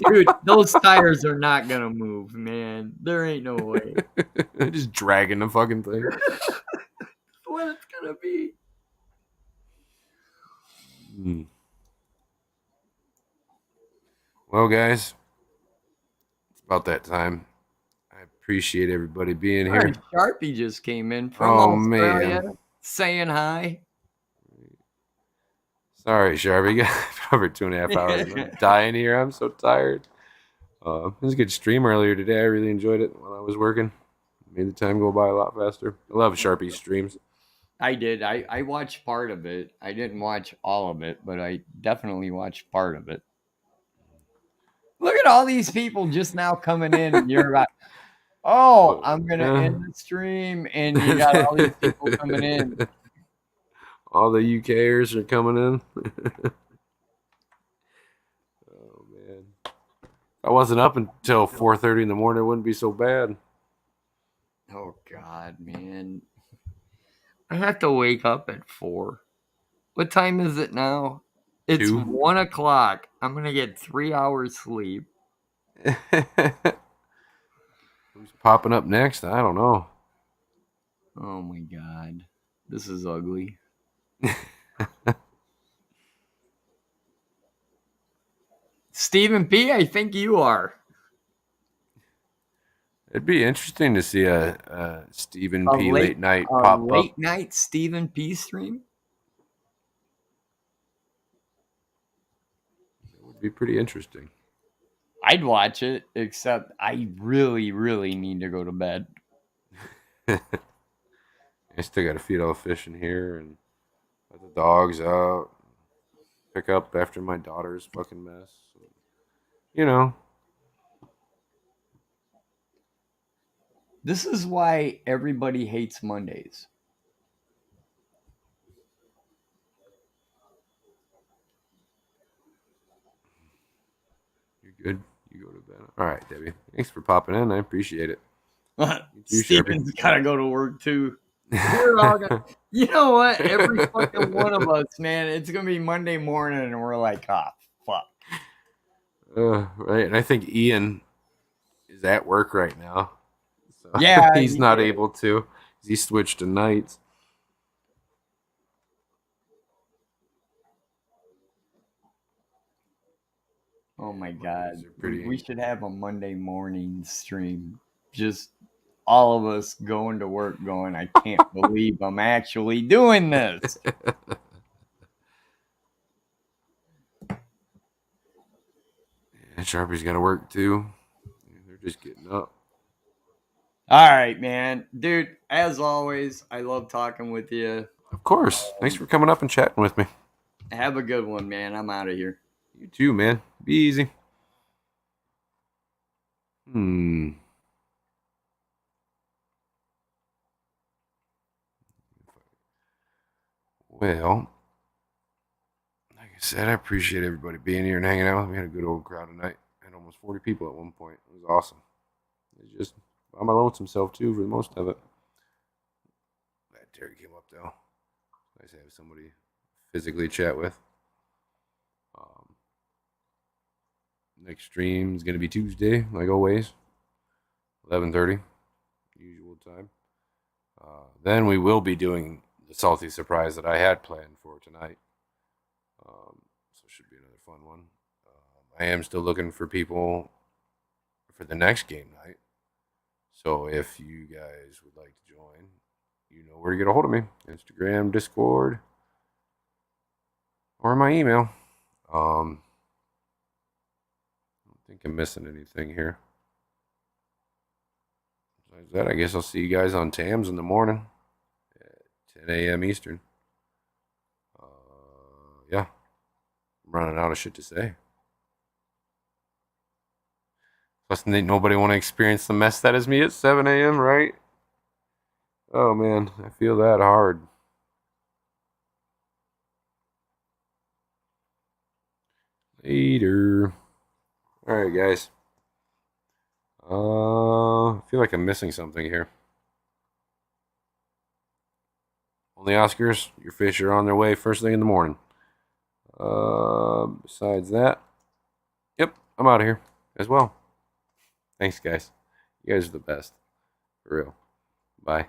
Dude, those tires are not going to move, man. There ain't no way. Just dragging the fucking thing. What it's going to be. Well, guys, it's about that time. I appreciate everybody being here. Right, Sharpie just came in from Australia saying hi. Sorry, Sharpie. Got over 2.5 hours. I'm dying here. I'm so tired. It was a good stream earlier today. I really enjoyed it while I was working. Made the time go by a lot faster. I love Sharpie's streams. I did. I watched part of it. I didn't watch all of it, but I definitely watched part of it. Look at all these people just now coming in, and you're like, oh, I'm going to end the stream, and you got all these people coming in. All the UKers are coming in. Oh, man. If I wasn't up until 4:30 in the morning, it wouldn't be so bad. Oh, God, man. I have to wake up at 4. What time is it now? It's 2. 1 o'clock. I'm going to get 3 hours sleep. Who's popping up next? I don't know. Oh, my God. This is ugly. Stephen P., I think you are. It'd be interesting to see a Stephen P. late night pop up. Late night Stephen P. stream? It would be pretty interesting. I'd watch it, except I really, really need to go to bed. I still got to feed all the fish in here and let the dogs out. Pick up after my daughter's fucking mess. You know. This is why everybody hates Mondays. You're good. You go to bed. All right, Debbie. Thanks for popping in. I appreciate it. You too, Steven's got to go to work too. We're all gonna, you know what? Every fucking one of us, man, it's gonna be Monday morning, and we're like, ah, fuck. Right, and I think Ian is at work right now. So Yeah, he's he not did. able to. He switched to nights. Oh my Mondays god, are pretty. we should have a Monday morning stream. Just all of us going to work, going, I can't believe I'm actually doing this. And Sharpie's got to work too. They're just getting up. All right, man, dude. As always, I love talking with you. Of course. Thanks for coming up and chatting with me. Have a good one, man. I'm out of here. You too, man. Be easy. Well, like I said, I appreciate everybody being here and hanging out. We had a good old crowd tonight. Had almost 40 people at one point. It was awesome. It's just by my lonesome self too for the most of it. Glad Terry came up though. Nice to have somebody physically chat with. Next stream is going to be Tuesday, like always, 11:30, usual time. Then we will be doing the salty surprise that I had planned for tonight. So it should be another fun one. I am still looking for people for the next game night. So if you guys would like to join, you know where to get a hold of me. Instagram, Discord, or my email. I don't think I'm missing anything here. Besides that, I guess I'll see you guys on TAMS in the morning at 10 a.m. Eastern. Yeah. I'm running out of shit to say. Plus, nobody want to experience the mess that is me at 7 a.m., right? Oh, man. I feel that hard. Later. All right, guys. I feel like I'm missing something here. On the Oscars, your fish are on their way first thing in the morning. Besides that, yep, I'm out of here as well. Thanks, guys. You guys are the best. For real. Bye.